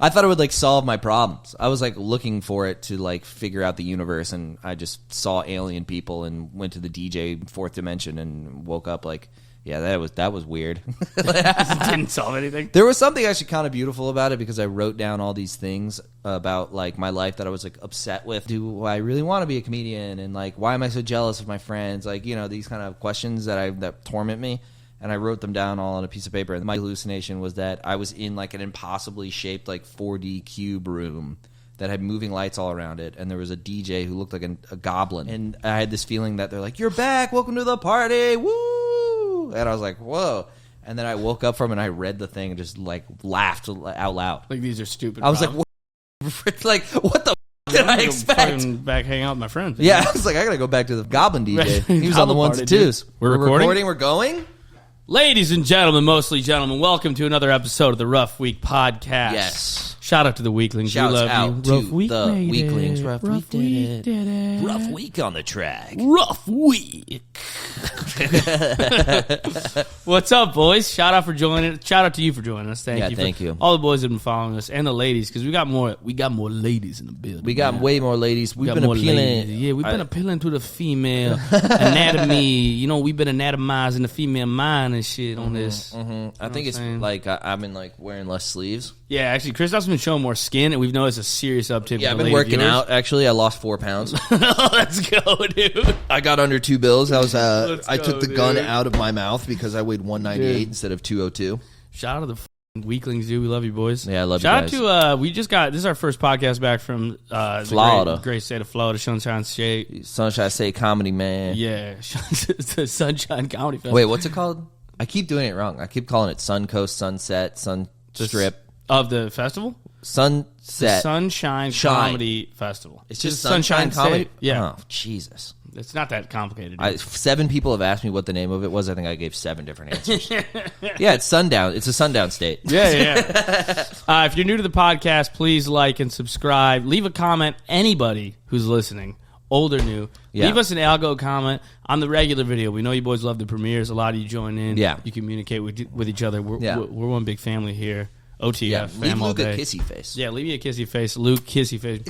I thought it would like solve my problems. I was like looking for it to like figure out the universe, and I just saw alien people and went to the DJ fourth dimension and woke up like, yeah, that was weird. Didn't solve anything. There was something actually kind of beautiful about it because I wrote down all these things about like my life that I was like upset with. Do I really want to be a comedian? And like, why am I so jealous of my friends? Like, you know, these kind of questions that torment me. And I wrote them down all on a piece of paper. And my hallucination was that I was in like an impossibly shaped like 4D cube room that had moving lights all around it, and there was a DJ who looked like a goblin. And I had this feeling that they're like, "You're back, welcome to the party, woo!" And I was like, "Whoa!" And then I woke up from it and I read the thing and just like laughed out loud. Like, these are stupid. I was like, what the did I expect? Back hang out with my friends. Yeah, I was like, I gotta go back to the goblin DJ. He was on the ones and twos. We're recording. We're going. Ladies and gentlemen, mostly gentlemen, welcome to another episode of the Rough Week Podcast. Yes. Shout out to the Weeklings. Shouts we love out you. to Rough Week the made Weeklings. it. Rough Week did it. Rough Week on the track. Rough Week. What's up, boys? Shout out for joining. Shout out to you for joining us. Thank you. All the boys have been following us and the ladies, because we got more ladies in the building. We got way more ladies. We've been appealing. Ladies. Yeah, we've been appealing to the female anatomy. You know, we've been anatomizing the female mind and shit on this. I think it's like I've been like wearing less sleeves. Yeah, actually, Christophe's been showing more skin, and we've noticed a serious uptick. Yeah, I've been working out. Actually, I lost 4 pounds. Oh, let's go, dude. I got under 2 bills. I took the gun out of my mouth because I weighed 198 instead of 202. Shout out to the Weeklings, dude. We love you, boys. Yeah, I love Shout you guys. out to, we just got, this is our first podcast back from Florida. The great state of Florida, Sunshine State. Sunshine State Comedy, man. Yeah, the Sunshine Comedy Festival. Wait, what's it called? I keep doing it wrong. I keep calling it Suncoast, Sunset, Sun Strip. Of the festival? Sunset. The Sunshine Comedy Festival. It's just Sunshine Comedy? State. Yeah. Oh, Jesus. It's not that complicated. 7 people have asked me what the name of it was. I think I gave 7 different answers. Yeah, it's Sundown. It's a sundown state. Yeah. If you're new to the podcast, please like and subscribe. Leave a comment. Anybody who's listening, old or new, leave us an algo comment on the regular video. We know you boys love the premieres. A lot of you join in. Yeah. You communicate with each other. We're one big family here. OTF. Yeah, leave Luke a kissy face. Yeah, leave me a kissy face. Luke, kissy face.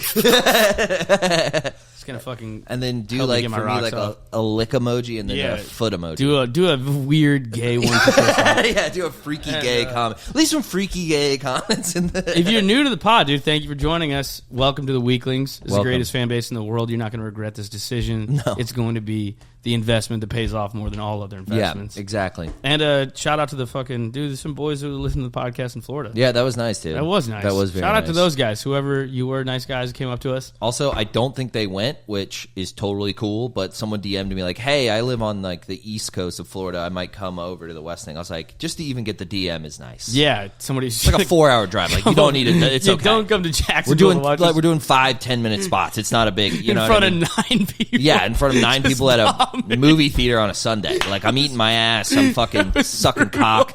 It's gonna fucking. And then do like for me like a lick emoji and then a foot emoji. Do a weird gay one. Yeah, do a freaky gay comment. Leave some freaky gay comments in there. If you're new to the pod, dude, thank you for joining us. Welcome to the Weeklings. It's the greatest fan base in the world. You're not going to regret this decision. No. It's going to be the investment that pays off more than all other investments. Yeah, exactly. And shout out to the fucking dude. There's some boys who listen to the podcast in Florida. Yeah, that was nice, dude. That was nice. That was very Shout out nice. to those guys, whoever you were, nice guys who came up to us. Also, I don't think they went, which is totally cool, but someone DM'd me like, hey, I live on like the east coast of Florida. I might come over to the west thing. I was like, just to even get the DM is nice. Yeah, somebody's it's like a 4-hour drive. Like, you don't need it. It's okay. Don't come to Jacksonville. We're doing 5-10 minute spots. It's not a big, you know, in front of 9 people. Yeah, in front of 9 people at a movie theater on a Sunday. Like, I'm eating my ass. I'm fucking sucking cock.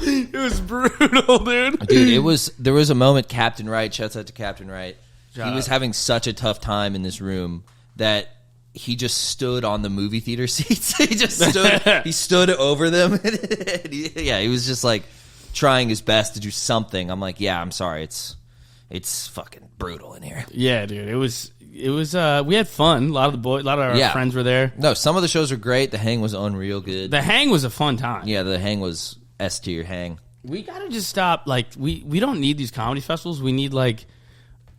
It was brutal, dude. Dude, there was a moment. Captain Wright, shouts out to Captain Wright. He was having such a tough time in this room that he just stood on the movie theater seats. He stood over them. He was just like trying his best to do something. I'm like, yeah, I'm sorry. It's fucking brutal in here. Yeah, dude. It was we had fun. A lot of our friends were there. No, some of the shows were great. The Hang was unreal good. The Hang was a fun time. Yeah, the Hang was S tier Hang. We gotta just stop. Like, we don't need these comedy festivals. We need like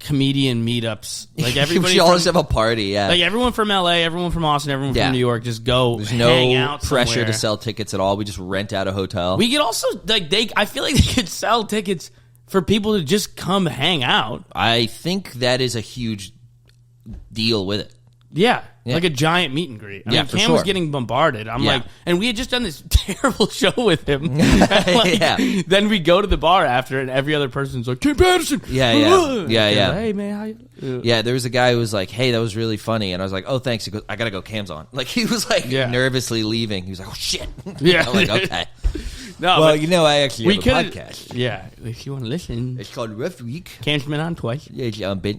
comedian meetups. Like, everybody. We always have a party. Yeah, like everyone from LA, everyone from Austin, everyone from New York. Just go. There's hang no out pressure somewhere. to sell tickets at all. We just rent out a hotel. We could also I feel like they could sell tickets for people to just come hang out. I think that is a huge deal with it. Yeah. Like a giant meet and greet. I mean, Cam was getting bombarded. I'm like, and we had just done this terrible show with him. Then we go to the bar after, and every other person's like, Tim Patterson. Yeah. Hey, man, how you? Yeah, there was a guy who was like, hey, that was really funny. And I was like, oh, thanks. He goes, I got to go, Cam's on. Like, he was like nervously leaving. He was like, oh, shit. Yeah. I'm like, okay. No, well, you know, I actually have a podcast. Yeah, if you want to listen. It's called Rough Week. Cam's been on twice. Yeah,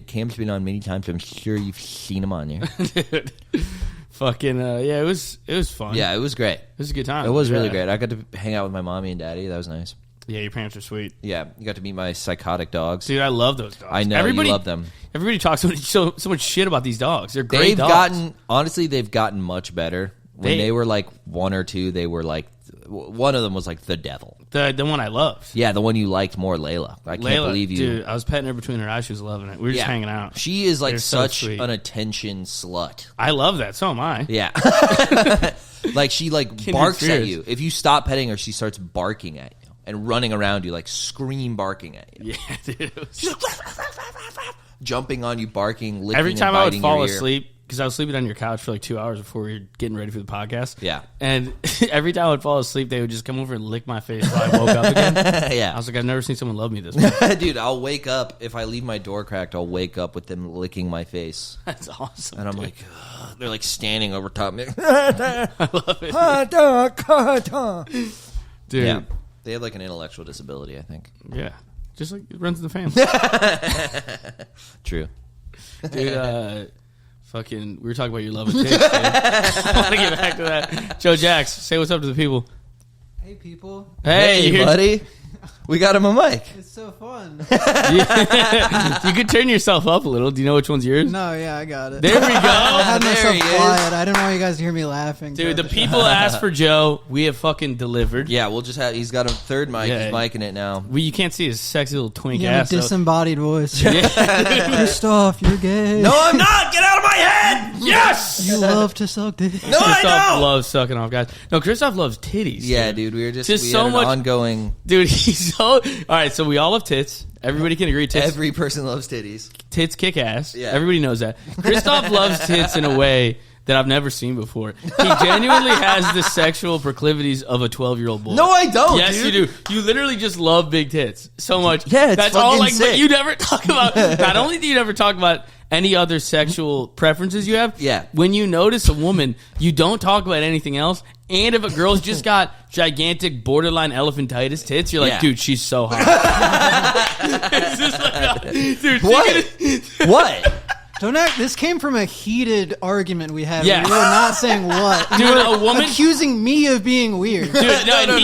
Cam's been on many times. I'm sure you've seen him on there. Dude. Fucking, it was fun. Yeah, it was great. It was a good time. It was really great. I got to hang out with my mommy and daddy. That was nice. Yeah, your parents are sweet. Yeah, you got to meet my psychotic dogs. Dude, I love those dogs. I know, you love them. Everybody talks so much shit about these dogs. They're great dogs. Honestly, they've gotten much better. When they were like 1 or 2, they were like, one of them was like the devil. The one I loved. Yeah, the one you liked more, Layla. I can't believe you. Dude, I was petting her between her eyes. She was loving it. We were just hanging out. She is like such an attention slut. I love that. So am I. Yeah. Like she like barks at you. If you stop petting her, she starts barking at you and running around you, like scream barking at you. Yeah, dude. Jumping on you, barking, licking, every time and I would biting fall your ear. asleep, because I was sleeping on your couch for like 2 hours before we were getting ready for the podcast. Yeah. And every time I would fall asleep, they would just come over and lick my face while I woke up again. Yeah. I was like, I've never seen someone love me this much. Dude, I'll wake up. If I leave my door cracked, I'll wake up with them licking my face. That's awesome. And I'm like, ugh. They're like standing over top of me. I love it. Dude. Yeah. They have like an intellectual disability, I think. Yeah. Just like it runs in the family. True. Dude, fucking, we were talking about your love of tits, dude. I want to get back to that. Joe Jax, say what's up to the people. Hey, people. Hey buddy. We got him a mic. It's so fun. You could turn yourself up a little. Do you know which one's yours? No, yeah, I got it. There we go. I had There myself he is. quiet. I didn't want you guys to hear me laughing. Dude, the people asked for Joe. We have fucking delivered. Yeah, we'll just have. He's got a third mic. Yeah. He's micing it now. You can't see his sexy little twink You have ass. a disembodied voice. Yeah. Christophe, you're gay. No, I'm not. Get out of my head. Yes. You love to suck dick. No, I Christophe don't. loves sucking off guys. No, Christophe loves titties. Yeah, dude. We were just Just we so had an much ongoing. Dude, he's so. All right, so we all love tits. Everybody can agree tits. Every person loves titties. Tits kick ass. Yeah. Everybody knows that. Christophe loves tits in a way that I've never seen before. He genuinely has the sexual proclivities of a 12-year-old boy. No, I don't. Yes, dude. you do. You literally just love big tits so much. Yeah, it's that's all. fucking Like, but sick. you never talk about. Not only do you never talk about any other sexual preferences you have. Yeah. When you notice a woman, you don't talk about anything else. And if a girl's just got gigantic borderline elephantitis tits, you're like, Yeah. dude, she's so hot. It's just like, dude, What? What? Don't act. This came from a heated argument we had. Yeah. We were not saying what. Dude, You were a woman- accusing me of being weird. Dude, No, he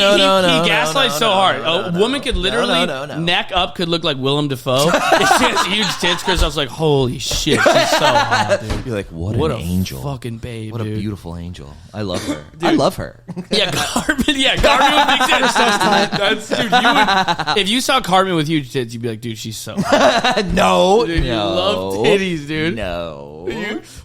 gaslights so hard. A woman could literally no. neck up could look like Willem Dafoe. If she has huge tits, because I was like, holy shit, she's so hot, dude. You're like, what What an a angel. fucking babe, What a dude. beautiful angel. I love her. I love her. Yeah, Carmen. Yeah, Carmen with big tits. That's dude. You would, if you saw Carmen with huge tits, you'd be like, dude, she's so hot. No. Dude, you love titties, dude. No.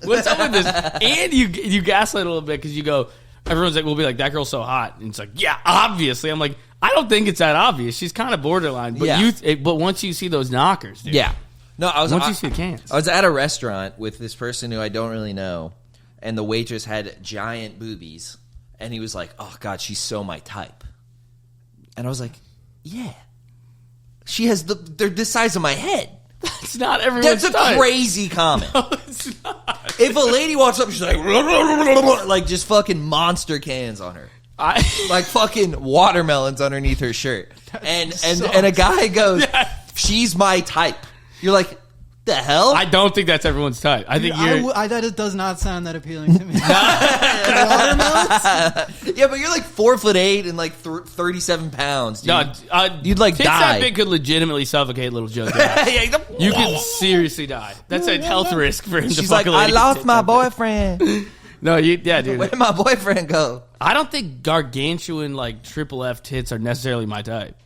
What's up with this? And you gaslight a little bit because you go, everyone's like, we'll be like, that girl's so hot. And it's like, yeah, obviously. I'm like, I don't think it's that obvious. She's kind of borderline. But Yeah. but once you see those knockers, dude. Yeah. No, Once you see the cans. I was at a restaurant with this person who I don't really know, and the waitress had giant boobies, and he was like, "Oh God, she's so my type," and I was like, "Yeah, she has they're this size of my head." It's not everyone's That's a type. crazy comment. No, it's not. If a lady walks up, she's like, like just fucking monster cans on her. Like fucking watermelons underneath her shirt. And a guy goes, she's my type. You're like, the hell? I don't think that's everyone's type. I think you're... That does not sound that appealing to me. Watermelons? Yeah, but you're like 4'8" and like 37 pounds, dude. No, You'd like tits die. that big could legitimately suffocate little Joe Jax. You could seriously die. That's a health risk for him to She's fuck like, a I lady. lost my boyfriend. No, yeah, dude. Where did my boyfriend go? I don't think gargantuan, like, triple F tits are necessarily my type.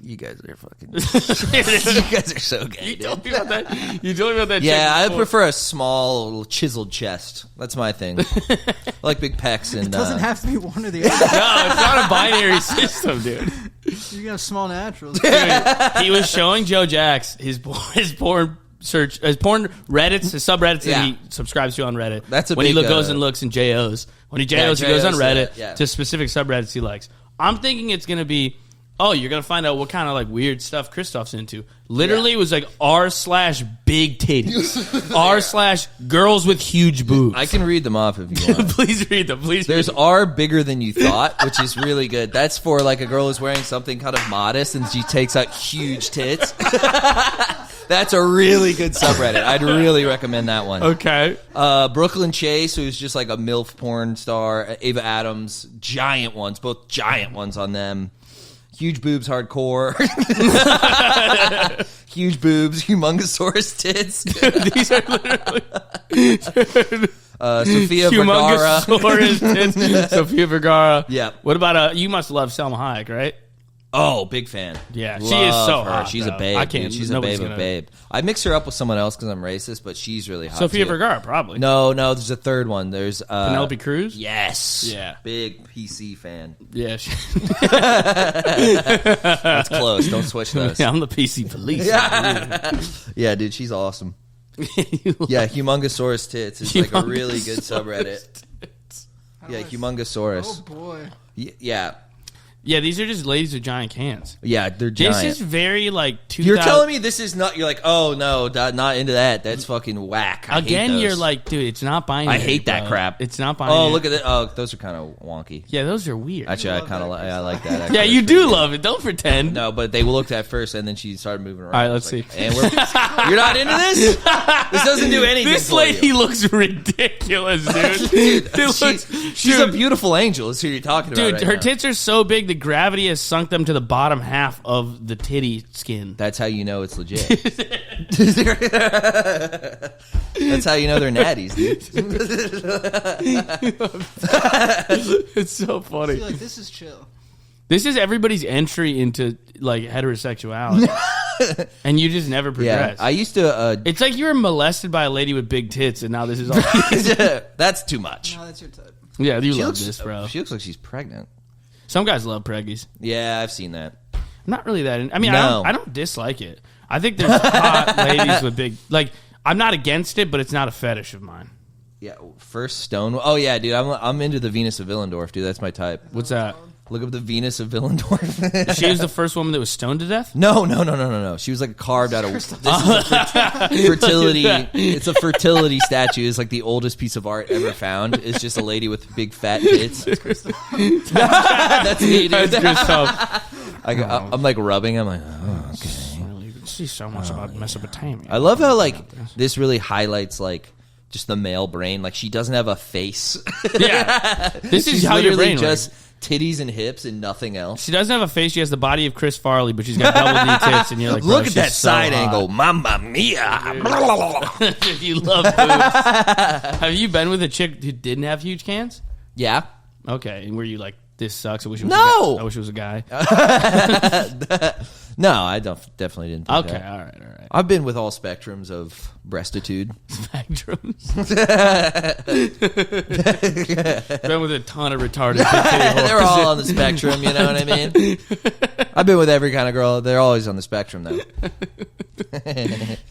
You guys are fucking... you guys are so gay, You dude. told me about that. You told me about that. Yeah, chick I before. prefer a small, little chiseled chest. That's my thing. I like big pecs and... It doesn't have to be one or the other. No, it's not a binary system, dude. You can have small naturals. Dude, he was showing Joe Jax his porn search, his porn Reddits, his subreddits that he subscribes to on Reddit. That's a when big, he goes and looks in JOs. When he JOs, he goes on Reddit to specific subreddits he likes. I'm thinking it's going to be, you're going to find out what kind of like weird stuff Christophe's into. Literally, it was like r/big titties. r/girls with huge boobs. I can read them off if you want. Please read them. Please There's read them. R bigger than you thought, which is really good. That's for like a girl who's wearing something kind of modest and she takes out huge tits. That's a really good subreddit. I'd really recommend that one. Okay. Brooklyn Chase, who's just like a MILF porn star. Ava Adams, giant ones, both giant ones on them. huge boobs, hardcore. Huge boobs, humongosaurus tits. These are literally Sofia Vergara. Humongosaurus tits. Sofia Vergara. Yeah. What about you? Must love Selma Hayek, right? Oh, big fan. Yeah, Love she is so her. hot. She's though. a babe. I can't. Dude. She's a babe. I mix her up with someone else because I'm racist, but she's really hot. Sofia too. Vergara, probably. No, there's a third one. There's Penelope Cruz. Yes. Yeah. Big PC fan. Yeah. That's close. Don't switch those. Yeah, I'm the PC police. Yeah, dude, she's awesome. Yeah, humongosaurus tits is like a really good subreddit. Yeah, humongosaurus. Oh boy. Yeah. Yeah, these are just ladies with giant cans. Yeah, they're giant. This is very like 2000. You're telling me this is not. You're like, oh no, not into that. That's fucking whack. I hate Again, those. you're like, dude, it's not binary. I hate that bro. crap. It's not binary. Oh, look at that. Oh, those are kind of wonky. Yeah, those are weird. Actually, I kind of I like that. Actually. Yeah, you do love it. Don't pretend. No, but they looked at first, and then she started moving around. All right, let's like, see. And you're not into this. This doesn't do anything. This for lady you. looks ridiculous, dude. Dude, she's a beautiful angel. Is who you're talking about. Dude, right her now. tits are so big, the gravity has sunk them to the bottom half of the titty skin. That's how you know it's legit. That's how you know they're natties, dude. It's so I funny. feel like this is chill. This is everybody's entry into like heterosexuality, and you just never progress. Yeah, I used to. It's like you were molested by a lady with big tits, and now this is all. That's too much. No, that's your type. Yeah, you She love looks, this, bro. She looks like she's pregnant. Some guys love preggies. Yeah, I've seen that. I'm not really that. I mean, No. I don't dislike it. I think there's hot ladies with big. Like, I'm not against it, but it's not a fetish of mine. Yeah, first stone. Oh yeah, dude, I'm into the Venus of Willendorf, dude. That's my type. What's that? Look up the Venus of Willendorf. She was the first woman that was stoned to death. No. She was like carved out of. This is a fertility. It's a fertility statue. It's like the oldest piece of art ever found. It's just a lady with big fat tits. That's me, dude. That's Christophe. I'm like rubbing. I'm like, oh, okay. She's so much about Mesopotamia. I love how like this really highlights like just the male brain. Like she doesn't have a face. Yeah, this is She's how your literally brain just works. titties and hips and nothing else. She doesn't have a face. She has the body of Chris Farley, but she's got double D tits, and you're like, Look bro, at that she's so side hot. angle, mamma mia! You love boobs. Have you been with a chick who didn't have huge cans? Yeah. Okay, and were you like, this sucks? I wish it was No! I wish it was a guy. No, I definitely didn't. Think Okay, that. all right. I've been with all spectrums of breastitude. Spectrums. Been with a ton of retarded. They're all on the spectrum, you know what I mean? I've been with every kind of girl. They're always on the spectrum, though.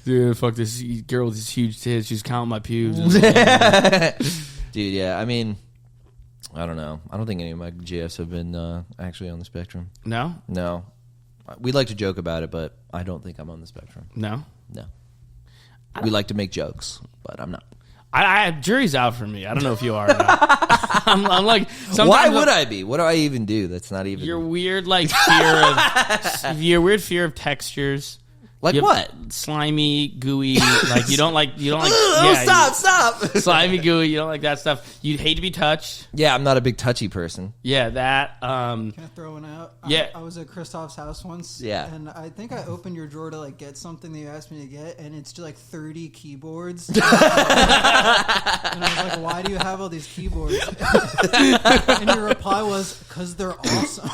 Dude, fuck this girl with these huge tits. She's counting my pubes. Dude, yeah, I mean, I don't know. I don't think any of my GFs have been actually on the spectrum. No? No. We like to joke about it, but I don't think I'm on the spectrum. No? No. We like to make jokes, but I'm not. I jury's out for me. I don't know if you are or not. I'm like, sometimes Why would I be? What do I even do? That's not even. Your weird fear of textures. Like what? Slimy, gooey. Like you don't like. Stop! Slimy, gooey. You don't like that stuff. You'd hate to be touched. Yeah, I'm not a big touchy person. Yeah, that. Can I throw one out? Yeah. I was at Christophe's house once. Yeah. And I think I opened your drawer to like get something that you asked me to get, and it's just like 30 keyboards. And I was like, "Why do you have all these keyboards?" And your reply was, "'Cause they're awesome."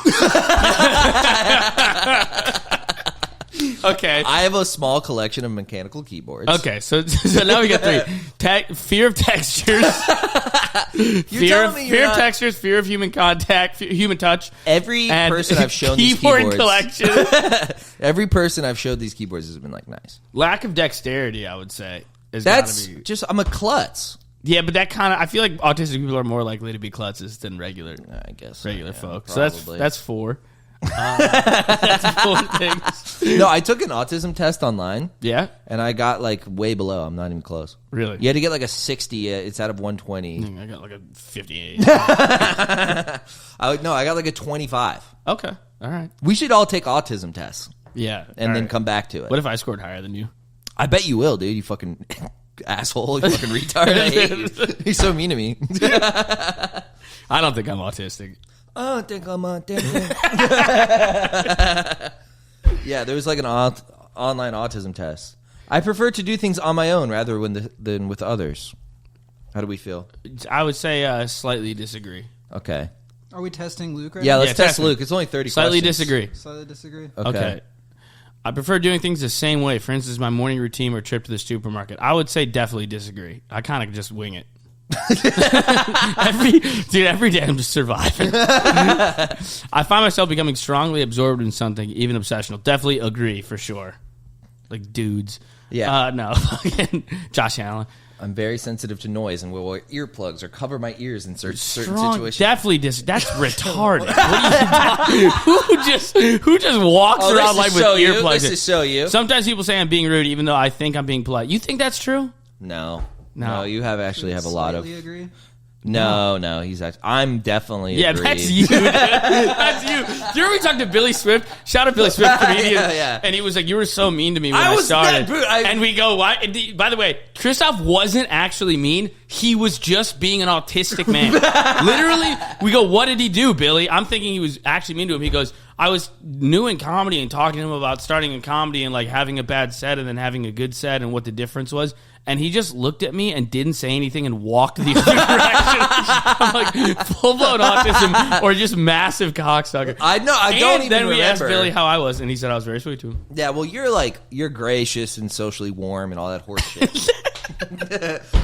Okay. I have a small collection of mechanical keyboards. Okay, so now we got three. Fear of textures. Fear of textures, fear of human contact, human touch. Every and person I've shown these keyboard keyboards. collection. Every person I've showed these keyboards has been like nice. Lack of dexterity, I would say. That's gotta be. just, I'm a klutz. Yeah, but that kind of, I feel like autistic people are more likely to be klutzes than regular I guess. folks. Probably. So that's four. That's 4 things. No, I took an autism test online. Yeah? And I got like way below. I'm not even close. Really? You had to get like a 60. It's out of 120. I got like a 58. I got like a 25. Okay. All right. We should all take autism tests Yeah. and all then right. come back to it. What if I scored higher than you? I bet you will, dude. You fucking asshole. You fucking retard. I hate you. You're so mean to me. I don't think I'm autistic. I don't think I'm autistic. Yeah, there was like an online autism test. I prefer to do things on my own rather than with others. How do we feel? I would say slightly disagree. Okay. Are we testing Luke right Yeah, now? let's test Luke. It's only 30 Slightly questions. disagree. Slightly disagree. Okay. I prefer doing things the same way. For instance, my morning routine or trip to the supermarket. I would say definitely disagree. I kind of just wing it. Every day I'm just surviving. I find myself becoming strongly absorbed in something, even obsessional. Definitely agree, for sure. Like dudes. Yeah. No. Josh Allen. I'm very sensitive to noise and will wear earplugs or cover my ears in certain Strong, situations. definitely that's retarded. What are you talking? Who just walks around like with earplugs? This is so you. Sometimes people say I'm being rude, even though I think I'm being polite. You think that's true? No, you have a lot of. Agree. No, he's actually. I'm definitely. Yeah, agreed. that's you. Dude. That's you. Do you remember we talked to Billy Swift? Shout out Billy Swift, comedian. Yeah. And he was like, "You were so mean to me when I started." And we go, "Why?" By the way, Christophe wasn't actually mean. He was just being an autistic man. Literally, we go, "What did he do, Billy?" I'm thinking he was actually mean to him. He goes, "I was new in comedy and talking to him about starting in comedy and like having a bad set and then having a good set and what the difference was." And he just looked at me and didn't say anything and walked the other direction. I'm like, full-blown autism or just massive cocksucker. I know. I don't even then we remember. asked Billy how I was, and he said I was very sweet to him. Yeah, well, you're gracious and socially warm and all that horse shit.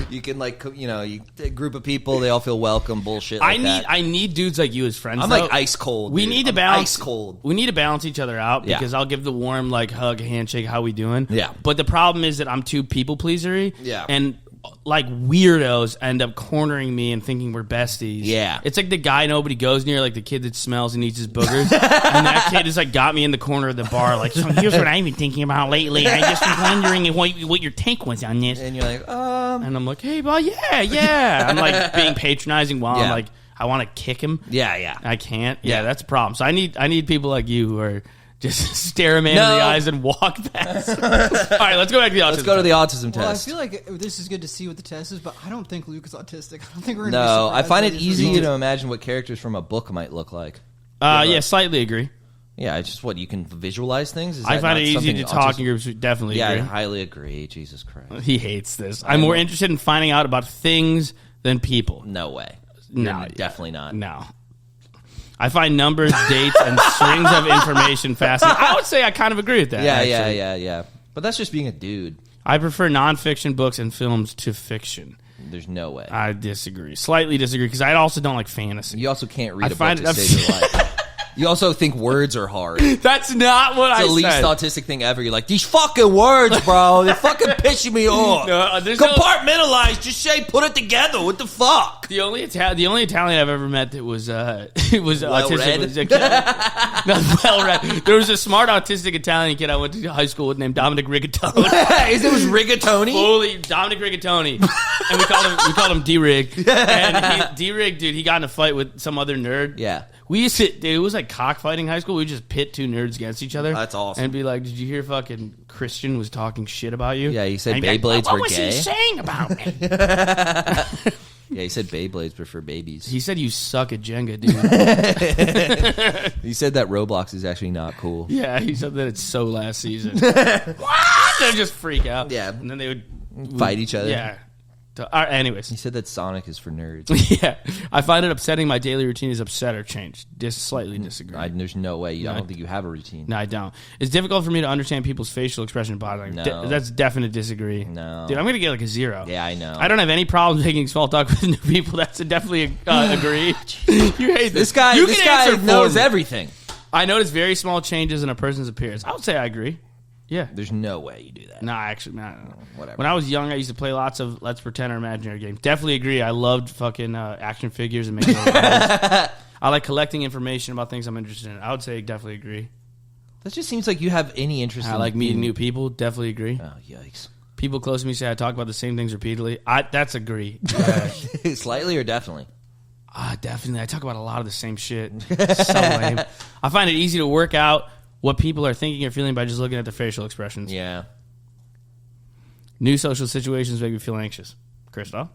You can a group of people, they all feel welcome. Bullshit. Like I need dudes like you as friends. I'm though. like ice cold. We dude. need to I'm balance. Ice cold. We need to balance each other out because I'll give the warm like hug, handshake. How we doing? Yeah. But the problem is that I'm too people pleasery. Yeah. And like weirdos end up cornering me and thinking we're besties. Yeah. It's like the guy nobody goes near, like the kid that smells and eats his boogers. And that kid has like got me in the corner of the bar. Like, so here's what I've been thinking about lately. I just was wondering what your take was on this. And you're like, And I'm like, hey, well, yeah. I'm like being patronizing while I'm like, I want to kick him. Yeah. I can't. Yeah, that's a problem. So I need people like you who are just stare a man in the eyes and walk past. All right, let's go back to the autism. Let's go to the autism test. Well, I feel like this is good to see what the test is, but I don't think Luke is autistic. I don't think we're going to No, I find it by easy these to imagine what characters from a book might look like. Yeah, slightly agree. Yeah, it's just what you can visualize things. Is I that find not it easy something to talk in groups. Definitely Yeah, I agree. highly agree. Jesus Christ. He hates this. I'm more interested in finding out about things than people. No way. No, You're definitely not. No. I find numbers, dates, and strings of information fascinating. I would say I kind of agree with that. Yeah. But that's just being a dude. I prefer nonfiction books and films to fiction. There's no way. I disagree. Slightly disagree, because I also don't like fantasy. You also can't read a book find to it save your life. You also think words are hard. That's not what I said. It's the least autistic thing ever. You're like, these fucking words, bro. They're fucking pissing me off. Compartmentalize. Just say, put it together. What the fuck? The only Italian I've ever met that was autistic. Well-read? Well read. There was a smart autistic Italian kid I went to high school with named Dominic Rigatoni. It was Rigatoni? Fully Dominic Rigatoni, and we called him D-Rig. And D-Rig, dude, he got in a fight with some other nerd. Yeah. We used to, dude, it was like cockfighting high school. We would just pit two nerds against each other. That's awesome. And be like, did you hear fucking Christian was talking shit about you? Yeah, he said and Beyblades were what gay. was he saying about me? Yeah, he said Beyblades were for babies. He said you suck at Jenga, dude. He said that Roblox is actually not cool. Yeah, he said that it's so last season. What? They'd just freak out. Yeah. And then they would Fight each other. Yeah. Anyways. He said that Sonic is for nerds. Yeah. I find it upsetting my daily routine is upset or changed. Slightly disagree. There's no way. I don't think you have a routine. No, I don't. It's difficult for me to understand people's facial expression and body language. No. That's definite disagree. No. Dude, I'm going to get like a 0. Yeah, I know. I don't have any problem making small talk with new people. That's definitely agree. You hate This guy knows everything. I notice very small changes in a person's appearance. I would say I agree. Yeah. There's no way you do that. No, actually, no. Whatever. When I was young, I used to play lots of Let's Pretend or Imaginary games. Definitely agree. I loved fucking action figures and making I like collecting information about things I'm interested in. I would say definitely agree. That just seems like you have any interest in... I like meeting new people. Definitely agree. Oh, yikes. People close to me say I talk about the same things repeatedly. That's agree. Slightly or definitely? Definitely. I talk about a lot of the same shit. So lame. I find it easy to work out what people are thinking or feeling by just looking at their facial expressions. Yeah. New social situations make me feel anxious. Christophe?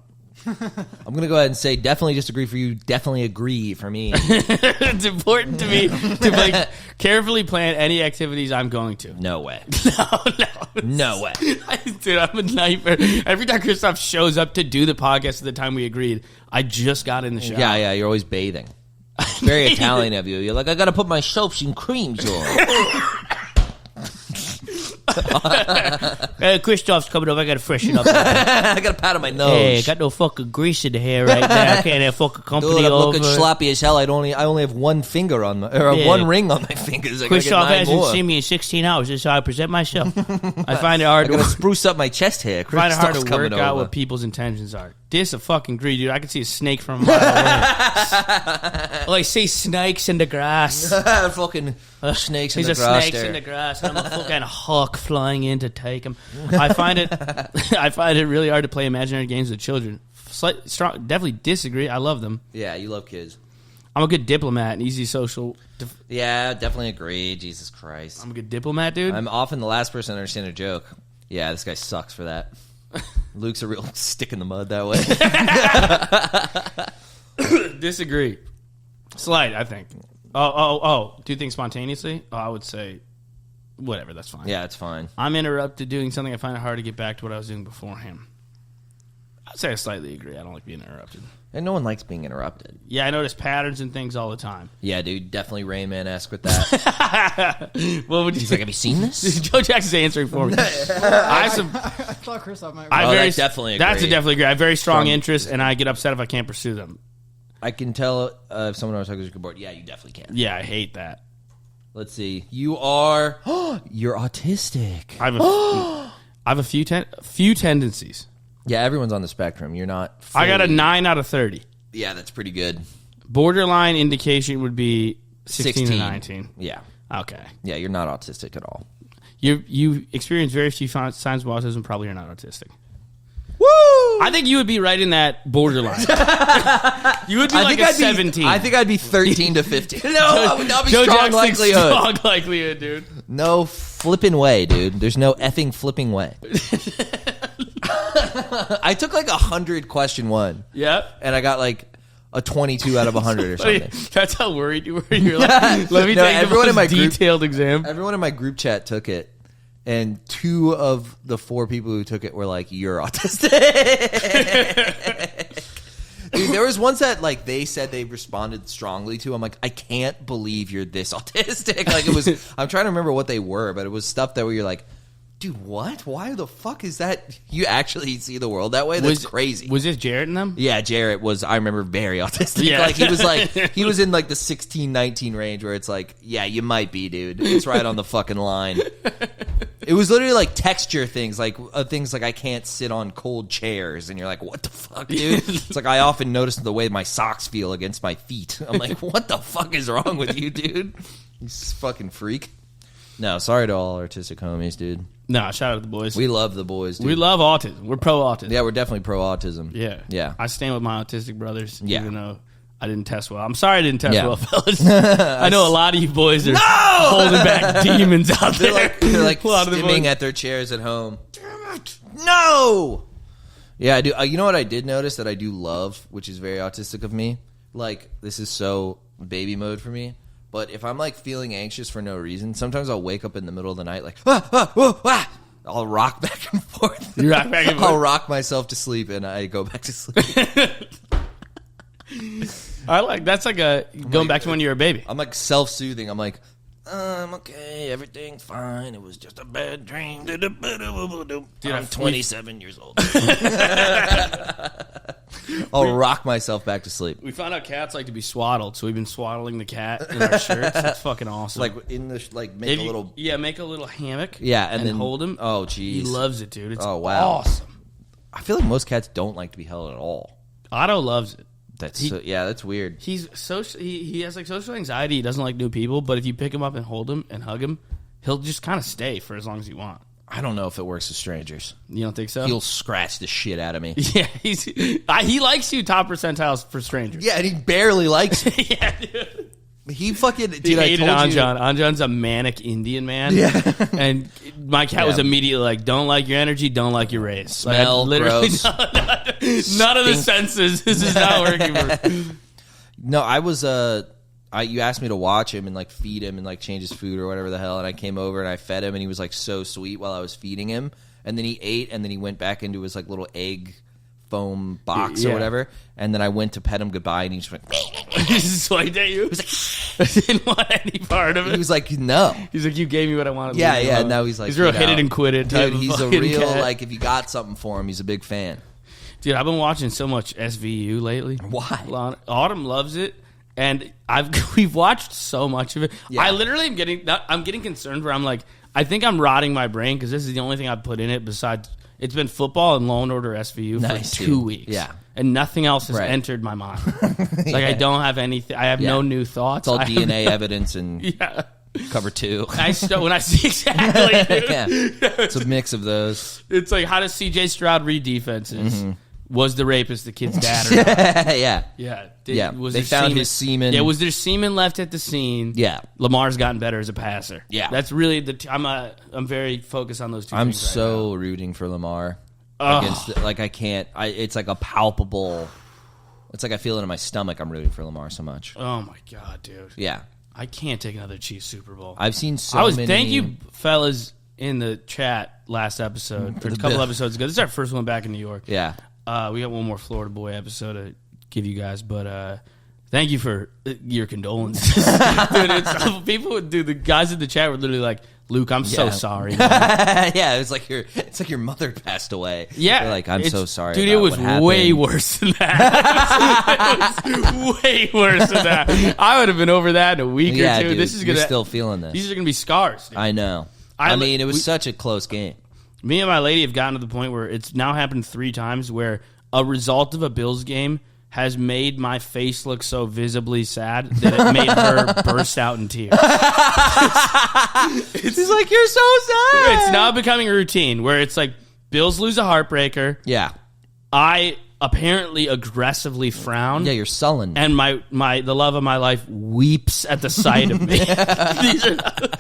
I'm going to go ahead and say definitely disagree for you, definitely agree for me. It's important to me to like carefully plan any activities I'm going to. No way. No way. Dude, I'm a nightmare. Every time Christophe shows up to do the podcast at the time we agreed, I just got in the shower. Yeah, you're always bathing. It's very Italian of you. You're like, I got to put my soaps and creams on. Christophe's coming over. I gotta freshen up. I got a pat on my nose. Hey, I got no fucking grease in the hair right now. I can't have fucking company Dude, I'm over. looking sloppy as hell. I only have one finger on my, or one ring on my fingers. Christophe hasn't seen me in 16 hours. That's how I present myself. I find it hard to spruce up my chest hair. I find it hard to work out what people's intentions are. This a fucking greed, dude. I can see a snake from a mile away. Well, I see snakes in the grass. Fucking snakes in the grass. Snakes in the grass. And I'm a fucking hawk flying in to take them. I find it really hard to play imaginary games with children. Definitely disagree. I love them. Yeah, you love kids. I'm a good diplomat and easy social. Yeah, definitely agree. Jesus Christ. I'm a good diplomat, dude. I'm often the last person to understand a joke. Yeah, this guy sucks for that. Luke's a real stick in the mud that way. Disagree. Slight, I think. Oh. Do you think spontaneously? Oh, I would say whatever, that's fine. Yeah, it's fine. I'm interrupted doing something. I find it hard to get back to what I was doing beforehand. I'd say I slightly agree. I don't like being interrupted. And no one likes being interrupted. Yeah, I notice patterns and things all the time. Yeah, dude, definitely Rain Man-esque with that. What would you He's like, have you seen this? Joe Jackson's answering for me. I thought Christophe might. That's definitely agree. That's a definitely agree. I have very strong interests, and I get upset if I can't pursue them. I can tell if someone else talking to your board. Yeah, you definitely can. Yeah, I hate that. Let's see. You are... You're autistic. I have a few tendencies. Yeah, everyone's on the spectrum. You're not... I got a 9 out of 30. Yeah, that's pretty good. Borderline indication would be 16 to 19. Yeah. Okay. Yeah, you're not autistic at all. You experience very few signs of autism. Probably you're not autistic. Woo! I think you would be right in that borderline. You would be like a 17. I think I'd be 13 to 15. No, I would not be Joe strong likelihood. Strong likelihood, dude. No flipping way, dude. There's no effing flipping way. I took like 100 question one. Yeah. And I got like a 22 out of 100 or something. That's how worried you were. You're like, let me take everyone in my detailed exam. Everyone in my group chat took it. And 2 of the 4 people who took it were like, you're autistic. Dude, there was ones that like they said they responded strongly to. I'm like, I can't believe you're this autistic. Like it was, I'm trying to remember what they were, but it was stuff that where you're like, dude, what? Why the fuck is that? You actually see the world that way? That's crazy. Was this Jarrett in them? Yeah, Jarrett was, I remember, very autistic. Yeah. He was in like the 16, 19 range where it's like, yeah, you might be, dude. It's right on the fucking line. It was literally like texture things like I can't sit on cold chairs. And you're like, what the fuck, dude? It's like I often notice the way my socks feel against my feet. I'm like, what the fuck is wrong with you, dude? You fucking freak. No, sorry to all artistic homies, dude. No, shout out to the boys. We love the boys, dude. We love autism. We're pro autism. Yeah, we're definitely pro autism. Yeah. Yeah. I stand with my autistic brothers, Yeah. even though I didn't test well. I'm sorry I didn't test well, fellas. I know a lot of you boys are holding back demons out there. They're like stimming at their chairs at home. Damn it. No! Yeah, I do. You know what I did notice that I do love, which is very autistic of me? Like, this is so baby mode for me. But if I'm, like, feeling anxious for no reason, sometimes I'll wake up in the middle of the night like, I'll rock back and forth. You rock back and forth? I'll rock myself to sleep, and I go back to sleep. That's like going back to when you were a baby. I'm, like, self-soothing. I'm like, I'm okay. Everything's fine. It was just a bad dream. Dude, I'm 27 years old. I'll rock myself back to sleep. We found out cats like to be swaddled, so we've been swaddling the cat in our shirts. It's fucking awesome. Like in the make a little hammock. Yeah, and then hold him. Oh, jeez, he loves it, dude. It's awesome. I feel like most cats don't like to be held at all. Otto loves it. That's weird. He has like social anxiety. He doesn't like new people, but if you pick him up and hold him and hug him, he'll just kind of stay for as long as you want. I don't know if it works with strangers. You don't think so? He'll scratch the shit out of me. Yeah, he likes you top percentiles for strangers. Yeah, and he barely likes me. Yeah, dude. He fucking He hated Anjan. Anjan's a manic Indian man. Yeah. And my cat was immediately like, don't like your energy, don't like your race. Smell, gross. None of the senses. This is not working for me. No, I was you asked me to watch him and like feed him and like change his food or whatever the hell, and I came over and I fed him and he was like so sweet while I was feeding him, and then he ate and then he went back into his like little egg foam box or whatever, and then I went to pet him goodbye and he just went he just swiped at you. He was like I didn't want any part of it. He was like, no. He's like, you gave me what I wanted. Yeah. Now he's like, he's real hit it and quit it type. Dude, he's of a real cat. like if you got something for him, he's a big fan. Dude, I've been watching so much SVU lately. Why? Autumn loves it, and we've watched so much of it. Yeah. I literally am getting concerned where I'm like, I think I'm rotting my brain because this is the only thing I've put in it besides it's been football and Law and Order SVU for 2 weeks. Yeah. And nothing else has entered my mind. I don't have anything. I have no new thoughts. It's all DNA evidence and cover 2. When I see exactly. It's a mix of those. It's like, how does C.J. Stroud read defenses? Mm-hmm. Was the rapist the kid's dad or not? Yeah. They found his semen. Yeah, was there semen left at the scene? Yeah. Lamar's gotten better as a passer. Yeah. That's really I'm very focused on those two things. I'm so rooting for Lamar. I can't. It's like a palpable. It's like I feel it in my stomach. I'm rooting for Lamar so much. Oh my god, dude. Yeah. I can't take another Chiefs Super Bowl. I've seen many. Thank you, fellas, in the chat last episode, or a couple episodes ago. This is our first one back in New York. Yeah. We got one more Florida boy episode to give you guys, but thank you for your condolences. Dude, the guys in the chat were literally like, Luke, I'm so sorry. Yeah, it's like your mother passed away. Yeah. You're like, I'm so sorry. Dude, it was way worse than that. It was way worse than that. I would have been over that in a week or two. Dude, you're still feeling this. These are going to be scars. Dude. I know. I mean, it was such a close game. Me and my lady have gotten to the point where it's now happened 3 times where a result of a Bills game has made my face look so visibly sad that it made her burst out in tears. She's like, you're so sad. It's now becoming a routine where it's like, Bills lose a heartbreaker. Yeah. I apparently aggressively frown. Yeah, you're sullen. And the love of my life weeps at the sight of me.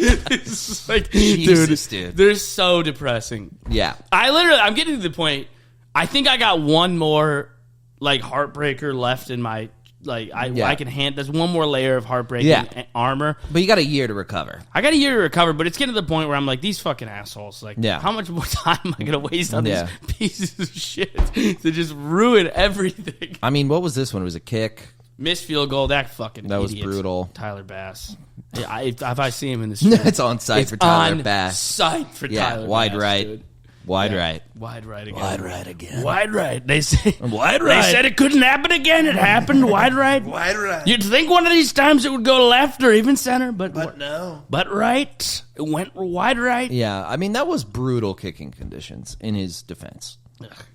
It's like, Jesus, dude. They're so depressing. Yeah. I'm getting to the point, I think I got one more like heartbreaker left in my I can hand. There's one more layer of heartbreaking armor, but you got a year to recover. I got a year to recover, but it's getting to the point where I'm like, these fucking assholes. Like, how much more time am I gonna waste on these pieces of shit to just ruin everything? I mean, what was this one? It was a kick, missed field goal. That was brutal. Tyler Bass. If I see him in the street, it's on site for Tyler Bass. Site for Tyler. Wide Bass, right. Dude. Wide right. Wide right again. Wide right again. Wide right. They say wide right. They said it couldn't happen again. It happened. Wide right. Wide right. You'd think one of these times it would go left or even center, but no. But right. It went wide right. Yeah, I mean that was brutal kicking conditions in his defense.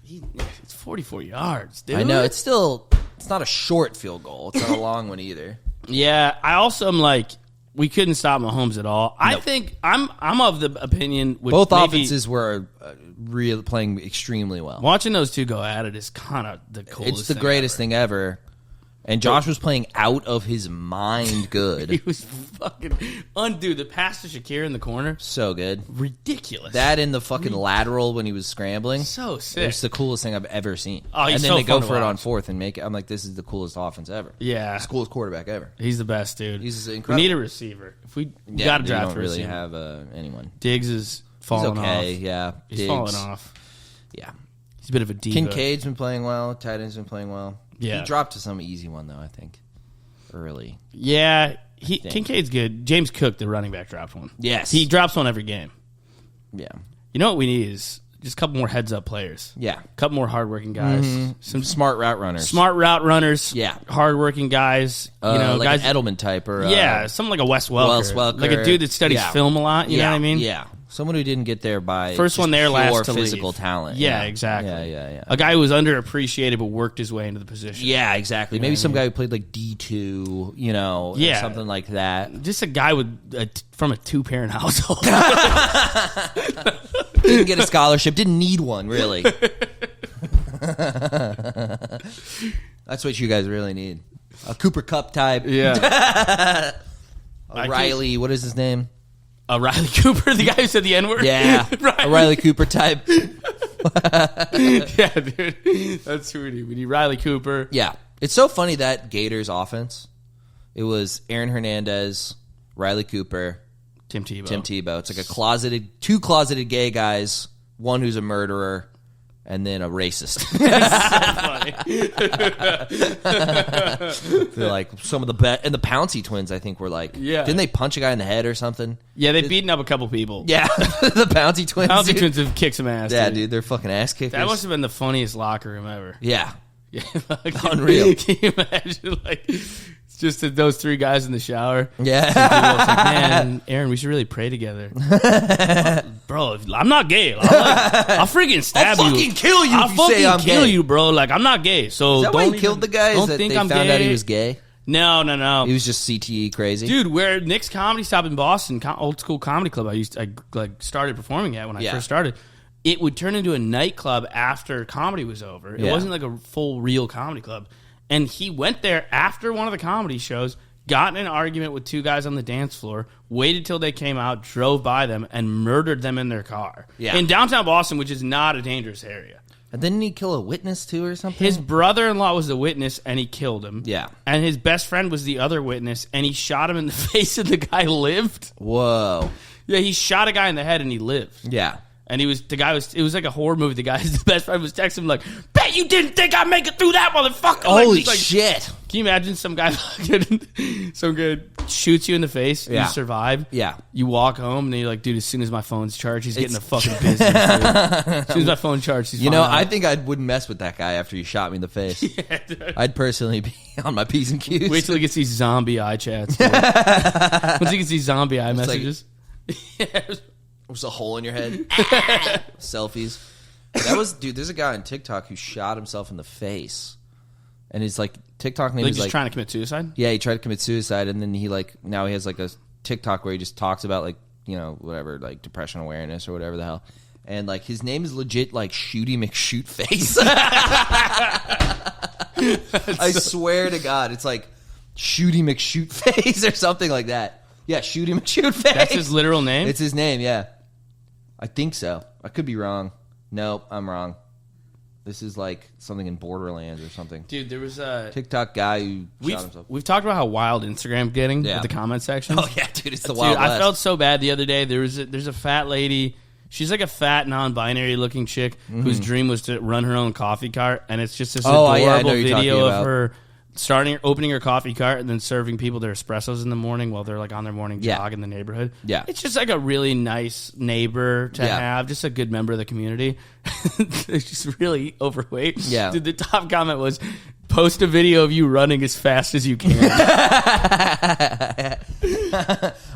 It's 44 yards, dude. I know it's not a short field goal. It's not a long one either. Yeah, I also am like, we couldn't stop Mahomes at all. I think I'm of the opinion with both offenses were really playing extremely well. Watching those two go at it is kind of the coolest. It's the greatest thing ever. And Josh was playing out of his mind good. He was fucking undo the pass to Shakir in the corner. So good. Ridiculous. That in the fucking lateral when he was scrambling. So sick. It's the coolest thing I've ever seen. Oh, he's and then so they go fun for to it on watch. fourth and make it. I'm like, this is the coolest offense ever. Yeah. It's the coolest quarterback ever. He's the best, dude. He's incredible. We need a receiver. If we got to draft don't a really receiver. have anyone. Diggs is falling off. Yeah. He's falling off. Yeah. He's a bit of a diva. Kincaid's been playing well. Tight end's been playing well. Yeah. He dropped to some easy one, though, I think. Early. Yeah. Kincaid's good. James Cook, the running back, dropped one. Yes. He drops one every game. Yeah. You know what we need is just a couple more heads-up players. Yeah. A couple more hardworking guys. Mm-hmm. Some smart route runners. Yeah. Hardworking guys. Like guys, an Edelman type or... something like a Wes Welker. Like a dude that studies film a lot, you know what I mean? Yeah. Someone who didn't get there by first one there, last to physical leave. talent. Yeah, exactly. Yeah. A guy who was underappreciated but worked his way into the position. Yeah, exactly. Maybe some guy who played like D2, or something like that. Just a guy from a 2-parent household. Didn't get a scholarship. Didn't need one, really. That's what you guys really need. A Cooper Cup type. Yeah. A Riley, what is his name? Riley Cooper, the guy who said the N-word? Yeah. A Riley Cooper type. Yeah, dude. That's who we need. We need Riley Cooper. Yeah. It's so funny that Gators offense, it was Aaron Hernandez, Riley Cooper, Tim Tebow. It's like two closeted gay guys, one who's a murderer, and then a racist. They're like some of the best. And the Pouncey twins, I think, were like, didn't they punch a guy in the head or something? Yeah, they've beaten up a couple people. Yeah, the Pouncey twins. Pouncey twins have kicked some ass. Yeah, dude, they're fucking ass kickers. That must have been the funniest locker room ever. Yeah. Unreal. Can you imagine, like, it's just those three guys in the shower? Yeah. Like, man, Aaron, we should really pray together. Bro, I'm not gay. I'll freaking stab you. I'll fucking kill you if you say I'm gay. I'll kill you, bro. Like, I'm not gay. So is that why he killed the guy? Is that they found out he was gay? No. He was just CTE crazy. Dude, where Nick's Comedy Stop in Boston, old school comedy club I like started performing at when I first started. It would turn into a nightclub after comedy was over. It wasn't like a full, real comedy club. And he went there after one of the comedy shows, got in an argument with two guys on the dance floor, waited till they came out, drove by them, and murdered them in their car. Yeah. In downtown Boston, which is not a dangerous area. And didn't he kill a witness, too, or something? His brother-in-law was the witness, and he killed him. Yeah. And his best friend was the other witness, and he shot him in the face, and the guy lived. Whoa. Yeah, he shot a guy in the head, and he lived. Yeah. And it was like a horror movie. The best friend was texting him like, bet you didn't think I'd make it through that, motherfucker. Holy shit. Can you imagine some guy shoots you in the face, you survive, you walk home, and then you're like, dude, as soon as my phone's charged, he's getting a fucking business. As soon as my phone charged, he's I think I wouldn't mess with that guy after he shot me in the face. Yeah, I'd personally be on my P's and Q's. Wait till he gets these zombie eye chats. Once he gets these zombie eye messages. There's a hole in your head. Selfies. There's a guy on TikTok who shot himself in the face. And his TikTok name is just trying to commit suicide? Yeah, he tried to commit suicide, and then he now he has a TikTok where he just talks about whatever, depression awareness or whatever the hell. And his name is legit Shooty McShootface. I swear to God, it's Shooty McShootface or something like that. Yeah, Shooty McShootface. That's his literal name? It's his name, yeah. I think so. I could be wrong. Nope, I'm wrong. This is something in Borderlands or something. Dude, there was a TikTok guy who shot himself. We've talked about how wild Instagram's getting with the comment section. Oh yeah, dude, it's the Wild West. I felt so bad the other day. There's a fat lady. She's like a fat, non-binary looking chick whose dream was to run her own coffee cart, and it's just this adorable video of her opening her coffee cart and then serving people their espressos in the morning while they're on their morning jog in the neighborhood. Yeah, it's just a really nice neighbor to have, just a good member of the community. They're just really overweight. Yeah, dude, the top comment was, "Post a video of you running as fast as you can."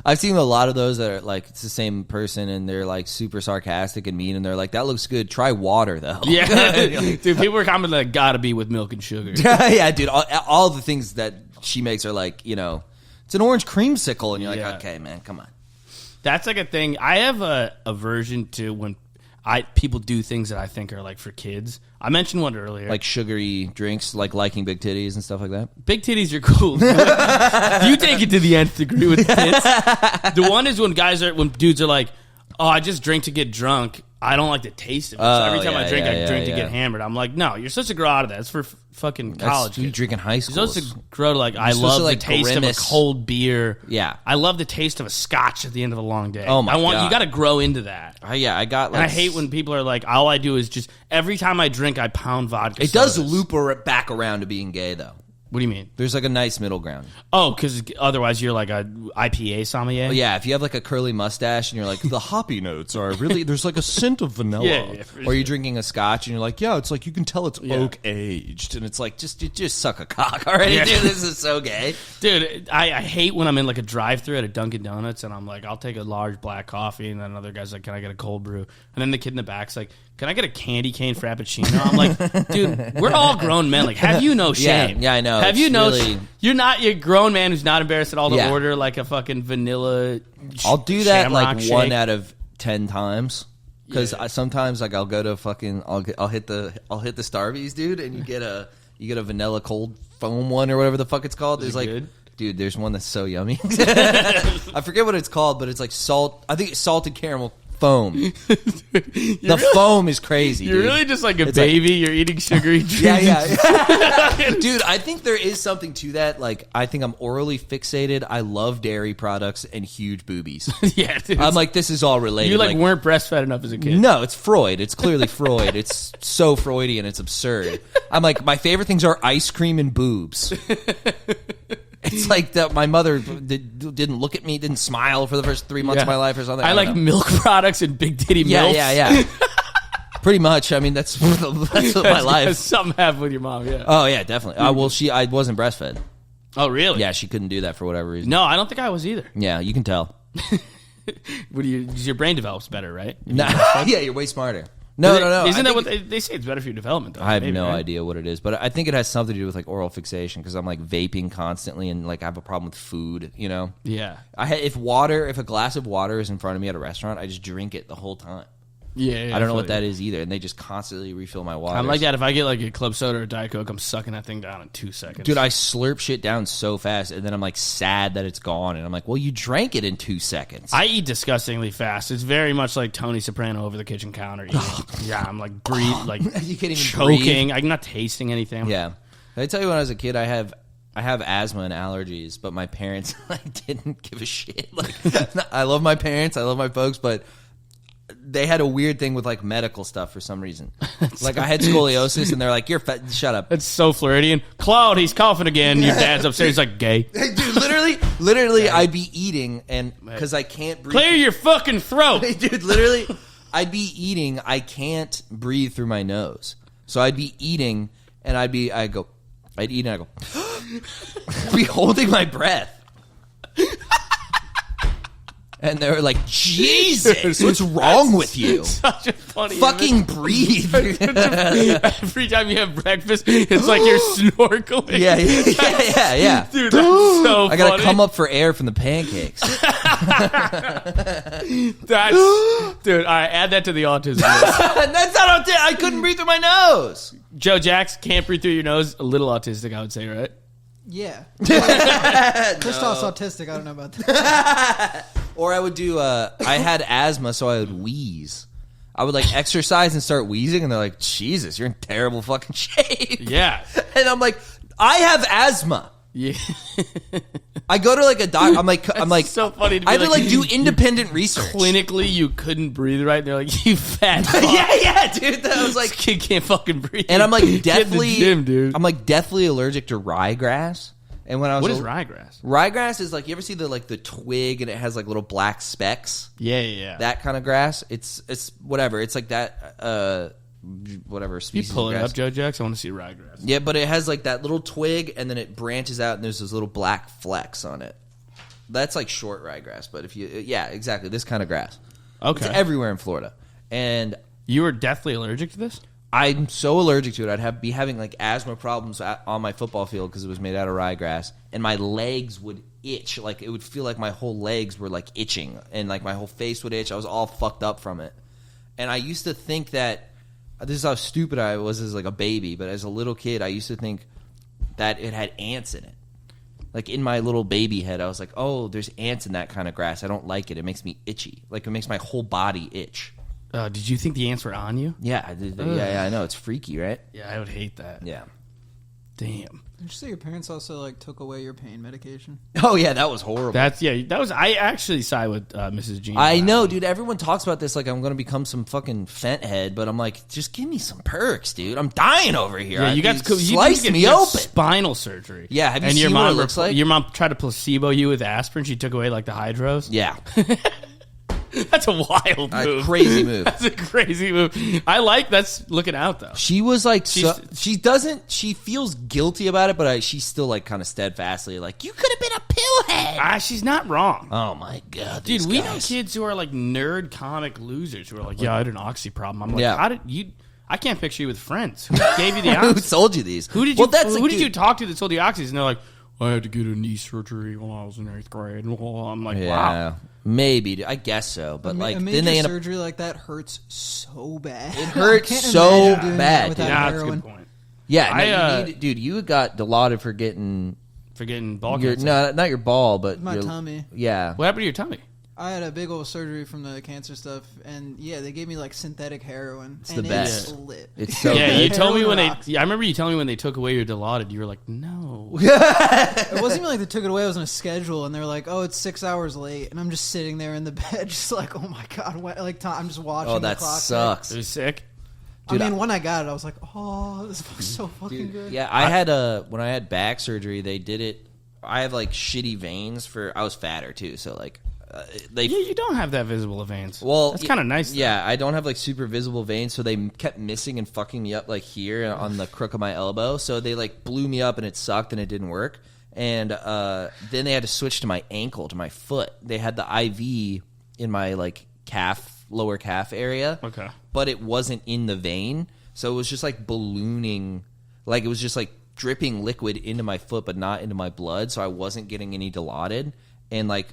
I've seen a lot of those that are it's the same person and they're super sarcastic and mean and they're like, that looks good. Try water though. Yeah, dude. People were commenting gotta be with milk and sugar. Yeah, dude. All the things that she makes are it's an orange creamsicle and you're okay, man, come on. That's a thing. I have a aversion to when people do things that I think are for kids. I mentioned one earlier. Sugary drinks, liking big titties and stuff like that. Big titties are cool. You take it to the nth degree with the tits. The one is when dudes are like, oh, I just drink to get drunk. I don't like the taste of it. So every time I drink, I drink to get hammered. I'm like, no, you're supposed to grow out of that. It's for fucking college. You drink in high school. You're supposed to grow to I love the taste of a cold beer. Yeah. I love the taste of a scotch at the end of a long day. Oh my God. You got to grow into that. Yeah, I got and I hate when people are all I do is just, every time I drink, I pound vodka It sodas. Does loop back around to being gay, though. What do you mean? There's a nice middle ground. Oh, because otherwise you're a IPA sommelier? Well, yeah, if you have a curly mustache and you're the hoppy notes are really, there's a scent of vanilla. Yeah, or you're drinking a scotch and you're it's you can tell it's oak aged. And it's just suck a cock already, dude. This is so gay. Dude, I hate when I'm in a drive-thru at a Dunkin' Donuts and I'm I'll take a large black coffee and then another guy's can I get a cold brew? And then the kid in the back's can I get a candy cane frappuccino? I'm dude, we're all grown men. Have you no shame? Yeah, I know. Have you no? Really... You're a grown man who's not embarrassed at all to order a fucking vanilla. I'll do that 1 out of 10 times because sometimes I'll go to fucking I'll hit the Starbucks, dude, and you get a You get a vanilla cold foam one or whatever the fuck it's called. There's like, good? dude, there's one that's so yummy. I forget what it's called, but it's like salt. I think it's salted caramel foam. The foam is crazy. You're dude. really just like a It's baby. You're eating sugary drinks. Yeah. Dude, I think there is something to that. Like, I think I'm orally fixated. I love dairy products and huge boobies. Yeah, dude. I'm like, this is all related. You like weren't breastfed enough as a kid. No, it's Freud. It's clearly Freud. It's so Freudian. It's absurd. I'm like, my favorite things are ice cream and boobs. It's like that. My mother didn't look at me, didn't smile for the first 3 months of my life or something. I like don't know. milk products and big titty milk. Yeah. Pretty much. I mean, that's my life. Something happened with your mom. Yeah. Oh yeah, definitely. Well, I wasn't breastfed. Oh really? Yeah, she couldn't do that for whatever reason. No, I don't think I was either. Yeah, you can tell. Your brain develops better, right? Yeah, you're way smarter. No. Isn't that what they say? It's better for your development, though. I have no idea what it is, but I think it has something to do with like oral fixation because I'm like vaping constantly and like I have a problem with food. You know? Yeah. If a glass of water is in front of me at a restaurant, I just drink it the whole time. Yeah, I don't know what that is either, and they just constantly refill my water. I'm like that. If I get like a club soda or Diet Coke, I'm sucking that thing down in 2 seconds. Dude, I slurp shit down so fast, and then I'm like sad that it's gone, and I'm like, well, you drank it in 2 seconds. I eat disgustingly fast. It's very much like Tony Soprano over the kitchen counter. Yeah, I'm like you can't even choking. breathe. I'm not tasting anything. Yeah. Did I tell you when I was a kid, I have asthma and allergies, but my parents like didn't give a shit. Like, I love my parents, I love my folks, but they had a weird thing with like medical stuff for some reason. Like I had scoliosis, and they're like, "You're fat. Shut up." It's so Floridian. Claude, he's coughing again. Your dad's upstairs. He's like, gay. Hey, dude, literally, I'd be eating, and because I can't breathe. Clear your fucking throat. Hey, dude, literally, I'd be eating. I can't breathe through my nose, so I'd be eating, and I'd eat, and I go, I'd be holding my breath. And they were like, Jesus, what's wrong with you? Such a funny Fucking breathe. Every time you have breakfast, it's like you're snorkeling. Yeah. Dude, that's so funny. I gotta come up for air from the pancakes. Dude, all right, add that to the autism list. That's not autistic. I couldn't breathe through my nose. Joe Jax, can't breathe through your nose. A little autistic, I would say, right? Yeah. Christophe's autistic. I don't know about that. Or I would do, I had asthma, so I would wheeze. I would like exercise and start wheezing, and they're like, Jesus, you're in terrible fucking shape. Yeah. And I'm like, I have asthma. Yeah. I go to like a doc. I'm like, so funny to be I had to like do independent research. Clinically, you couldn't breathe right. They're like, you fat fuck. yeah, dude. I was like, this kid can't fucking breathe. and I'm like Get in deathly, the gym, dude. I'm like deathly allergic to ryegrass. And when I was What is ryegrass? Ryegrass is like, you ever see the twig and it has like little black specks? Yeah. That kind of grass. It's whatever. It's like that whatever You species. pull of it grass. up, Joe Jax. I want to see ryegrass. Yeah, but it has like that little twig, and then it branches out, and there's those little black flecks on it. That's like short ryegrass, but exactly, this kind of grass. Okay. It's everywhere in Florida, and You were deathly allergic to this? I'm so allergic to it. I'd be having like asthma problems on my football field because it was made out of ryegrass, and my legs would itch. Like it would feel like my whole legs were like itching, and like my whole face would itch. I was all fucked up from it, and I used to think that. This is how stupid I was as like a baby, but as a little kid, I used to think that it had ants in it. Like in my little baby head, I was like, "Oh, there's ants in that kind of grass. I don't like it. It makes me itchy. Like it makes my whole body itch." Did you think the ants were on you? Yeah, I know. It's freaky, right? Yeah, I would hate that. Yeah. Damn. Did you say your parents also like took away your pain medication? Oh yeah, that was horrible. I actually side with Mrs. Jean. I know, dude. Everyone talks about this like I'm going to become some fucking fent head, but I'm like, just give me some perks, dude. I'm dying over here. Yeah, you got sliced me open. Spinal surgery. Yeah, have you seen what it looks like? Your mom tried to placebo you with aspirin. She took away like the hydros. Yeah. That's a wild move. Crazy move. That's a crazy move. That's looking out though. She was like, she feels guilty about it, but she's still like kind of steadfastly like, you could have been a pillhead. She's not wrong. Oh my God. Dude, we know kids who are like nerd comic losers who are like, yeah, I had an oxy problem. I'm like, Yeah. how did you... I can't picture you with friends. Who gave you the oxy? Who sold you these? Who did you talk to that sold you oxys? And they're like, I had to get a knee surgery when I was in 8th grade. I'm like, wow. Maybe. I guess so. But like, a then major surgery like that hurts so bad. It hurts I can't so imagine doing bad. that without Yeah, that's a heroin. good point. Yeah, dude, you got Dilaudid for getting ball cancer. Not your ball, but my your tummy. Yeah. What happened to your tummy? I had a big old surgery from the cancer stuff, and they gave me like synthetic heroin. It's the best. It's lit. It's so good. You told me when I remember you telling me when they took away your Dilaudid, you were like, no. It wasn't even like they took it away. I was on a schedule, and they were like, "Oh, it's 6 hours late," and I'm just sitting there in the bed, just like, "Oh my god!" I'm just watching. Oh, that the clock sucks. It was sick. Dude, when I got it, I was like, "Oh, this is so fucking good." Yeah, when I had back surgery, they did it. I have like shitty veins I was fatter too, so like. You don't have that visible of veins. Well, that's kind of nice. Yeah, I don't have like super visible veins, so they kept missing and fucking me up like here on the crook of my elbow. So they like blew me up and it sucked and it didn't work. And then they had to switch to my ankle, to my foot. They had the IV in my like lower calf area. Okay, but it wasn't in the vein, so it was just like ballooning, like it was just like dripping liquid into my foot, but not into my blood. So I wasn't getting any Dilaudid, and like.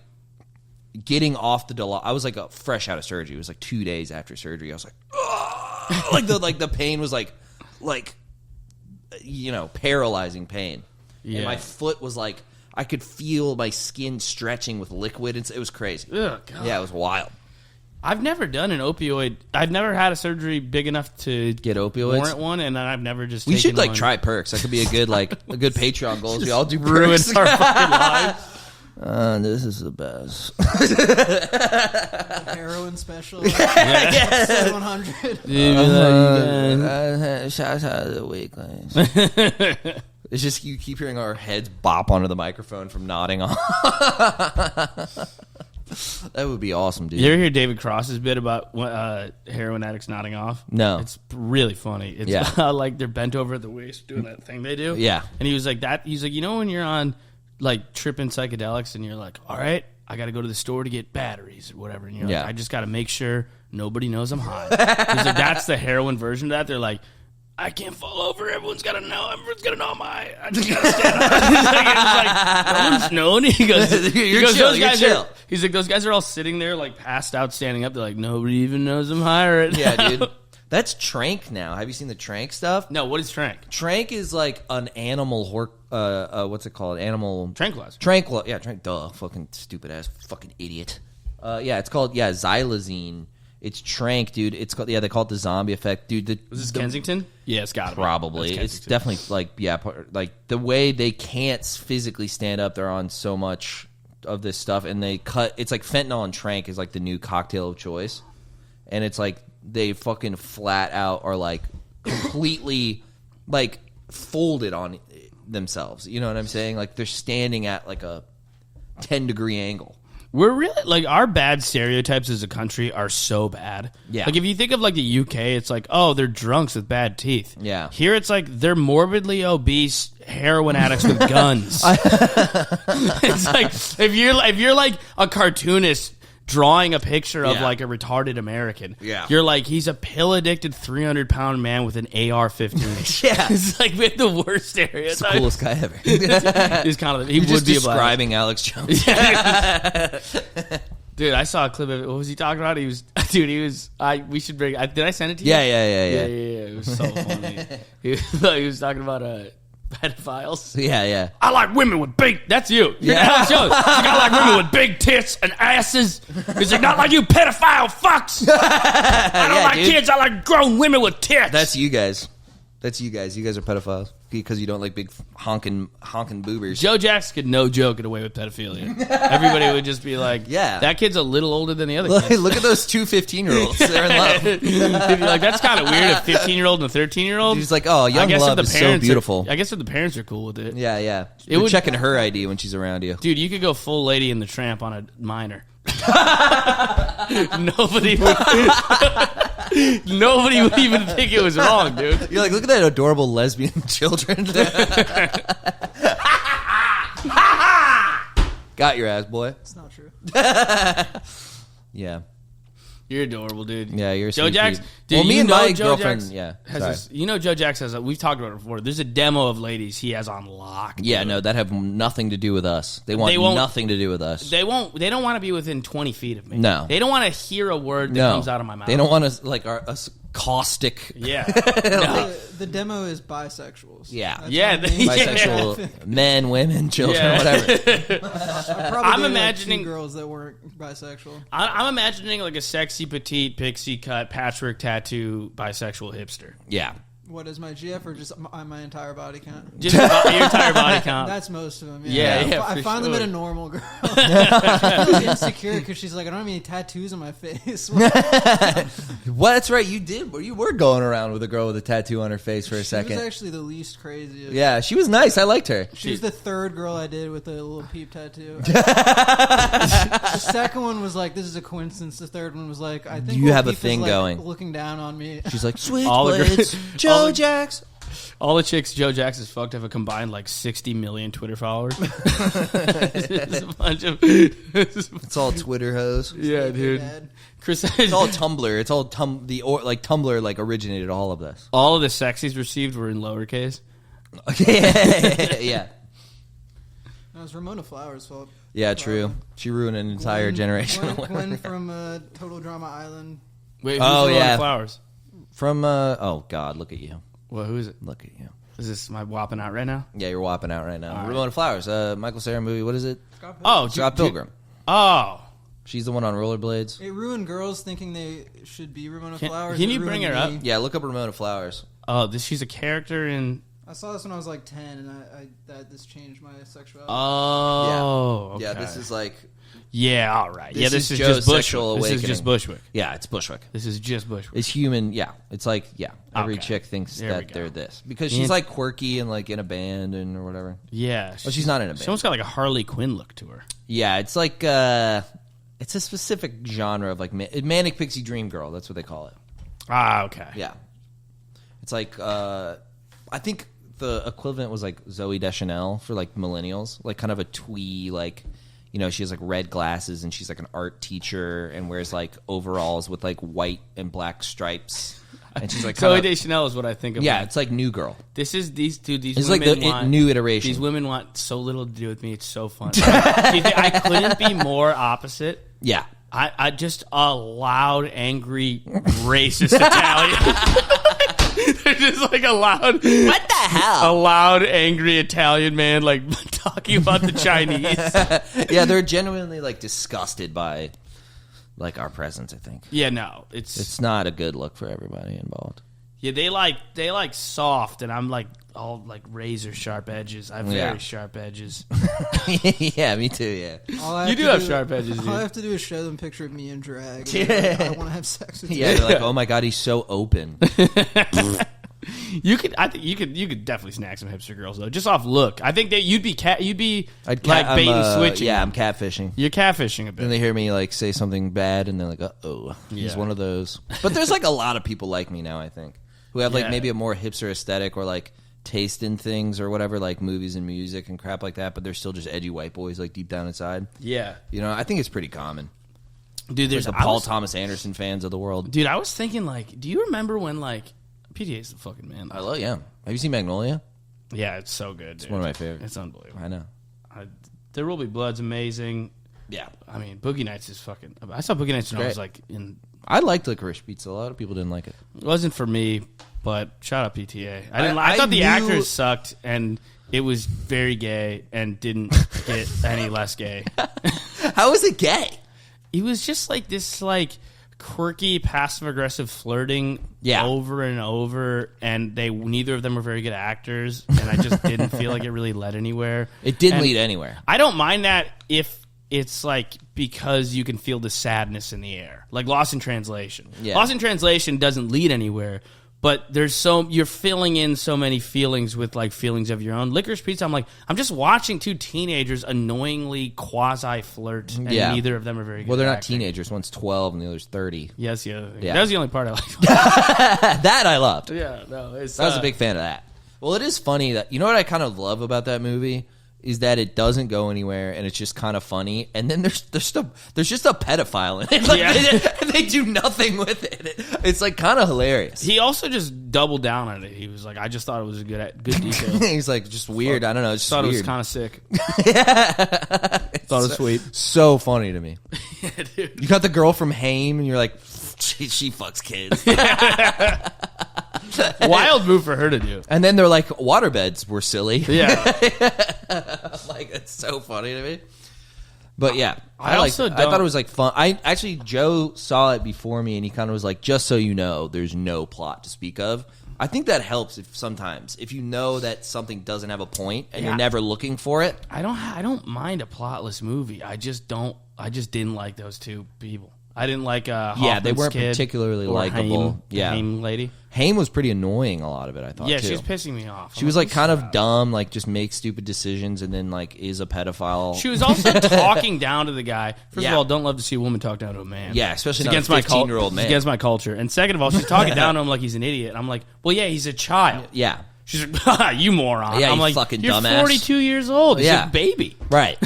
Getting off the Dilaudid, I was like fresh out of surgery. It was like 2 days after surgery. I was like, ugh! like the pain was like paralyzing pain. Yeah. And my foot was like I could feel my skin stretching with liquid. It was crazy. Ugh, God. Yeah, it was wild. I've never done an opioid. I've never had a surgery big enough to get opioids. Warrant one, and I've never just. We should like one. Try perks. That could be a good Patreon goals. We all do ruin perks. Our fucking lives. This is the best. Heroin special. 700. Shout out to the Weeklings. It's just you keep hearing our heads bop onto the microphone from nodding off. That would be awesome, dude. You ever hear David Cross's bit about heroin addicts nodding off? No. It's really funny. It's like they're bent over at the waist doing that thing they do. Yeah. And he was like, when you're on like tripping psychedelics and you're like, all right, I got to go to the store to get batteries or whatever. And you're like, I just got to make sure nobody knows I'm high. He's like, that's the heroin version of that. They're like, I can't fall over. Everyone's got to know. Everyone's got to know I'm high. I just got to stand up. It's like, no one's known. He goes, chill. He's like, those guys are all sitting there like passed out, standing up. They're like, nobody even knows I'm high right now. Yeah, dude. That's Trank now. Have you seen the Trank stuff? No, what is Trank? Trank is like an animal what's it called? Animal tranquilizer. Yeah, Trank. Duh, fucking stupid ass, fucking idiot. It's called xylazine. It's Trank, dude. It's called they call it the zombie effect, dude. Was this Kensington? Yeah, it's got to be. Probably. It's definitely like the way they can't physically stand up. They're on so much of this stuff, and they cut. It's like fentanyl and Trank is like the new cocktail of choice, and it's like. They fucking flat out are like completely like folded on themselves. You know what I'm saying? Like they're standing at like a 10-degree angle. We're really like our bad stereotypes as a country are so bad. Yeah. Like if you think of like the UK, it's like, oh, they're drunks with bad teeth. Yeah. Here it's like they're morbidly obese heroin addicts with guns. It's like if you're like a cartoonist drawing a picture of like a retarded American. Yeah. You're like, he's a pill-addicted 300-pound man with an AR-15. Yeah. It's like we have the worst stereotype. It's the coolest guy ever. He's kind of, he You're would just be describing Alex Jones. Dude, I saw a clip of it. What was he talking about? We should bring, did I send it to you? Yeah. It was so funny. He was talking about pedophiles. Yeah. I like women with big. That's you. You're Alex Jones. He's like, I like women with big tits and asses. He's like, not like you pedophile fucks. I don't like kids. I like grown women with tits. That's you guys. You guys are pedophiles because you don't like big honking boobers. Joe Jackson could no joke get away with pedophilia. Everybody would just be like, yeah, that kid's a little older than the other kids. Look at those two 15-year-olds. They're in love. They'd be like, that's kind of weird, a 15-year-old and a 13-year-old. He's like, oh, young love is so beautiful. I guess if the parents are cool with it. Yeah. You're checking her ID when she's around you. Dude, you could go full Lady in the Tramp on a minor. Nobody would even think it was wrong, dude. You're like, look at that adorable lesbian children. Got your ass, boy. It's not true. Yeah. You're adorable, dude. Yeah, you're Joe Jax. Well, me and my girlfriend, Joe Jax has we've talked about it before. There's a demo of ladies he has on lock. Yeah, no, that have nothing to do with us. They want nothing to do with us. They don't want to be within 20 feet of me. No. They don't want to hear a word that comes out of my mouth. They don't want us caustic. Yeah. The demo is bisexuals. Yeah. That's Yeah, my main Bisexual demographic. men, women, children, Yeah. whatever. I probably I'm dated, imagining- 2 girls that weren't bisexual. I'm imagining like a sexy, petite, pixie cut, patchwork tattoo, bisexual hipster. Yeah. What is my GF or just my entire body count? Just about your entire body count. That's most of them. Yeah, I for finally met sure. a normal girl. I feel insecure because she's like, I don't have any tattoos on my face. Well, that's right. You did. You were going around with a girl with a tattoo on her face for a She second. was actually the least crazy. Yeah, she was nice. I liked her. She was the 3rd girl I did with a little peep tattoo. The second one was like, this is a coincidence. The third one was like, I think You Lil have a Peep is, thing like, going. looking down on me. She's like, All the Switchblades, all Joe the- Jacks. All the chicks Joe Jackson's fucked have a combined like 60 million Twitter followers. It's a bunch of. It's all Twitter hoes. Yeah, dude. Dad. Chris, It's all Tumblr. It's all Tumblr like originated all of this. all of the sexies received were in lowercase. Yeah. That was Ramona Flowers' fault. Yeah, true. She ruined an entire generation. of Gwen women. from Total Drama Island. Wait, who's Oh, Ramona yeah. Flowers? From oh god, look at you. Well, who is it? Look at you. Is this my whopping out right now? Yeah, you're whopping out right now. All right. Ramona Flowers, Michael Cera movie. What is it? Scott Pilgrim. Oh, Scott Pilgrim. Oh, She's the one on rollerblades. It ruined girls thinking they should be Ramona Can- Flowers. can It you bring ruined her up? me. Yeah, look up Ramona Flowers. she's a character in. I saw this when I was like 10, and this changed my sexuality. Oh, okay. Yeah, this is like Yeah, all right. This This is is Joe's just Bushwick. sexual This is awakening. just Bushwick. yeah, it's Bushwick. This is just Bushwick. It's human. Yeah, it's like every Okay. chick thinks There we that go. they're this because she's like quirky and like in a band and or whatever. Yeah. Well, she's not in a band. She almost got like a Harley Quinn look to her. Yeah, it's like it's a specific genre of like manic pixie dream girl. That's what they call it. Ah, okay. Yeah, it's like I think the equivalent was like Zooey Deschanel for like millennials, like kind of a twee, like she has like red glasses and she's like an art teacher and wears like overalls with like white and black stripes, and she's like Zooey Deschanel is what I think of. yeah, like. it's like New Girl. This is these It's women like the want, new iteration. These women want so little to do with me. It's so fun. I couldn't be more opposite. Yeah. I just a loud, angry, racist Italian. They're just like a loud, What the hell? a loud, angry Italian man like talking about the Chinese. Yeah, they're genuinely like disgusted by like our presence. I think Yeah, no, it's not a good look for everybody involved. yeah. They like soft, and I'm like all like razor sharp edges. I have very Yeah. sharp edges. Yeah, me too. Yeah, All I You have do to have sharp edges, All dude. I have to do is show them a picture of me in drag. Yeah. I want to have sex with yeah. you. They're like, oh my god, he's so open. I think you could definitely snag some hipster girls though, just off look. I think that you'd be I'd like bait and I'm, switching. Yeah, I'm catfishing. You're catfishing a Then bit. they hear me like say something bad, and they're like, "Uh-oh, he's Yeah. one of those." But there's like a lot of people like me now. I think who have like Yeah. maybe a more hipster aesthetic or like taste in things or whatever, like movies and music and crap like that. But they're still just edgy white boys, like deep down inside. Yeah, I think it's pretty common. dude. There's There's the Paul Thomas Anderson fans of the world. Dude, I was thinking like, do you remember when like PTA's the fucking man? I love. Yeah. Have you seen Magnolia? Yeah, it's so good. Dude. One of my favorites. It's unbelievable. I know. There Will Be Blood's amazing. Yeah. I mean, Boogie Nights is fucking. I saw Boogie Nights when I was like in. I liked Licorice Pizza. A lot of people didn't like it. It wasn't for me, but shout out PTA. I I thought the knew- actors sucked, and it was very gay, and didn't get any less gay. How is it gay? It was just like this, like quirky, passive aggressive flirting, Yeah. over and over, and neither of them were very good actors, and I just didn't feel like it really led anywhere. It didn't And lead anywhere. I don't mind that if it's like because you can feel the sadness in the air, like Lost in Translation. Yeah. Lost in Translation doesn't lead anywhere, but you're filling in so many feelings with like feelings of your own. Licorice Pizza, I'm just watching two teenagers annoyingly quasi flirt, and Yeah. neither of them are very good. Well, they're at not acting. teenagers. One's 12 and the other's 30. Yes, the other thing. Yeah. That was the only part I liked. That I loved. Yeah, no, it's, I was a big fan of that. Well, it is funny that what I kind of love about that movie is that it doesn't go anywhere and it's just kind of funny. And then there's just a pedophile in it. Like, Yeah. they do nothing with it. It's like kind of hilarious. He also just doubled down on it. He was like, I just thought it was a good detail. He's like just weird. I don't know. It's just Thought it was weird. kind of sick. Thought it was sweet. So funny to me. Yeah, dude. You got the girl from Haim, and you're like, she fucks kids. Wild move for her to do. And then they're like, waterbeds were silly. Yeah. Like, it's so funny to me. But yeah, I thought it was like fun. Joe saw it before me, and he kind of was like, just so you know, there's no plot to speak of. I think that helps if you know that something doesn't have a point and you're never looking for it. I don't mind a plotless movie. I just didn't like those two people. I didn't like Hoffman's they weren't kid particularly likable. Haim lady. Haim was pretty annoying a lot of it, I thought. Yeah, too. she was pissing me off. She was like kind of dumb, like just makes stupid decisions and then like is a pedophile. She was also talking down to the guy. First of all, don't love to see a woman talk down to a man. Yeah, especially against not a 15-year-old man. It's against my culture. And second of all, she's talking down to him like he's an idiot. And I'm like, well, yeah, he's a child. Yeah. She's like, you moron. Yeah, I'm you like, fucking you're dumbass. 42 years old. He's a baby. Right.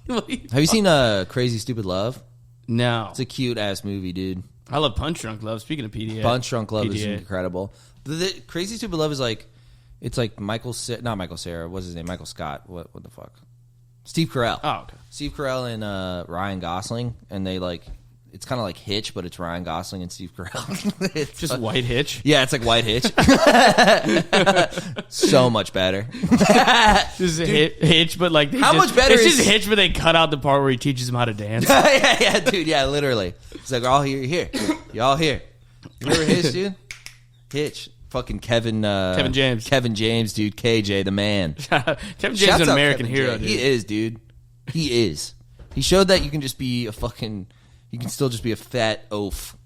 Have you seen Crazy Stupid Love? No. It's a cute-ass movie, dude. I love Punch Drunk Love. Speaking of PDA. Punch Drunk Love is incredible. The Crazy Stupid Love is like, it's like not Michael Cera. What's his name? Michael Scott. What the fuck? Steve Carell. Oh, okay. Steve Carell and Ryan Gosling, and they like, it's kind of like Hitch, but it's Ryan Gosling and Steve Carell. It's just White Hitch? Yeah, it's like White Hitch. So much better. Just Hitch, but like... How much better it's is... just Hitch, but they cut out the part where he teaches him how to dance. yeah, dude, yeah, literally. It's like, all here. Y'all here. You remember Hitch, dude? Hitch. Fucking Kevin James. Kevin James, dude. KJ, the man. Kevin James is an American hero, dude. He is, dude. He is. He showed that you can just be you can still just be a fat oaf.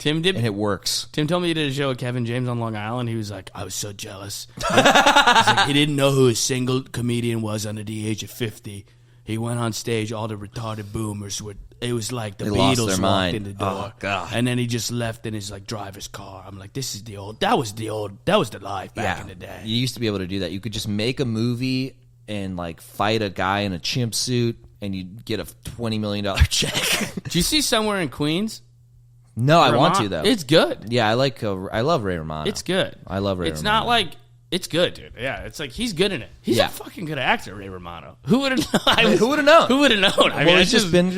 And it works. Tim told me he did a show with Kevin James on Long Island. He was like, I was so jealous. He's like, he didn't know who a single comedian was under the age of 50. He went on stage, all the retarded boomers were... It was like the Beatles walked in the door. Oh, God. And then he just left in his like driver's car. I'm like, this is that was the life back in the day. You used to be able to do that. You could just make a movie and like fight a guy in a chimp suit and you'd get a $20 million check. Did you see Somewhere in Queens? No, I want to though. It's good. Yeah, I love Ray Romano. It's good. I love Ray Romano. It's not like... It's good, dude. Yeah, it's like he's good in it. He's a fucking good actor, Ray Romano. Who would have known? Who would have known? Who would have known? I mean, he's just been...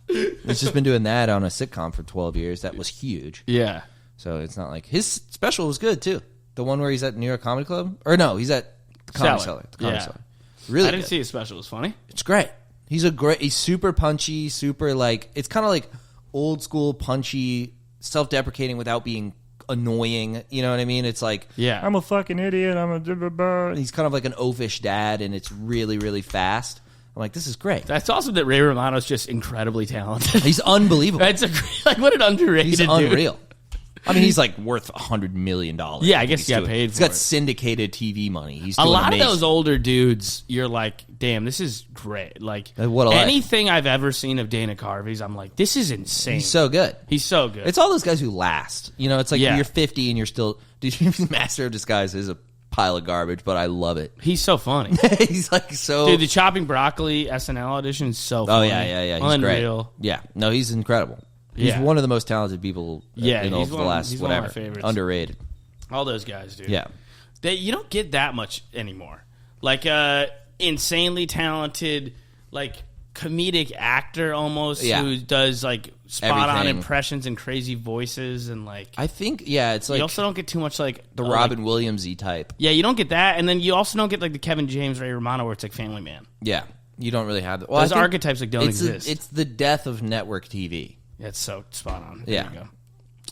He's just been doing that on a sitcom for 12 years. That was huge. Yeah. So it's not like... His special was good, too. The one where he's at New York Comedy Club? Or no, he's at the Comedy Cellar. The Comedy Cellar. Really I didn't good. see his special. It was funny. It's great. He's super punchy, super like... It's kind of like old school punchy, self-deprecating without being... annoying, you know what I mean? It's like, I'm a fucking idiot. He's kind of like an oafish dad, and it's really, really fast. I'm like, this is great. That's awesome that Ray Romano's just incredibly talented. He's unbelievable. Like what an underrated. He's unreal. I mean, he's like worth $100 million. Yeah, I guess he got paid for it. He's got syndicated TV money. He's a lot amazing. of those older dudes. You're like, damn, this is great. Like what anything I've ever seen of Dana Carvey's, I'm like, this is insane. He's so good. He's so good. It's all those guys who last. You know, it's like you're 50 and you're still. Dude, Master of Disguise is a pile of garbage, but I love it. He's so funny. He's like so. Dude, the Chopping Broccoli SNL audition is so funny. Oh yeah. He's unreal. Great. Yeah, no, he's incredible. He's one of the most talented people. He's the last he's whatever. One of my favorites. Underrated. All those guys, dude. Yeah, you don't get that much anymore. Like insanely talented, like comedic actor almost who does like spot on impressions and crazy voices and like. I think it's like you also don't get too much like the Robin Williams-y type. Yeah, you don't get that, and then you also don't get like the Kevin James, Ray Romano where it's like Family Man. Yeah, you don't really have that. Those archetypes like don't exist. It's the death of network TV. Yeah, it's so spot on. There you go.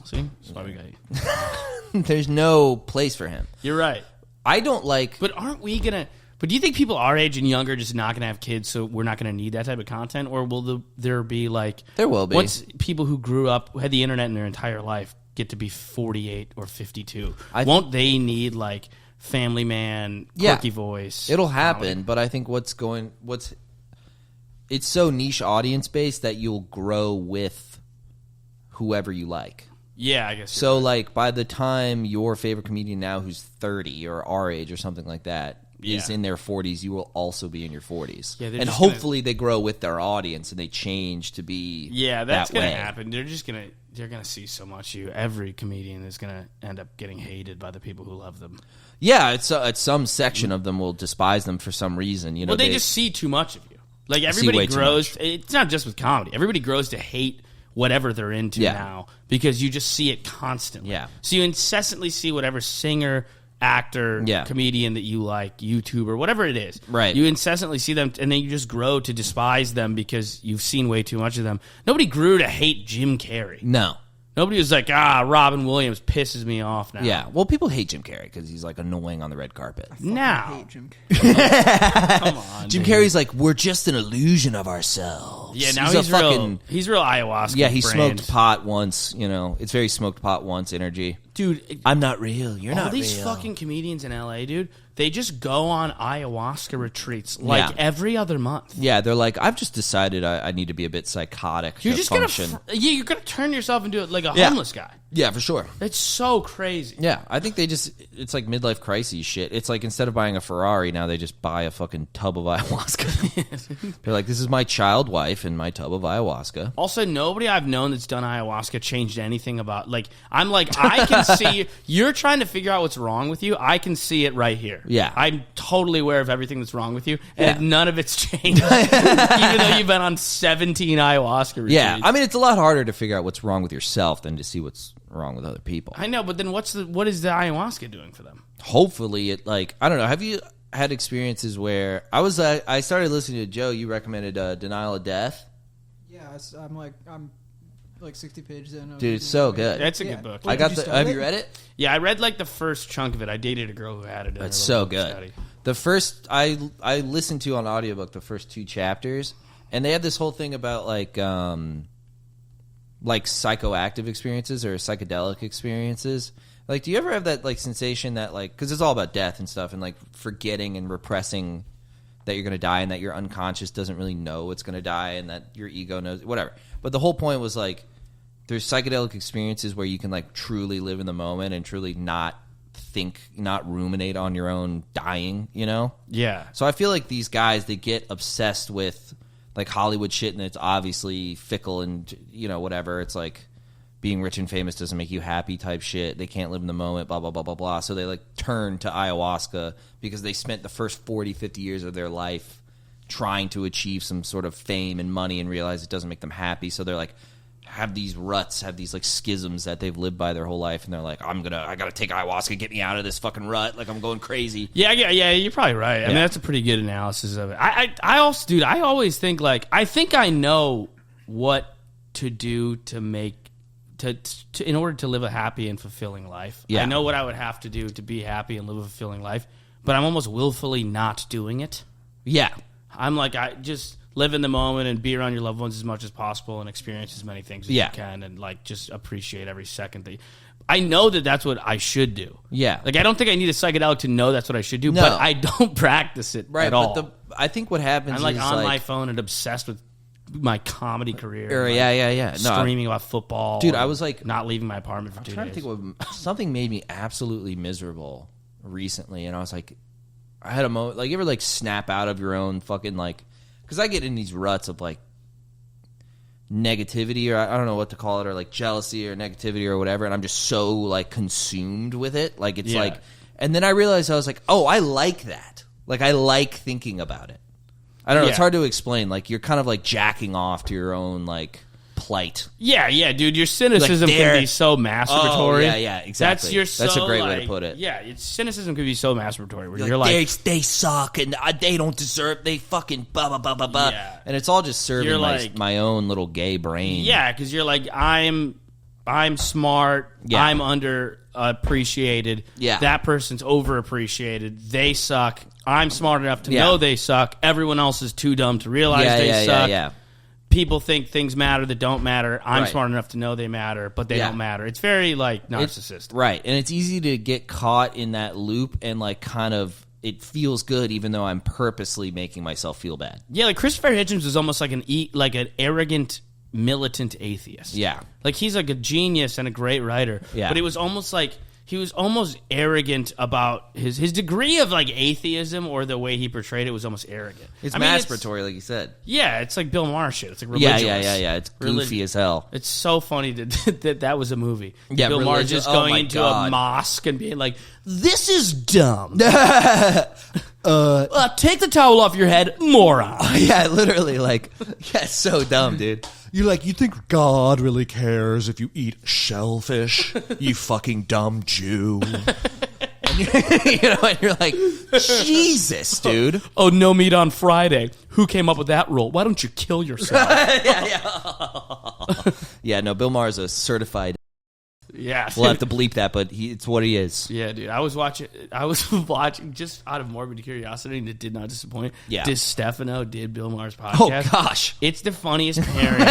See? That's why we got you. There's no place for him. You're right. I don't like... But aren't we going to... But do you think people our age and younger are just not going to have kids, so we're not going to need that type of content? Or will there be like... There will be. Once people who grew up, who had the internet in their entire life, get to be 48 or 52, won't they need like Family Man, quirky voice? It'll happen, but I think it's so niche audience based that you'll grow with whoever you like. Yeah, I guess. So, like, by the time your favorite comedian now who's 30 or our age or something like that is in their 40s, you will also be in your 40s. Yeah, and hopefully they grow with their audience and they change to be that's going to happen. They're going to see so much of you. Every comedian is going to end up getting hated by the people who love them. Yeah, it's some section of them will despise them for some reason. You know, they just see too much of you. Like, everybody grows. It's not just with comedy. Everybody grows to hate whatever they're into Yeah. now because you just see it constantly. Yeah. So you incessantly see whatever singer, actor, Yeah. comedian that you like, YouTuber, whatever it is. Right. You incessantly see them, and then you just grow to despise them because you've seen way too much of them. Nobody grew to hate Jim Carrey. No. Nobody was like, Robin Williams pisses me off now. Yeah. Well, people hate Jim Carrey because he's like annoying on the red carpet. I Now. hate Jim Carrey. Come on, Jim dude. Carrey's like, we're just an illusion of ourselves. Yeah, now he's he's real ayahuasca. Yeah, he brand. smoked pot once. You know, it's very smoked pot once energy. Dude, I'm not real. You're all not these real. fucking comedians in LA, dude, they just go on ayahuasca retreats like every other month. Yeah, they're like, I've just decided I need to be a bit psychotic. You're to just function. you're gonna turn yourself into like a Yeah. homeless guy. Yeah, for sure. That's so crazy. Yeah, I think it's like midlife crisis shit. It's like instead of buying a Ferrari, now they just buy a fucking tub of ayahuasca. They're like, this is my child wife and my tub of ayahuasca. Also, nobody I've known that's done ayahuasca changed anything about, like, I'm like, I can see, you're trying to figure out what's wrong with you. I can see it right here. Yeah. I'm totally aware of everything that's wrong with you, and Yeah. none of it's changed. Even though you've been on 17 ayahuasca retreats. Yeah, I mean, it's a lot harder to figure out what's wrong with yourself than to see what's wrong with other people. I know, but then what is the ayahuasca doing for them? Hopefully, it like I don't know. Have you had experiences where I started listening to Joe? You recommended Denial of Death. Yeah, I'm like 60 pages in. Dude, it's so good. That's a good book. I got the. Have you read it? Yeah, I read like the first chunk of it. I dated a girl who had it. It's so good. The first I listened to on audiobook the first 2 chapters, and they had this whole thing about like psychoactive experiences or psychedelic experiences. Like, do you ever have that like sensation that like, because it's all about death and stuff, and like forgetting and repressing that you're going to die, and that your unconscious doesn't really know it's going to die, and that your ego knows, whatever. But the whole point was like, there's psychedelic experiences where you can like truly live in the moment and truly not think, not ruminate on your own dying, you know? Yeah. So I feel like these guys, they get obsessed with like Hollywood shit, and it's obviously fickle and, you know, whatever. It's like being rich and famous doesn't make you happy type shit. They can't live in the moment, blah, blah, blah, blah, blah. So they like turn to ayahuasca because they spent the first 40, 50 years of their life trying to achieve some sort of fame and money and realize it doesn't make them happy. So they're like, have these ruts, have these like schisms that they've lived by their whole life, and they're like, I gotta take ayahuasca, get me out of this fucking rut, like I'm going crazy. Yeah, you're probably right. I mean, that's a pretty good analysis of it. I also, dude, I always think like, I think I know what to do to make, to in order to live a happy and fulfilling life. Yeah. I know what I would have to do to be happy and live a fulfilling life, but I'm almost willfully not doing it. Yeah. I'm like, I just live in the moment and be around your loved ones as much as possible and experience as many things as you can, and like just appreciate every second that you, I know that that's what I should do. Yeah. Like, I don't think I need a psychedelic to know that's what I should do, No. but I don't practice it at all. But I think what happens I'm like is on my phone and obsessed with my comedy career. Or, like, yeah. No, Screaming about football. Dude, I was like, not leaving my apartment for I'm 2 trying days. to think what something made me absolutely miserable recently, and I was like, I had a moment, like, you ever like snap out of your own fucking like, because I get in these ruts of like negativity, or I don't know what to call it, or like jealousy or negativity or whatever, and I'm just so like consumed with it, like it's like, and then I realized I was like, oh, I like that, like I like thinking about it. I don't know, it's hard to explain. Like, you're kind of like jacking off to your own like plight. Yeah, dude. Your cynicism Like, can be so masturbatory. Oh, yeah, exactly. That's a great way to put it. Yeah, cynicism can be so masturbatory. Where You're like, they suck and they don't deserve. They fucking blah blah blah blah blah. Yeah. And it's all just serving like, my own little gay brain. Yeah, because you're like, I'm smart. Yeah. I'm underappreciated. Yeah. That person's overappreciated. They suck. I'm smart enough to know they suck. Everyone else is too dumb to realize they suck. Yeah. People think things matter that don't matter. I'm Right. smart enough to know they matter, but they don't matter. It's very like narcissistic. Right. And it's easy to get caught in that loop and like kind of it feels good even though I'm purposely making myself feel bad. Yeah, like Christopher Hitchens was almost like an arrogant militant atheist. Yeah. Like, he's like a genius and a great writer. Yeah. But it was almost like he was almost arrogant about his degree of like atheism, or the way he portrayed it was almost arrogant. It's I mean, masturbatory, like you said. Yeah, it's like Bill Maher shit. It's like religious. Yeah. It's goofy as hell. It's so funny that was a movie. Yeah, Bill Maher just going into a mosque and being like, "This is dumb." Take the towel off your head, moron. Yeah, literally, like, yeah, it's so dumb, dude. you think God really cares if you eat shellfish, you fucking dumb Jew? And you're like, Jesus, dude. Oh, no meat on Friday. Who came up with that rule? Why don't you kill yourself? Yeah, no, Bill Maher is a certified. Yeah, we'll have to bleep that, but it's what he is. Yeah, dude. I was watching just out of morbid curiosity, and it did not disappoint. Yeah, DiStefano did Bill Maher's podcast. Oh gosh, it's the funniest pairing.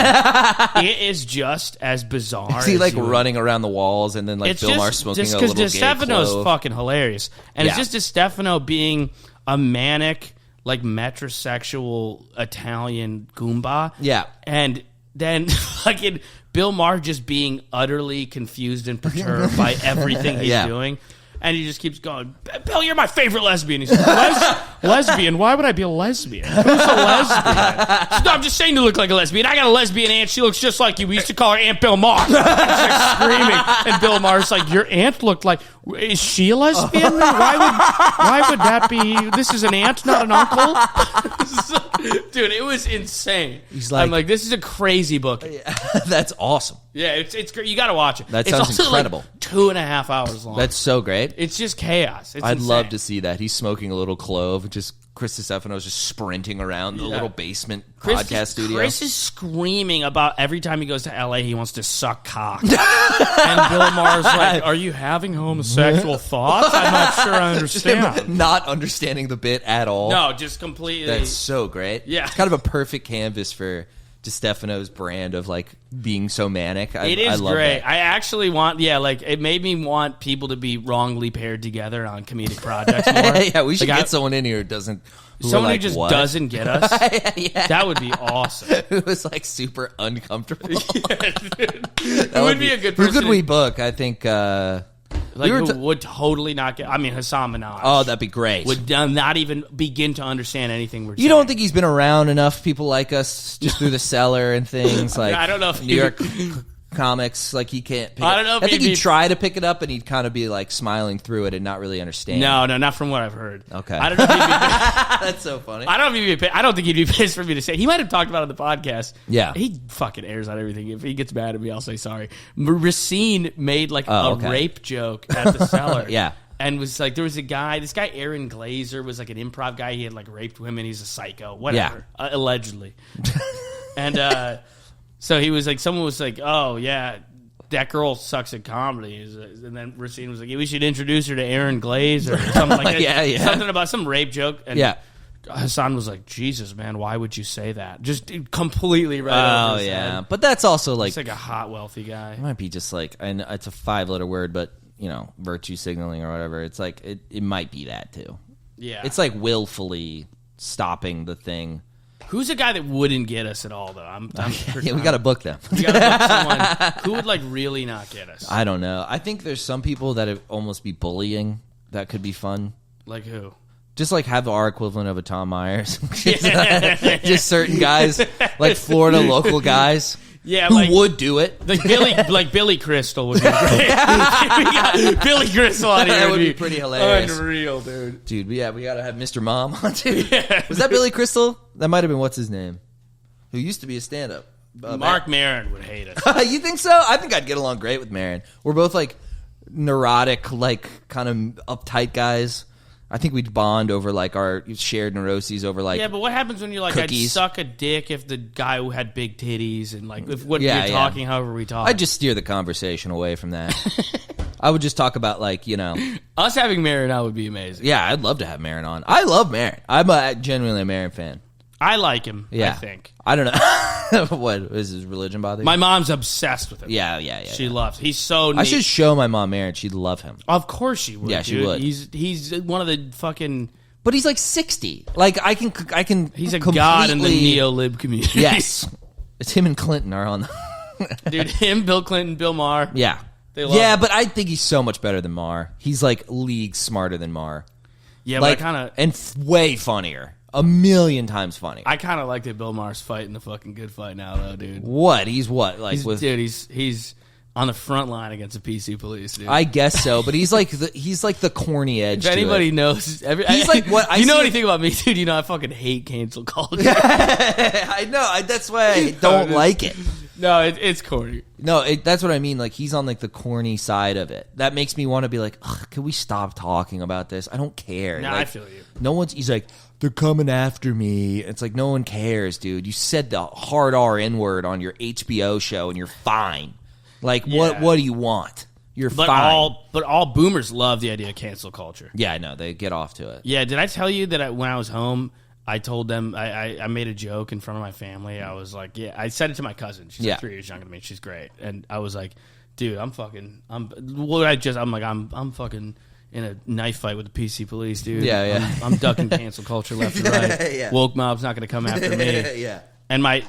It is just as bizarre. Is he like running around the walls, and then like Bill Maher smoking a little because DiStefano's clove. fucking hilarious, and it's just DiStefano being a manic, like metrosexual Italian Goomba. Yeah, and then fucking Bill Maher just being utterly confused and perturbed by everything he's doing. And he just keeps going, Bill, you're my favorite lesbian. He's like, lesbian? Why would I be a lesbian? Who's a lesbian? She's, no, I'm just saying you look like a lesbian. I got a lesbian aunt. She looks just like you. We used to call her Aunt Bill Maher. She's like screaming. And Bill Maher's like, your aunt looked like, is she a lesbian? Why would that be? This is an aunt, not an uncle? Dude, it was insane. He's like, I'm like, this is a crazy book. That's awesome. Yeah, it's great. You got to watch it. That sounds incredible. Like 2.5 hours long. That's so great. It's just chaos. It's I'd insane. love to see that. He's smoking a little clove. Just Chris Stefano's just sprinting around the little basement podcast studio. Chris is screaming about every time he goes to L.A. he wants to suck cock. And Bill Maher's like, "Are you having homosexual thoughts? I'm not sure I understand." Just not understanding the bit at all. No, just completely. That's so great. Yeah, it's kind of a perfect canvas for DiStefano's brand of like being so manic. It is I love great. That. I actually want, like it made me want people to be wrongly paired together on comedic projects more. Yeah, we should get someone in here who doesn't. Someone who just doesn't get us. Yeah. That would be awesome. Who was like super uncomfortable. Who would be a good person? Who could we book? I think. Who would totally not get... I mean, Hassan Minaj. Oh, that'd be great. Would not even begin to understand anything we're saying. You don't think he's been around enough people like us just through the cellar and things? Like I don't know if New York comics, like he can't pick I don't know if I think he'd try to pick it up and he'd kind of be like smiling through it and not really understand. No, not from what I've heard. Okay. I don't know if he'd be That's so funny. I don't think he'd be pissed for me to say. He might have talked about it on the podcast. Yeah. He fucking airs out everything. If he gets mad at me, I'll say sorry. Racine made like a rape joke at the cellar. Yeah. And was like, there was a guy, this guy Aaron Glazer was like an improv guy. He had like raped women. He's a psycho. Whatever. Yeah. Allegedly. And so he was like, someone was like, oh yeah, that girl sucks at comedy. And then Racine was like, we should introduce her to Aaron Glazer or something like that. Yeah. Something about some rape joke. And yeah. Hassan was like, Jesus, man, why would you say that? Just completely right over his head. But that's also like... He's like a hot, wealthy guy. It might be just like... And it's a 5-letter word, but, you know, virtue signaling or whatever. It's like... It might be that, too. Yeah. It's like willfully stopping the thing. Who's a guy that wouldn't get us at all, though? Yeah, we got to book them. We got to book someone who would, like, really not get us. I don't know. I think there's some people that would almost be bullying. That could be fun. Like who? Just like have our equivalent of a Tom Myers. Just certain guys, like Florida local guys. Yeah, who would do it. Like Billy Crystal would be great. We got Billy Crystal on here. That would be pretty hilarious. Unreal, dude. Dude, we got to have Mr. Mom on too. Yeah. Was that Billy Crystal? That might have been what's his name? Who used to be a stand-up. Mark Maron would hate us. You think so? I think I'd get along great with Maron. We're both like neurotic, like kind of uptight guys. I think we'd bond over like our shared neuroses over like but what happens when you're like cookies. I'd suck a dick if the guy who had big titties and like if what you're talking however we talk. I'd just steer the conversation away from that. I would just talk about like, you know, us having Maron on would be amazing. Yeah, I'd love to have Maron on. I love Maron. I'm genuinely a Maron fan. I like him. Yeah. I think. I don't know. What is his religion bother you? My mom's obsessed with him. Yeah. She loves. He's so neat. I should show my mom Maron. She'd love him. Of course she would. Yeah, dude. she would. He's one of the fucking. But he's like 60. Like I can. He's a god in the neo-lib community. Yes, it's him and Clinton are on. Dude, him, Bill Clinton, Bill Maher. Yeah, they love him. But I think he's so much better than Maher. He's like leagues smarter than Maher. Yeah, like, but I kind of and way funnier. 1,000,000 times funnier. I kind of like that Bill Maher's fighting the fucking good fight now, though, dude. What? He's what? Like he's on the front line against the PC police, dude. I guess so, but he's like the corny edge. If anybody to it. knows, he's like what I you know see anything about me, dude? You know I fucking hate cancel culture. I know. That's why I don't like it. No, it's corny. No, that's what I mean. Like he's on like the corny side of it. That makes me want to be like, can we stop talking about this? I don't care. No, like, I feel you. No one's. He's like, they're coming after me. It's like no one cares, dude. You said the hard R N-word on your HBO show, and you're fine. Like what do you want? You're fine. But all boomers love the idea of cancel culture. Yeah, I know. They get off to it. Yeah, did I tell you that when I was home, I told them I made a joke in front of my family. I was like, I said it to my cousin. She's like 3 years younger than me. She's great, and I was like, dude, I'm fucking in a knife fight with the PC police, dude. Yeah. I'm ducking cancel culture left and right. Yeah. Woke mob's not going to come after me. Yeah. And my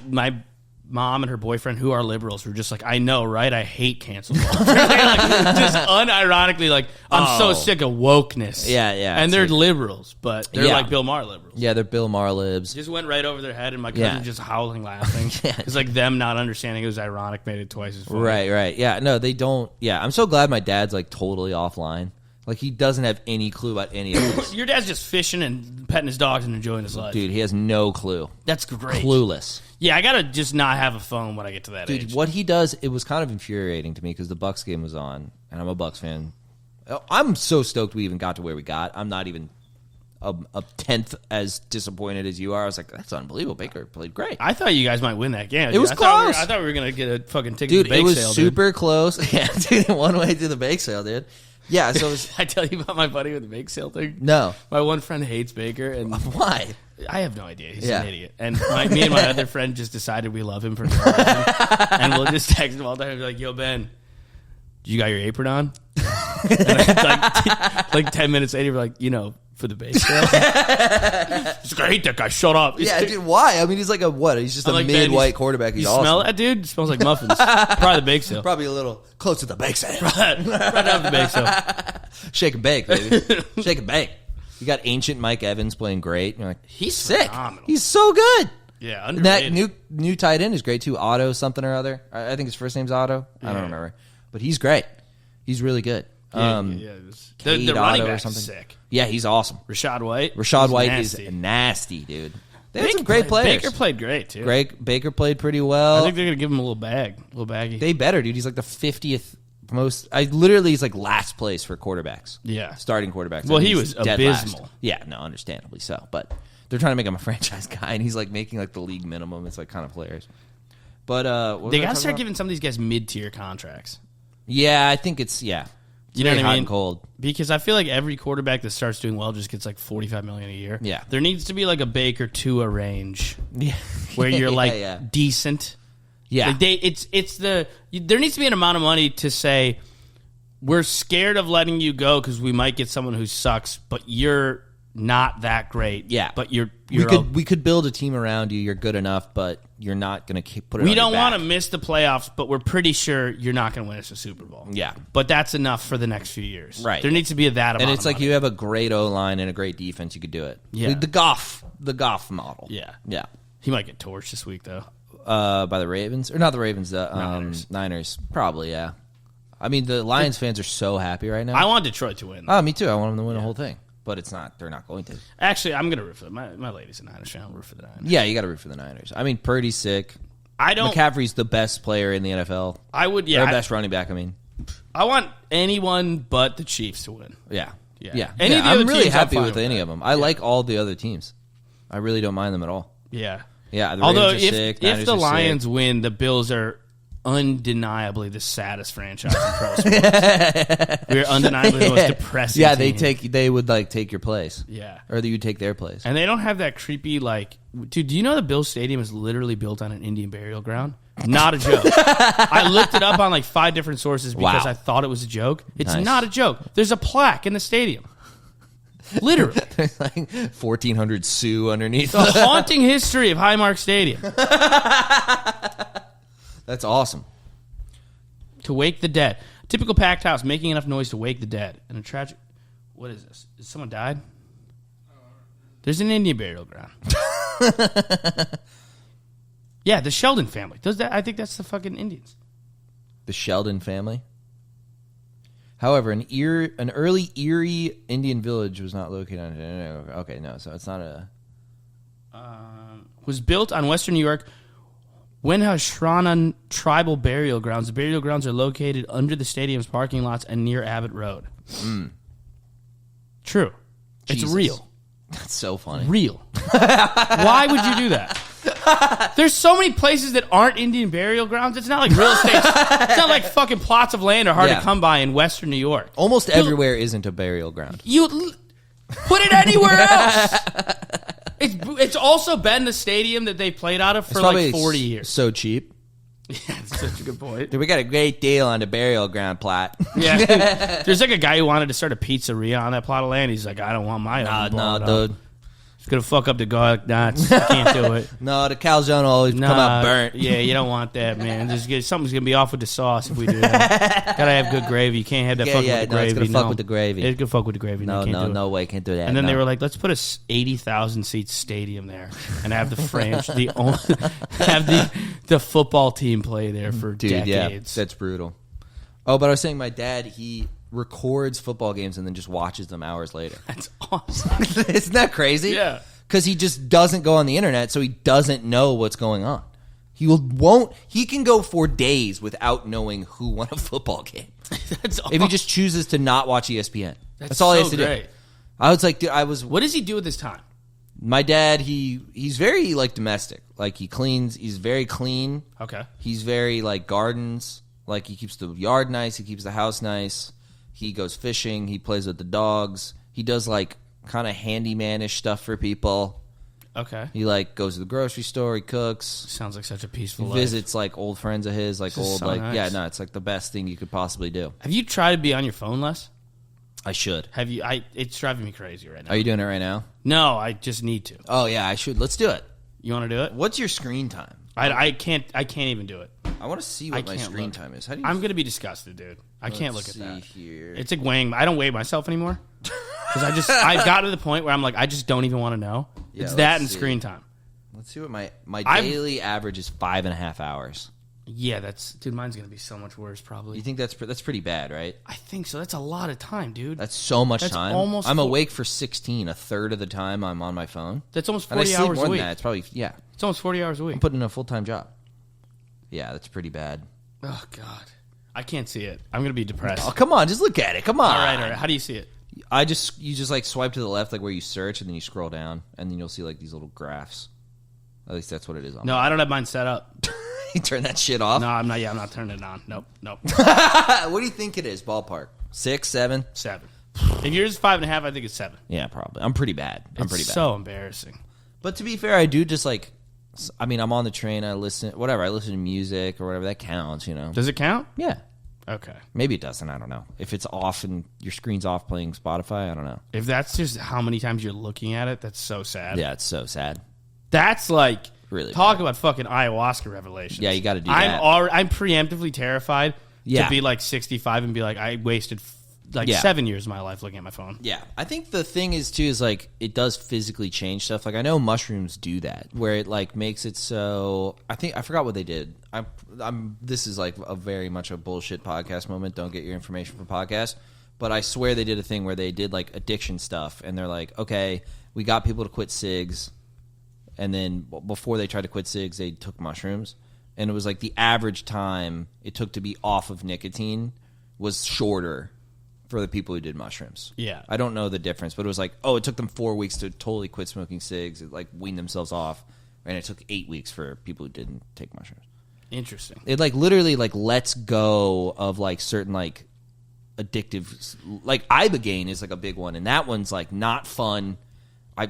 mom and her boyfriend, who are liberals, were just like, I know, right? I hate cancel culture. Like, just unironically, like, I'm so sick of wokeness. Yeah. And they're liberals, but they're like Bill Maher liberals. Yeah, they're Bill Maher libs. Just went right over their head, and my cousin just howling, laughing. It's like them not understanding it was ironic made it twice as funny. Right. Yeah, no, they don't. Yeah, I'm so glad my dad's like totally offline. Like he doesn't have any clue about any of this. Your dad's just fishing and petting his dogs and enjoying his life. Dude, he has no clue. That's great. Clueless. Yeah, I gotta just not have a phone when I get to that age. Dude, what he does, it was kind of infuriating to me because the Bucks game was on, and I'm a Bucks fan. I'm so stoked we even got to where we got. I'm not even a tenth as disappointed as you are. I was like, that's unbelievable. Baker played great. I thought you guys might win that game. It was close. I thought we were gonna get a fucking ticket Dude, to the bake it was sale. super close. Yeah, dude, one way to the bake sale, dude. Yeah, so it was, I tell you about my buddy with the bake sale thing? No. My one friend hates Baker, and why? I have no idea. He's an idiot. And me and my other friend just decided we love him for no reason. And we'll just text him all the time and be like, yo, Ben, you got your apron on? And like 10 minutes later, we're like, for the bake sale. He's like, I hate that guy. Shut up. Dude, why? I mean, he's like a what? He's just a like, mid-white quarterback. He's you awesome. Smell that, dude? It smells like muffins. Probably the bake sale. Probably a little close to the bake sale. right down the bake sale. Shake and bake, baby. Shake and bake. You got ancient Mike Evans playing great. You're like, he's sick. Phenomenal. He's so good. Yeah, underrated. That new tight end is great too. Otto something or other. I think his first name's Otto. Yeah. I don't remember, but he's great. He's really good. The running back is sick. Yeah, he's awesome. Rashad White is nasty, dude. They had some great players. Baker played great too. Baker played pretty well. I think they're gonna give him a little baggy. They better, dude. He's like the 50th most. He's like last place for quarterbacks. Yeah, starting quarterbacks. Well, he was abysmal. Last. Yeah, no, understandably so. But they're trying to make him a franchise guy, and he's like making like the league minimum. It's like kind of hilarious. But they gotta start giving some of these guys mid-tier contracts. Yeah, I think it's You know what I mean? Cold. Because I feel like every quarterback that starts doing well just gets like $45 million a year. Yeah, there needs to be like a Baker Tua range. Yeah, where you're like decent. Yeah, like there needs to be an amount of money to say we're scared of letting you go because we might get someone who sucks, but you're not that great. Yeah, but we could build a team around you. You're good enough, but you're not going to put it. We don't want to miss the playoffs, but we're pretty sure you're not going to win us a Super Bowl. Yeah, but that's enough for the next few years. Right. There needs to be that amount. And it's of like money. You have a great O line and a great defense. You could do it. Yeah, the Goff model. Yeah. He might get torched this week though. By the Ravens or not the Ravens? The Niners. Probably. Yeah. I mean, the Lions fans are so happy right now. I want Detroit to win. Oh, me too. I want them to win the whole thing. But it's not. They're not going to. Actually, I'm going to root for them. My lady's a Niners fan. I'll root for the Niners. Yeah, you got to root for the Niners. I mean, Purdy's sick. McCaffrey's the best player in the NFL. I would, yeah. Or best running back, I mean. I want anyone but the Chiefs to win. Yeah. I'm really happy with any of them. I like all the other teams. I really don't mind them at all. Yeah. Yeah, the although Ravens are sick, if the Lions sick. Win, the Bills are undeniably the saddest franchise in pro sports. We're undeniably the most depressing. Yeah, team. they would like take your place. Yeah, or you take their place. And they don't have that creepy dude. Do you know the Bills Stadium is literally built on an Indian burial ground? Not a joke. I looked it up on like 5 different sources because I thought it was a joke. It's not a joke. There's a plaque in the stadium. Literally. There's like 1,400 Sioux underneath. The haunting history of Highmark Stadium. That's awesome. To wake the dead. Typical packed house, making enough noise to wake the dead. And a tragic... What is this? Has someone died? There's an Indian burial ground. Yeah, the Sheldon family. I think that's the fucking Indians. The Sheldon family. However, an early Erie Indian village was not located on it. Okay, no, so it's not a... was built on Western New York Wenhashrana tribal burial grounds. The burial grounds are located under the stadium's parking lots and near Abbott Road. True. Jesus. It's real. That's so funny. Real. Why would you do that? There's so many places that aren't Indian burial grounds. It's not like real estate. It's not like fucking plots of land are hard to come by in Western New York. Almost everywhere isn't a burial ground. You put it anywhere else. It's also been the stadium that they played out of for like 40 years. So cheap. Yeah, that's such a good point. Dude, we got a great deal on the burial ground plot. Yeah, there's like a guy who wanted to start a pizzeria on that plot of land. He's like, I don't want my own. No, dude. It's gonna fuck up the garlic knots. You can't do it. No, the calzone will always come out burnt. Yeah, you don't want that, man. Something's gonna be off with the sauce if we do that. Gotta have good gravy. You can't have that fucking with the gravy. It's gonna fuck with the gravy. It's gonna fuck with the gravy. No way, can't do that. And then they were like, let's put a 80,000 seat stadium there and have the football team play there for decades. Yeah, that's brutal. Oh, but I was saying my dad, he records football games and then just watches them hours later. That's awesome. Isn't that crazy? Yeah. Because he just doesn't go on the internet, so he doesn't know what's going on. He can go for days without knowing who won a football game. That's awesome. If he just chooses to not watch ESPN. That's all so he has to great. do. I was like, dude, what does he do with his time? My dad, he's very like domestic. Like he cleans, he's very clean. Okay. He's very like gardens. Like he keeps the yard nice, he keeps the house nice. He goes fishing. He plays with the dogs. He does like kind of handyman-ish stuff for people. Okay. He like goes to the grocery store. He cooks. Sounds like such a peaceful He life. visits like old friends of his, like old so like nice. yeah, no, it's like the best thing you could possibly do. Have you tried to be on your phone less? I should. Have you? It's driving me crazy right now. Are you doing it right now? No, I just need to. Oh yeah, I should. Let's do it. You want to do it? What's your screen time? I can't even do it. I want to see what my screen time is. How do you? I'm gonna be disgusted, dude. I can't look at that. Let's see here. It's like weighing. I don't weigh myself anymore because I've got to the point where I'm like, I just don't even want to know. Yeah, it's that and see. screen time. Let's see what my daily average is 5.5 hours. Yeah, dude. Mine's gonna be so much worse, probably. You think that's pretty bad, right? I think so. That's a lot of time, dude. That's so much time. Almost I'm awake for 16. A third of the time I'm on my phone. That's almost 40 and I sleep hours more a than week. that. It's probably It's almost 40 hours a week. I'm putting in a full-time job. Yeah, that's pretty bad. Oh God, I can't see it. I'm gonna be depressed. Oh, come on, just look at it. Come on. All right. How do you see it? You just like swipe to the left, like where you search, and then you scroll down, and then you'll see like these little graphs. At least that's what it is on. No, I don't have mine set up. You turn that shit off. No, I'm not. Yeah, I'm not turning it on. Nope. What do you think it is? Ballpark 6, 7, 7. If yours is 5.5, I think it's 7. Yeah, probably. I'm pretty bad. It's so embarrassing. But to be fair, I do just like. I mean, I'm on the train. I listen to music or whatever. That counts, you know. Does it count? Yeah. Okay. Maybe it doesn't. I don't know. If it's off and your screen's off playing Spotify, I don't know. If that's just how many times you're looking at it, that's so sad. Yeah, it's so sad. That's like really talk bad. About fucking ayahuasca revelations. Yeah, you got to do that. I'm preemptively terrified to be like 65 and be like, I wasted 7 years of my life looking at my phone. Yeah, I think the thing is too is like it does physically change stuff. Like I know mushrooms do that, where it like makes it so. I forgot what they did. This is like a very much a bullshit podcast moment. Don't get your information from podcasts. But I swear they did a thing where they did like addiction stuff, and they're like, okay, we got people to quit cigs, and then before they tried to quit cigs, they took mushrooms, and it was like the average time it took to be off of nicotine was shorter for the people who did mushrooms. Yeah. I don't know the difference, but it was like, it took them 4 weeks to totally quit smoking cigs, like wean themselves off, and it took 8 weeks for people who didn't take mushrooms. Interesting. It like literally like lets go of like certain like addictive, like Ibogaine is like a big one, and that one's like not fun.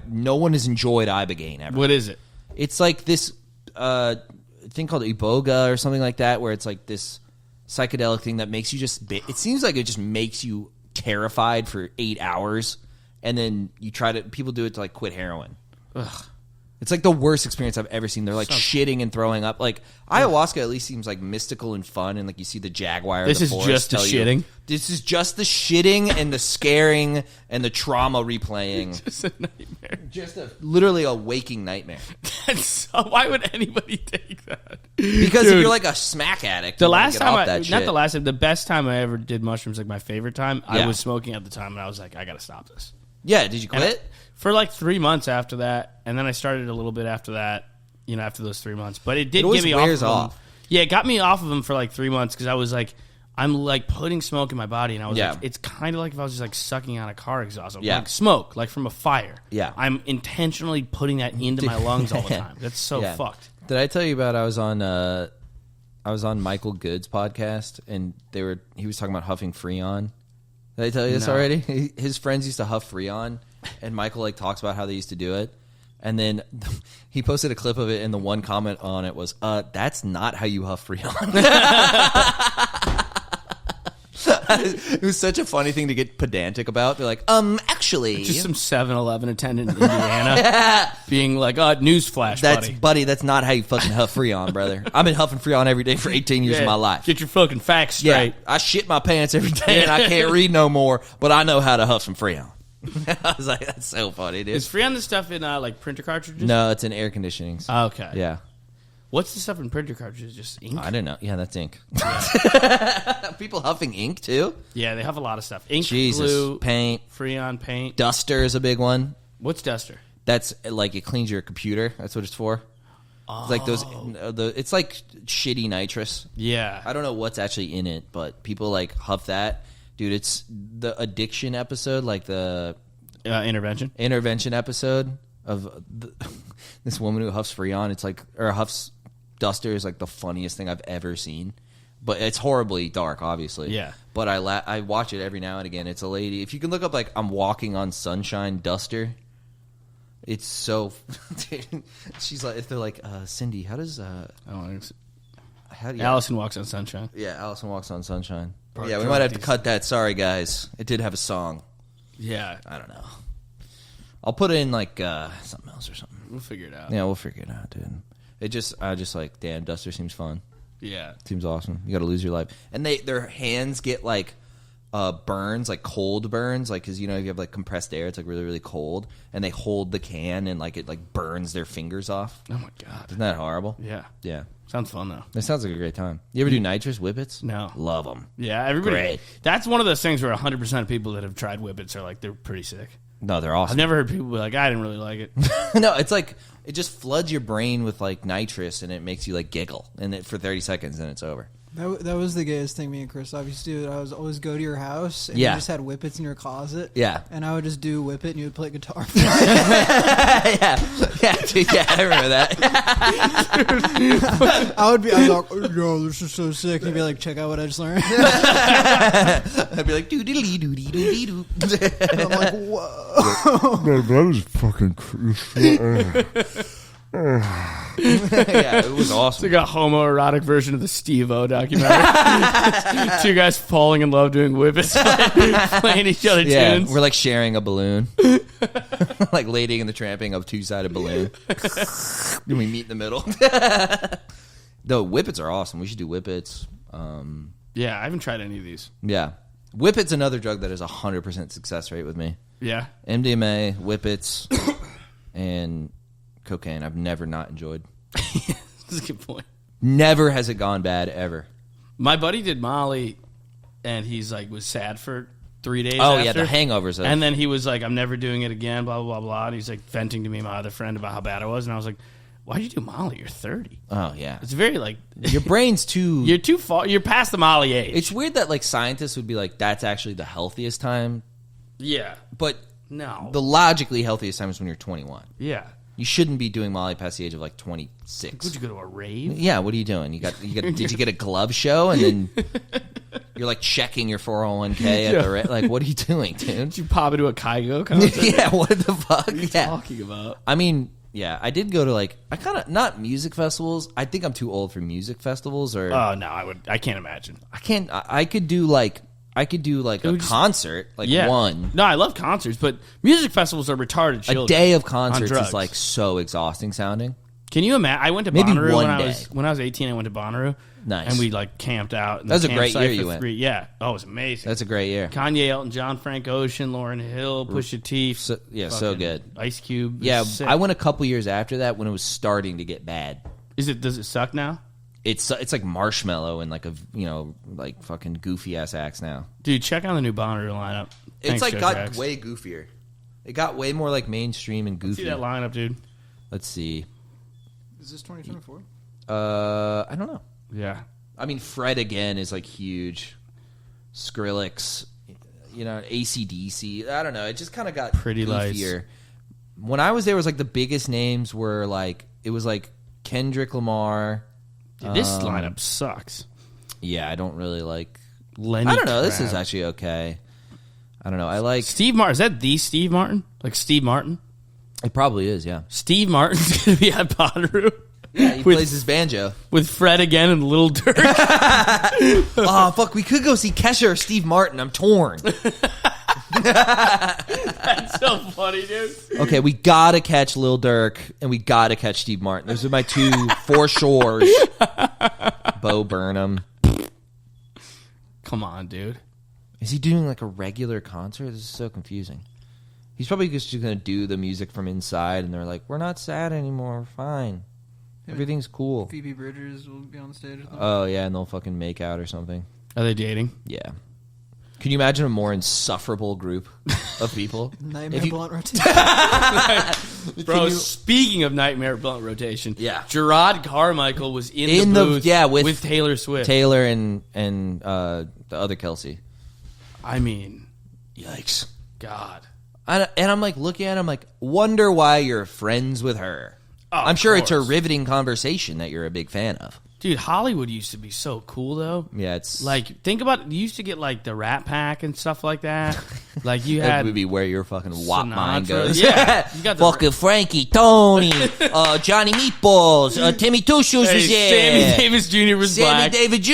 No one has enjoyed Ibogaine ever. What is it? It's like this thing called Iboga or something like that, where it's like this psychedelic thing that makes you it seems like it just makes you terrified for 8 hours, and then people do it to like quit heroin. Ugh. It's like the worst experience I've ever seen. They're like shitting and throwing up. Like ayahuasca at least seems like mystical and fun, and like you see the jaguar. This the is forest just the shitting. This is just the shitting and the scaring and the trauma replaying. Just a nightmare. Just literally a waking nightmare. Why would anybody take that? Because Dude, if you're like a smack addict, the best time I ever did mushrooms, like my favorite time, Yeah. I was smoking at the time, and I was like, I got to stop this. Yeah, did you quit? For like 3 months after that, and then I started a little bit after that, after those 3 months. But it did get me wears off. off. Yeah, it got me off of them for like 3 months because I was like, I'm like putting smoke in my body, and I was like, it's kind of like if I was just like sucking on a car exhaust. Like smoke, like from a fire. Yeah. I'm intentionally putting that into my lungs all the time. That's so fucked. Did I tell you about I was on Michael Good's podcast, and he was talking about huffing Freon. Did I tell you this already? His friends used to huff Freon, and Michael like talks about how they used to do it. And then he posted a clip of it, and the one comment on it was, that's not how you huff Freon. It was such a funny thing to get pedantic about. They're like, actually. Just some 7-Eleven attendant in Indiana being like, newsflash, buddy. That's not how you fucking huff Freon, brother. I've been huffing Freon every day for 18 years of my life. Get your fucking facts straight. Yeah, I shit my pants every day, and I can't read no more, but I know how to huff some Freon. I was like, that's so funny, dude. Is Freon the stuff in like printer cartridges? No, it's in air conditioning. Okay. Yeah. What's the stuff in printer cartridges? Just ink? I don't know. Yeah, that's ink. Yeah. People huffing ink, too? Yeah, they have a lot of stuff. Ink, Jesus. glue, paint. Freon, paint. Duster is a big one. What's Duster? That's like it cleans your computer. That's what it's for. Oh. It's like it's like shitty nitrous. Yeah. I don't know what's actually in it, but people like huff that. Dude, it's the addiction episode, like the intervention episode of this woman who huffs Freon. It's like, or huffs Duster is like the funniest thing I've ever seen. But it's horribly dark, obviously. Yeah. But I watch it every now and again. It's a lady. If you can look up like I'm walking on sunshine Duster. It's so. She's like, if they're like, Cindy, how does Allison Walks on Sunshine. Yeah, Allison Walks on Sunshine. Or yeah, we might have to cut that. Sorry, guys. It did have a song. Yeah. I don't know. I'll put in like something else or something. We'll figure it out. Yeah, we'll figure it out, dude. I just like, damn, Duster seems fun. Yeah. Seems awesome. You got to lose your life. And their hands get like burns, like cold burns, like because you have like compressed air, it's like really really cold, and they hold the can and like it like burns their fingers off. Oh my god, isn't that horrible? Yeah, yeah. Sounds fun though. It sounds like a great time. You ever do nitrous whippets? No, love them. Yeah, everybody. Great. That's one of those things where 100% of people that have tried whippets are like they're pretty sick. No, they're awesome. I've never heard people be like, I didn't really like it. No, it's like it just floods your brain with like nitrous, and it makes you like giggle, and for 30 seconds, and it's over. That was the gayest thing me and Christophe used to do. I was always go to your house and you just had whippets in your closet. Yeah. And I would just do whippet and you would play guitar. Yeah, dude, yeah, I remember that. I was like, yo, this is so sick. And you'd be like, check out what I just learned. I'd be like, doo-doo-doo-doo-doo-doo-doo. And I'm like, whoa. That is fucking crazy. Yeah, it was awesome. It's like a homoerotic version of the Steve-O documentary. Two guys falling in love doing whippets, playing each other tunes. We're like sharing a balloon. Like Lady and the Tramping, a two-sided balloon. Then we meet in the middle. The whippets are awesome. We should do whippets. Yeah, I haven't tried any of these. Yeah. Whippets another drug that has 100% success rate with me. Yeah. MDMA, whippets, and cocaine I've never not enjoyed. That's a good point. Never has it gone bad ever. My buddy did Molly, and he's like was sad for 3 days. Oh after. yeah, the hangovers. And then he was like, "I'm never doing it again." Blah blah blah blah. And he's like venting to me and my other friend about how bad it was, and I was like, "Why'd you do Molly? You're 30." Oh yeah, it's very like your brain's too. You're too far. You're past the Molly age. It's weird that like scientists would be like, "That's actually the healthiest time." Yeah, but no, the logically healthiest time is when you're 21. Yeah. You shouldn't be doing Molly past the age of like 26. Would you go to a rave? Yeah, what are you doing? Did you get a glove show and then you're like checking your 401k at the like what are you doing, dude? Did you pop into a Kygo concert? Yeah, what the fuck? What are you talking about? I mean, yeah, I did go to like I kind of not music festivals. I think I'm too old for music festivals or Oh, no, I can't imagine. I could do like I could do like a just- concert, like one. No, I love concerts, but music festivals are retarded children. A day of concerts drugs. is like so exhausting sounding. Can you imagine? I went to Maybe Bonnaroo one when I was 18. I went to Bonnaroo. Nice. And we like camped out. That was a great year you went. 3. Yeah. Oh, it was amazing. That's a great year. Kanye, Elton John, Frank Ocean, Lauryn Hill, Pusha T. So fucking good. Ice Cube. Yeah, Sick. I went a couple years after that when it was starting to get bad. Does it suck now? It's like Marshmello and like like fucking goofy ass acts now. Dude, check out the new Bonnaroo lineup. It's Thanks, like Joe got Jax. way goofier. It got way more like mainstream and goofy. See that lineup, dude? Let's see. Is this 2024? I don't know. Yeah. I mean, Fred again is like huge. Skrillex, AC/DC. I don't know. It just kind of got Pretty Lights. goofier. When I was there, it was like the biggest names were like it was like Kendrick Lamar. Dude, this lineup sucks. Yeah, I don't really like. Lenny I don't know. This Kravitz. is actually okay. I don't know. I like. Steve Martin. Is that the Steve Martin? Like Steve Martin? It probably is. Yeah. Steve Martin's going to be at Bonnaroo. Yeah, he plays his banjo. With Fred again and Lil Durk. Oh fuck! We could go see Kesha or Steve Martin. I'm torn. That's so funny, dude. Okay, we gotta catch Lil Durk and we gotta catch Steve Martin. Those are my two for sure. Bo Burnham. Come on, dude. Is he doing like a regular concert? This is so confusing. He's probably just gonna do the music from inside, and they're like, "We're not sad anymore. We're fine. Everything's cool." Phoebe Bridgers will be on the stage. Or something. Oh yeah, and they'll fucking make out or something. Are they dating? Yeah. Can you imagine a more insufferable group of people? Nightmare Blunt Rotation. Bro, speaking of Nightmare Blunt Rotation, Yeah. Gerard Carmichael was in the booth with Taylor Swift. Taylor and the other Kelsey. I mean, Yikes. God. And I'm like looking at him like, wonder why you're friends with her. Oh, I'm sure of it's a course. riveting conversation that you're a big fan of. Dude, Hollywood used to be so cool, though. Yeah, it's Like, think about it. You used to get, like, the Rat Pack and stuff like that. Like, you that had... would be where your fucking wop mind goes. Yeah. You got the fucking Frankie, Tony, Johnny Meatballs, Timmy Two Shoes Hey, was there. Sammy Davis Jr. was Sammy black. David Jr.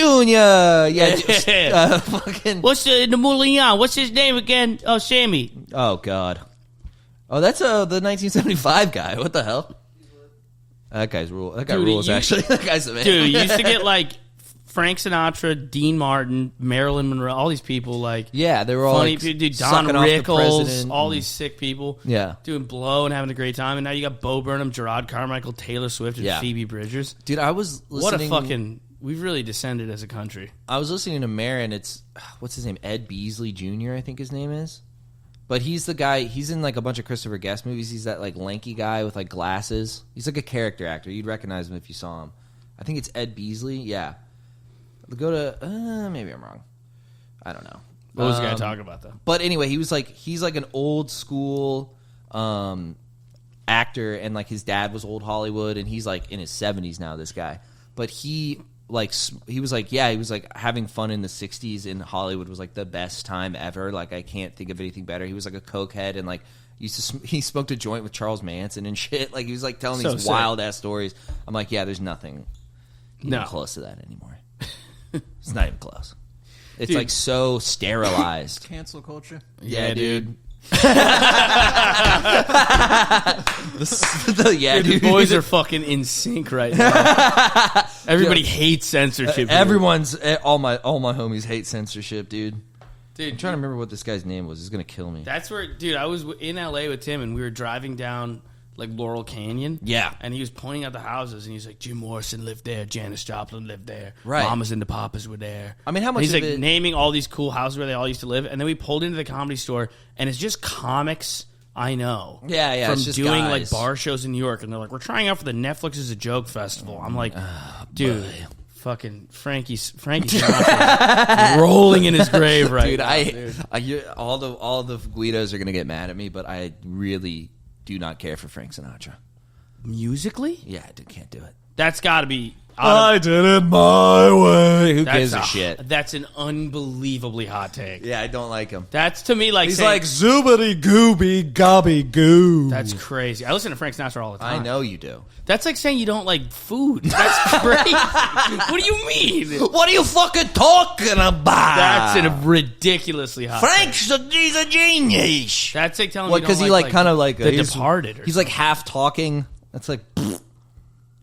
Yeah, just, Yeah. fucking. What's the Moulin? What's his name again? Oh, Sammy. Oh God. Oh, that's the 1975 guy. What the hell? That guy's rule. That guy Dude, rules. you- Actually, that guy's the man. Dude, you used to get, like, Frank Sinatra, Dean Martin, Marilyn Monroe, all these people, like... Yeah, they were all funny like, people. Dude, Don sucking off the Rickles, president all and- these sick people. Yeah. Doing blow and having a great time. And now you got Bo Burnham, Gerard Carmichael, Taylor Swift, and Yeah. Phoebe Bridgers. Dude, I was listening. What a fucking... We've really descended as a country. I was listening to Marin. It's what's his name? Ed Beasley Jr. I think his name is. But he's the guy. He's in like a bunch of Christopher Guest movies. He's that like lanky guy with like glasses. He's like a character actor. You'd recognize him if you saw him. I think it's Ed Beasley. Yeah. Go to maybe I'm wrong. I don't know. What was the guy talking about, though? But anyway, he's like an old school actor, and like his dad was old Hollywood, and he's like in his 70s now. This guy, but he was like having fun in the 60s in Hollywood was like the best time ever. Like I can't think of anything better. He was like a cokehead and like he smoked a joint with Charles Manson and shit. Like he was like telling these sick. wild ass stories. I'm like, yeah, there's nothing even close to that anymore. It's not even close. It's Dude. like so sterilized. Cancel culture. Yeah, dude. Dude, the boys are fucking in sync right now. Everybody hates censorship. Everyone's all my homies hate censorship, dude. Dude, I'm trying to remember what this guy's name was. He's gonna kill me. That's where, dude, I was in LA with Tim, and we were driving down like Laurel Canyon. Yeah. And he was pointing out the houses, and he's like, Jim Morrison lived there, Janis Joplin lived there, Right. Mamas and the Papas were there. I mean, how much And he's of like it- naming all these cool houses where they all used to live, and then we pulled into the Comedy Store, and it's just comics I know. Yeah, yeah, From it's just doing guys. like bar shows in New York, and they're like, we're trying out for the Netflix as a Joke Festival. I'm like, dude. Fucking Frankie Sinatra rolling in his grave right Dude, now. all the Guidos are gonna get mad at me, but I really do not care for Frank Sinatra. Musically? Yeah, I can't do it. That's got to be. I did it my way. Who gives a shit? That's an unbelievably hot take. Yeah, I don't like him. That's to me like he's saying, like zoobity gooby gobby goo. That's crazy. I listen to Frank Sinatra all the time. I know you do. That's like saying you don't like food. That's crazy. What do you mean? What are you fucking talking about? That's a ridiculously hot. Frank's he's a genius. That's like telling me. What? Because he like kind of like The Departed. He's like half talking. That's like.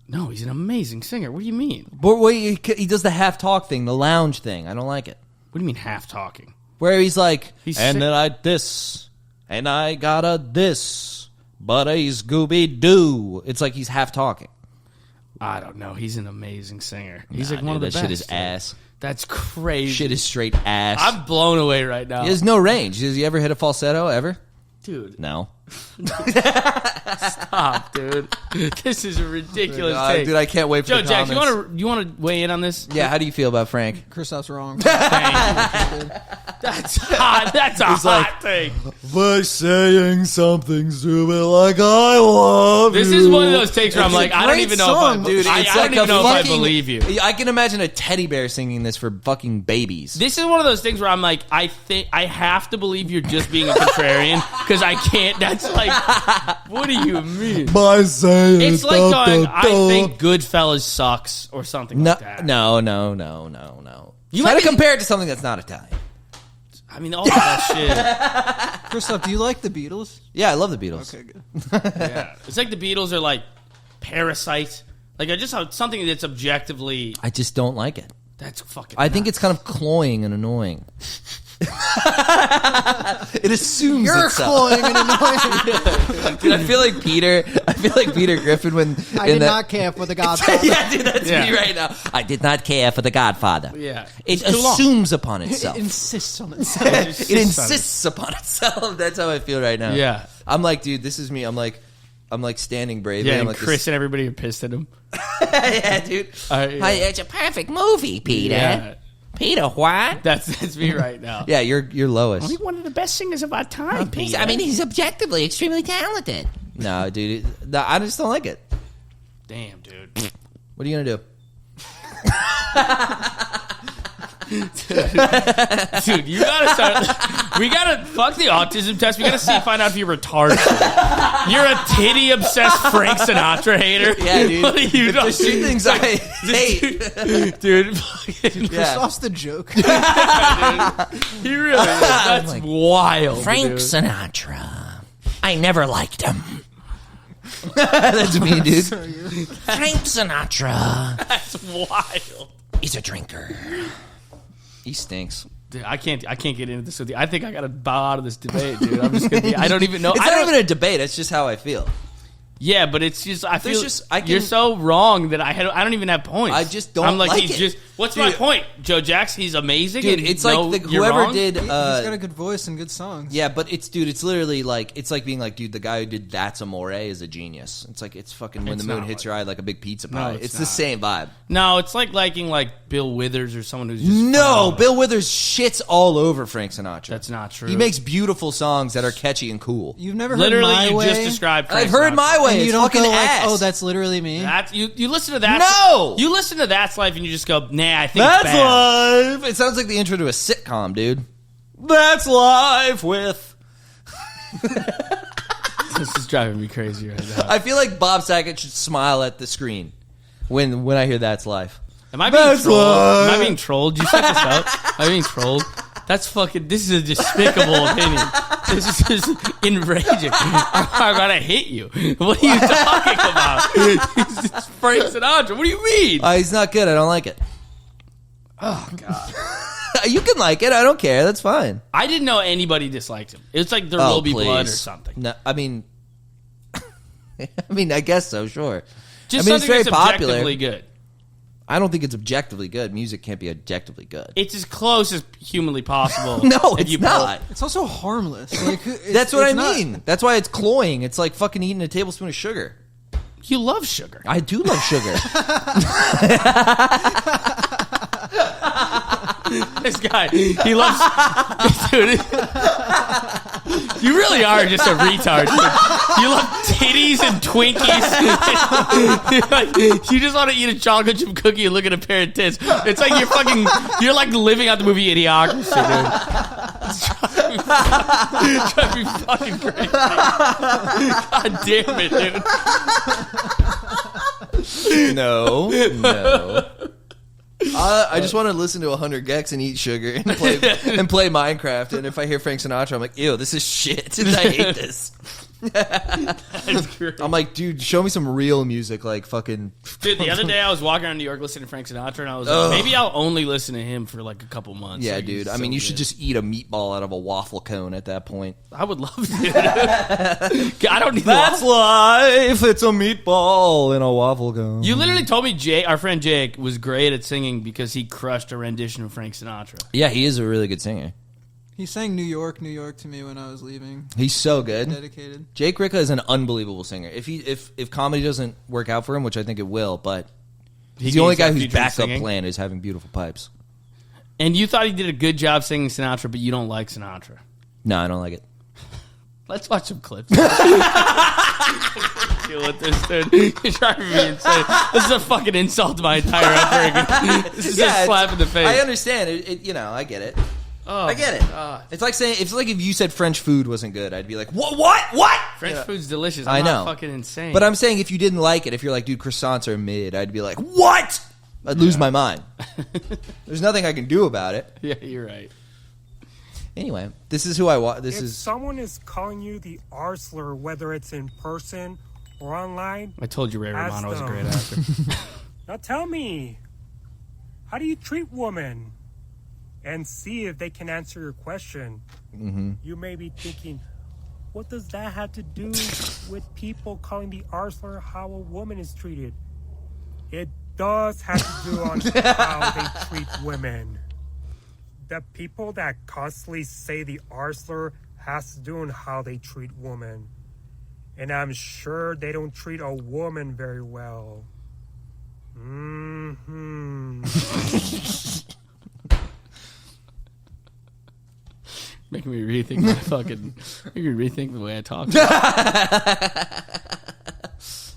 No, he's an amazing singer. What do you mean? But wait, he does the half talk thing, the lounge thing. I don't like it. What do you mean half talking? Where he's like, and then I this, and I got a this, but he's Scooby Doo. It's like he's half talking. I don't know. He's an amazing singer. He's like one of the best. That shit is ass. That's crazy. Shit is straight ass. I'm blown away right now. He has no range. Has he ever hit a falsetto ever? Dude. No. Stop, dude. This is a ridiculous take. Dude, I can't wait for Joe the Jack, comments. you want to weigh in on this? Yeah, how do you feel about Frank? Christophe's wrong. That's hot. That's a hot take. By saying something stupid like I love This you. is one of those takes where I'm like, I don't even know song, if dude. I It's don't like even a know if I fucking- believe you. I can imagine a teddy bear singing this for fucking babies. This is one of those things where I'm like, I think I have to believe you're just being a contrarian because I can't. That's like, what do you mean? By saying It's like going, I think Goodfellas sucks or something No, like that. no. You Try might to be- compare it to something that's not Italian. I mean, all that shit. Christophe, do you like the Beatles? Yeah, I love the Beatles. Okay, good. Yeah. It's like the Beatles are like Parasite. Like I just have something that's objectively. I just don't like it. That's fucking. I think it's kind of cloying and annoying. It assumes You're itself. cloying and annoying. Dude, I feel like Peter Griffin when I did not care for the Godfather. yeah, dude, that's me right now. I did not care for the Godfather. Yeah. It It's too long. assumes upon itself. It insists on itself. It insists upon itself. That's how I feel right now. Yeah. I'm like, dude, this is me. I'm like standing bravely. Yeah, I'm and like Chris and everybody are pissed at him. yeah, dude. Yeah. It's a perfect movie, Peter. Yeah. Peter, what? That's me right now. Yeah, you're Lois. He's one of the best singers of our time, Peter. I mean, he's objectively extremely talented. No, dude, I just don't like it. Damn, dude. What are you gonna do? Dude, you gotta start. We gotta fuck the autism test. We gotta find out if you're retarded. You're a titty obsessed Frank Sinatra hater. Yeah, dude. What are you doing? There's two things I hate. Dude. Fucking, Christophe's the joke. he really is. That's wild. Frank dude. Sinatra. I never liked him. That's me, dude. Frank Sinatra That's wild. is a drinker. He stinks. Dude, I can't get into this with you. I think I gotta bow out of this debate, dude. I'm just gonna be. I don't even know. It's I not don't even a debate. It's just how I feel. Yeah, but it's just I feel I can- you're so wrong that I don't even have points. I just don't I'm like like he's it. just. What's my point? Joe Jacks, he's amazing. Dude, and it's no, like you're whoever wrong? did. He's got a good voice and good songs. Yeah, but it's literally like it's like being like, dude, the guy who did That's Amore is a genius. It's like it's fucking when It's the moon not hits like- your eye like a big pizza pie. it's it's the not. same vibe. No, it's like liking like Bill Withers or someone who's just No, phenomenal. Bill Withers shits all over Frank Sinatra. That's not true. He makes beautiful songs that are catchy and cool. You've never literally heard My you Way? just described. Frank I've heard Sinatra. My Way. And you It's don't fucking go like, ass. oh, that's literally me. That's you listen to that. No! you listen to That's Life and you just go, nah. I think That's it's bad. life. It sounds like the intro to a sitcom, dude. That's life with. This is driving me crazy right now. I feel like Bob Saget should smile at the screen when I hear That's Life. Am I being That's trolled? life. Am I being trolled? You set this up? Am I being trolled? That's fucking. This is a despicable opinion. This is just enraging. I'm gonna hit you. What are you talking about? It's Frank Sinatra. What do you mean? He's not good. I don't like it. Oh God. You can like it. I don't care. That's fine. I didn't know anybody disliked him. It's like There Will Be Blood or please. something. No, I mean, I guess so. Sure. Just I mean, it's something very that's popular. objectively good. I don't think it's objectively good. Music can't be objectively good. It's as close as humanly possible. No, if it's you not. It's also harmless. Like That's what I not- mean. That's why it's cloying. It's like fucking eating a tablespoon of sugar. You love sugar. I do love sugar. This guy, he loves. Dude, you really are just a retard. Dude. You love titties and Twinkies. You just want to eat a chocolate chip cookie and look at a pair of tits. It's like you're like living out the movie Idiocracy, dude. It's driving me fucking crazy. God damn it, dude. No. I just want to listen to 100 Gex and eat sugar and play Minecraft. And if I hear Frank Sinatra, I'm like, ew, this is shit. I hate this. I'm like, dude, show me some real music, like fucking. Dude, the other day I was walking around New York listening to Frank Sinatra, and I was like, maybe I'll only listen to him for like a couple months. Yeah, like, dude. I mean, you should just eat a meatball out of a waffle cone at that point. I would love to. I don't need That's life. It's a meatball in a waffle cone. You literally told me our friend Jake was great at singing because he crushed a rendition of Frank Sinatra. Yeah, he is a really good singer. He sang New York, New York to me when I was leaving. He's so good. Dedicated. Jake Ricca is an unbelievable singer. If comedy doesn't work out for him, which I think it will, but he's the only guy whose backup plan is having beautiful pipes. And you thought he did a good job singing Sinatra, but you don't like Sinatra. No, I don't like it. Let's watch some clips. Deal with this, dude. You're driving me insane. This is a fucking insult to my entire upbringing. This is a slap in the face. I understand it. I get it. Oh, I get it. It's like if you said French food wasn't good, I'd be like, what? French food's delicious. I know. Not fucking insane. But I'm saying if you didn't like it, if you're like, dude, croissants are mid, I'd be like, what? I'd lose my mind. There's nothing I can do about it. Yeah, you're right. Anyway, this is who I want. If someone is calling you the R slur, whether it's in person or online, I told you Ray Romano was a great actor. Now tell me, how do you treat women? And see if they can answer your question. Mm-hmm. You may be thinking, what does that have to do with people calling the R slur how a woman is treated? It does have to do on how they treat women. The people that constantly say the R slur has to do on how they treat women. And I'm sure they don't treat a woman very well. Mm-hmm. Making me rethink the way I talk.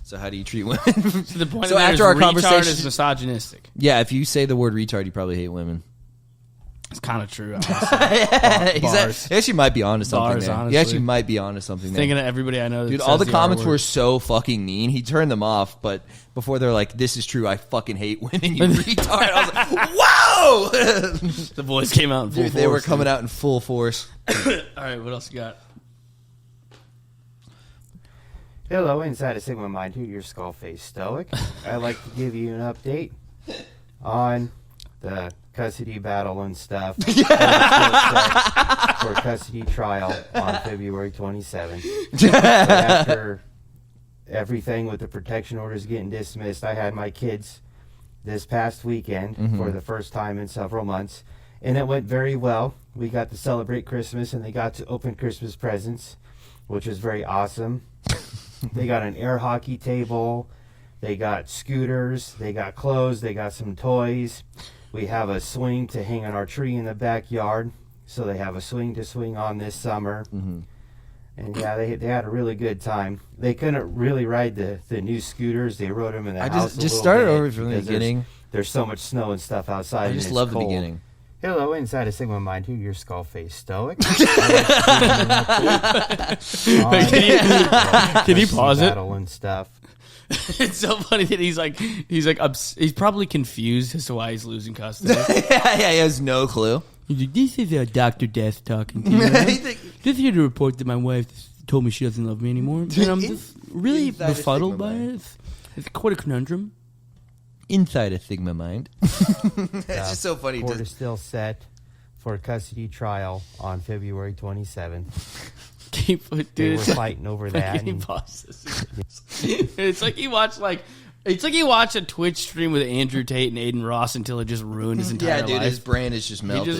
So how do you treat women? To the point So that after our retard conversation is misogynistic. Yeah, if you say the word retard, you probably hate women. It's kind of true. He actually might be onto something there. Honestly. He actually might be onto something there. Thinking of everybody I know that Dude, says all the R comments word. were so fucking mean. He turned them off, but before they're like, this is true, I fucking hate women, you retard. I was like, whoa! The boys came out in full Dude, force. they were coming out in full force. All right, what else you got? Hello, inside of Sigma Mind here, your skull-faced stoic. I'd like to give you an update on the custody battle and stuff for custody trial on February 27th. But after everything with the protection orders getting dismissed, I had my kids this past weekend for the first time in several months, and it went very well. We got to celebrate Christmas, and they got to open Christmas presents, which was very awesome. They got an air hockey table, they got scooters, they got clothes, they got some toys. We have a swing to hang on our tree in the backyard, so they have a swing to swing on this summer. Mm-hmm. And yeah, they had a really good time. They couldn't really ride the new scooters. They rode them in the house. Just started over from the beginning. There's so much snow and stuff outside. I just love the beginning. Hello, inside of Sigma Mind, who your skull-faced stoic. Can you pause it? Battle and stuff. It's so funny that he's probably confused as to why he's losing custody. Yeah, he has no clue. He's like, this is Dr. Death talking to you. Just here to report that my wife told me she doesn't love me anymore. And I'm just really befuddled by it. It's quite a conundrum. Inside a Sigma Mind. It's just so funny. Court is still set for custody trial on February 27th. They were fighting over that. It's like he watched a Twitch stream with Andrew Tate and Aiden Ross until it just ruined his entire life. Yeah, dude, his brain is just melted.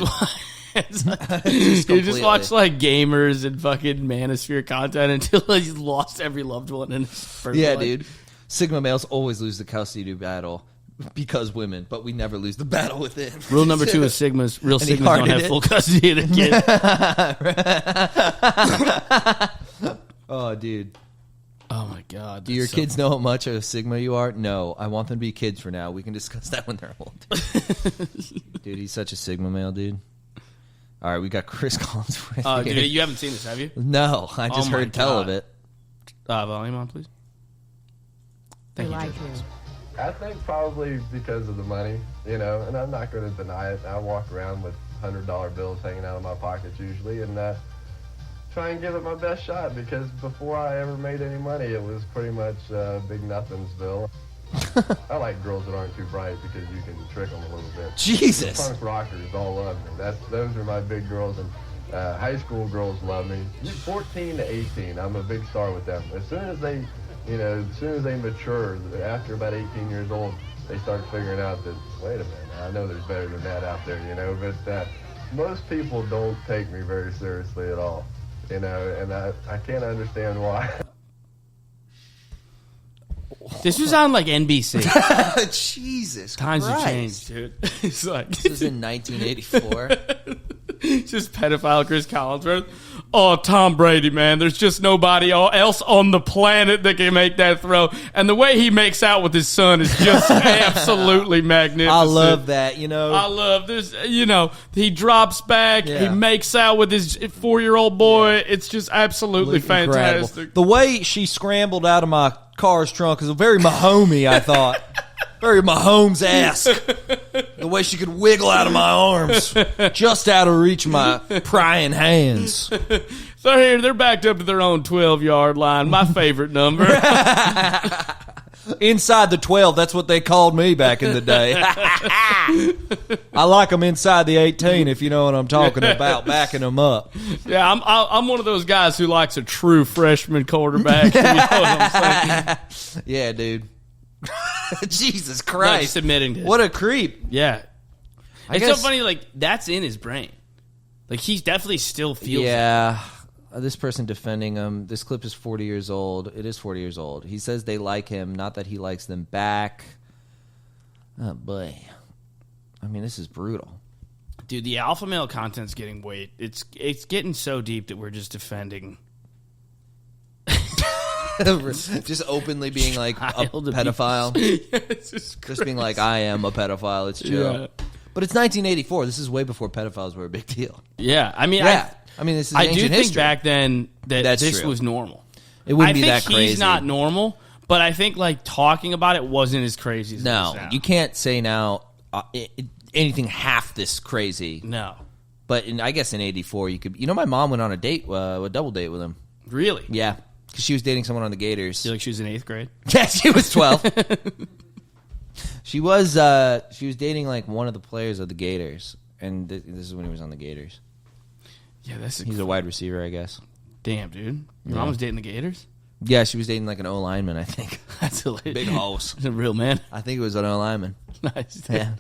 He just watched like gamers and fucking Manosphere content until he's lost every loved one in his first life. Dude. Sigma males always lose the custody battle because women, but we never lose the battle within. Rule number 2 is Sigmas. Real Sigmas don't have full custody of the kid. Oh, dude. Oh my God! Do your kids know how much of a Sigma you are? No, I want them to be kids for now. We can discuss that when they're old. Dude, he's such a Sigma male, dude. All right, we got Chris Collins. Dude, you haven't seen this, have you? No, I just heard tell of it. Volume on, please. Thank you. I think probably because of the money, and I'm not going to deny it. I walk around with $100 bills hanging out of my pockets usually, and try and give it my best shot, because before I ever made any money, it was pretty much big nothingsville. I like girls that aren't too bright because you can trick them a little bit. Jesus. The punk rockers all love me. Those are my big girls, and high school girls love me. 14 to 18, I'm a big star with them. As soon as they, mature, after about 18 years old, they start figuring out that, wait a minute, I know there's better than that out there, but most people don't take me very seriously at all, and I can't understand why. This was on like NBC. Jesus Times Christ. have changed, dude. It's like This was in 1984. just pedophile Chris Collinsworth. Oh, Tom Brady, man. There's just nobody else on the planet that can make that throw. And the way he makes out with his son is just absolutely magnificent. I love that, I love this. He drops back. Yeah. He makes out with his 4-year-old boy. Yeah. It's just absolutely fantastic. The way she scrambled out of my car's trunk is very Mahomey, I thought. Very Mahomes-esque. The way she could wiggle out of my arms. Just out of reach of my prying hands. So here, they're backed up to their own 12-yard line. My favorite number. Inside the 12, that's what they called me back in the day. I like them inside the 18, if you know what I'm talking about, backing them up. Yeah, I'm one of those guys who likes a true freshman quarterback. You know what I'm saying? Yeah, dude. Jesus Christ. Just admitting to it. What a creep. Yeah. It's guess- so funny, like, that's in his brain. Like, he definitely still feels it. Yeah. This person defending him, this clip is 40 years old. It is 40 years old. He says they like him, not that he likes them back. Oh, boy. I mean, this is brutal. Dude, the alpha male content's getting weight. It's getting so deep that we're just defending. Just openly being like a Child pedophile. It's Just being like, I am a pedophile. It's chill. Yeah. But it's 1984. This is way before pedophiles were a big deal. Yeah, I mean, Yeah. I mean, this is I ancient do think history. back then that That's this true. was normal. It wouldn't be I that think crazy. he's not normal, but I think like talking about it wasn't as crazy as it No, is now. you can't say now anything half this crazy. No. But I guess in 84, you could... my mom went on a date, a double date with him. Really? Yeah, because she was dating someone on the Gators. You feel like she was in 8th grade? Yeah, she was 12. She was dating like one of the players of the Gators, and this is when he was on the Gators. Yeah, He's a wide receiver, I guess. Damn, dude. Your mom was dating the Gators? Yeah, she was dating like an O lineman, I think. That's hilarious. Big hoes. He's a real man. I think it was an O lineman. Nice. Dude. Yeah,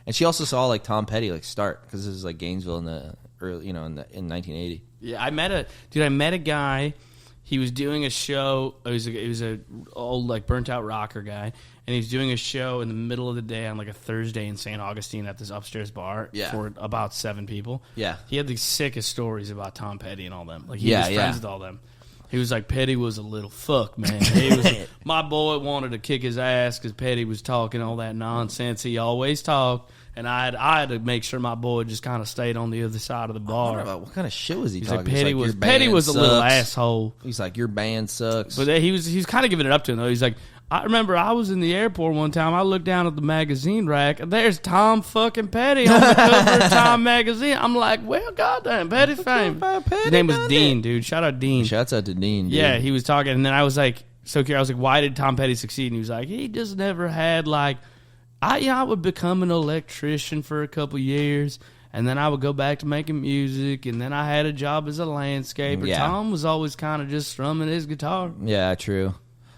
and she also saw like Tom Petty like start, because this is like Gainesville in the early, in 1980. Yeah, I met a guy. He was doing a show. He was a old like burnt out rocker guy, and he was doing a show in the middle of the day on like a Thursday in St. Augustine at this upstairs bar for about 7 people. Yeah, he had the sickest stories about Tom Petty and all them. Like he was friends with all them. He was like, Petty was a little fuck, man. He was my boy wanted to kick his ass because Petty was talking all that nonsense he always talked. And I had to make sure my boy just kind of stayed on the other side of the bar. What kind of shit was he He's talking? like, Petty was a little asshole. He's like, your band sucks. But he was kind of giving it up to him though. He's like, I remember I was in the airport one time. I looked down at the magazine rack, and there's Tom fucking Petty on the cover of Time magazine. I'm like, well, goddamn, Petty's famous. His name was Dean, dude. Shout out Dean. Shouts out to Dean. Dude. Yeah, he was talking, and then I was like, so curious. I was like, why did Tom Petty succeed? And he was like, he just never had like. I would become an electrician for a couple years, and then I would go back to making music, and then I had a job as a landscaper. Yeah. Tom was always kind of just strumming his guitar. Yeah, true.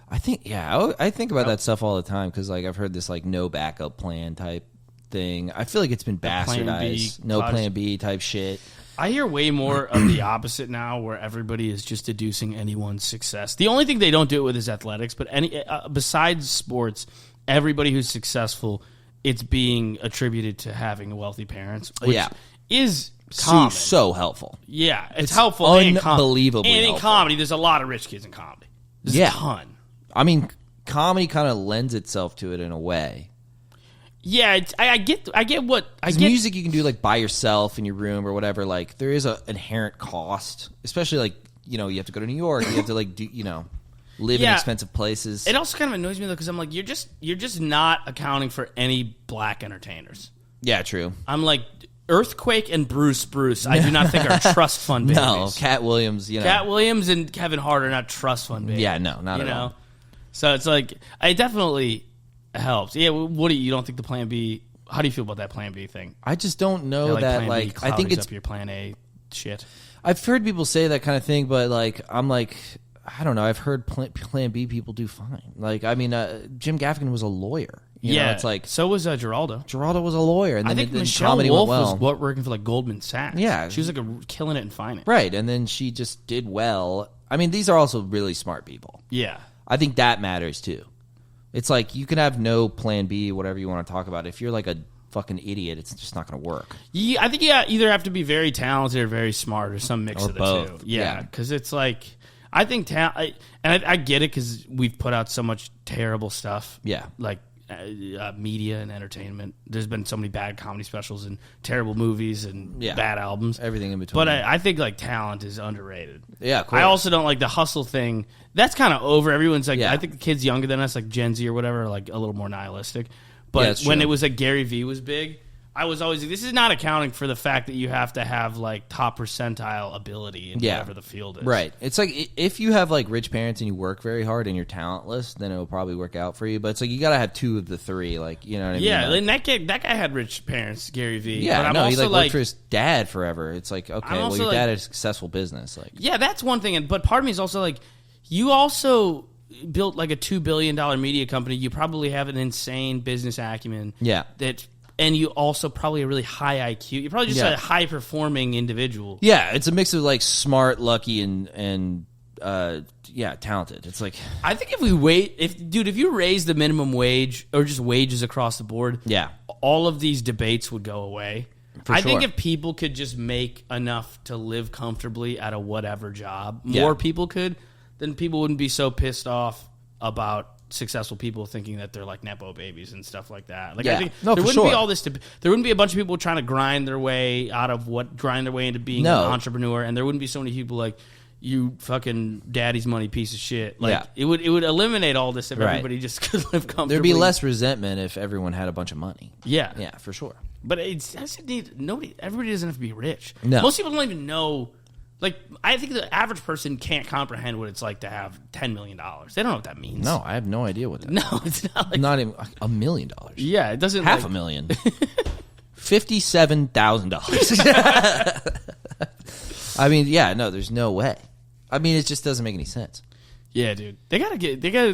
I think about that stuff all the time, because like I've heard this like no backup plan type thing. I feel like it's been bastardized. Plan B type shit. I hear way more of the opposite now, where everybody is just deducing anyone's success. The only thing they don't do it with is athletics, but besides sports, everybody who's successful, it's being attributed to having wealthy parents, which is common. So helpful. Yeah, it's helpful. Unbelievably and in helpful. comedy, there's a lot of rich kids in comedy. There's a ton. I mean, comedy kind of lends itself to it in a way. Yeah, I get what I get. Music you can do like by yourself in your room or whatever. Like there is an inherent cost, especially like you have to go to New York. You have to like do live in expensive places. It also kind of annoys me though because I'm like you're just not accounting for any black entertainers. Yeah, true. I'm like Earthquake and Bruce. I do not think are trust fund babies. No, Cat Williams. Cat Williams and Kevin Hart are not trust fund babies. Yeah, no, not at all. So it's like it definitely helps. Yeah, what do you don't think the Plan B? How do you feel about that Plan B thing? I just don't know that. Plan like, B I think it's up your Plan A shit. I've heard people say that kind of thing, but like, I'm like, I don't know. I've heard Plan B people do fine. Like, I mean, Jim Gaffigan was a lawyer. You know, it's like so was Geraldo. Geraldo was a lawyer, and then I think Michelle comedy Wolf went well. was working for like Goldman Sachs. Yeah, she was like killing it in finance. Right, and then she just did well. I mean, these are also really smart people. Yeah, I think that matters too. It's like you can have no Plan B, whatever you want to talk about. If you're like a fucking idiot, it's just not going to work. Yeah, I think you either have to be very talented or very smart, or some mix or of the both. two. Yeah, because it's like I think I get it because we've put out so much terrible stuff. Yeah, like media and entertainment. There's been so many bad comedy specials and terrible movies and bad albums, everything in between. But I think like talent is underrated. Yeah, cool. I also don't like the hustle thing. That's kind of over. Everyone's like, I think the kids younger than us, like Gen Z or whatever, are like a little more nihilistic. But when it was like Gary Vee was big, I was always like, this is not accounting for the fact that you have to have like top percentile ability in whatever the field is. Right. It's like if you have like rich parents and you work very hard and you're talentless, then it will probably work out for you. But it's like you got to have two of the three. Like, you know what I mean? Yeah, like, and that guy had rich parents, Gary Vee. Yeah, but I'm no, also he worked for his dad forever. It's like, okay, well, your dad had a successful business. Like, yeah, that's one thing. But part of me is also like, you also built like a $2 billion media company. You probably have an insane business acumen. Yeah. And you also probably a really high IQ. You're probably just a high-performing individual. Yeah, it's a mix of, like, smart, lucky, and talented. It's like... I think if you raise the minimum wage or just wages across the board, all of these debates would go away. I think if people could just make enough to live comfortably at a whatever job, more people could, then people wouldn't be so pissed off about successful people thinking that they're like Nepo babies and stuff like that. Like I think there wouldn't be all this. There wouldn't be a bunch of people trying to grind their way into being an entrepreneur, and there wouldn't be so many people like you fucking daddy's money piece of shit. Like it would eliminate all this if everybody just could live comfortably. There'd be less resentment if everyone had a bunch of money. Yeah, for sure. But everybody doesn't have to be rich. No. Most people don't even know. Like, I think the average person can't comprehend what it's like to have $10 million. They don't know what that means. No, I have no idea what that means. No, it's not like... Not even $1 million. Yeah, it doesn't... $500,000. $57,000. I mean, no, there's no way. I mean, it just doesn't make any sense. Yeah, dude. The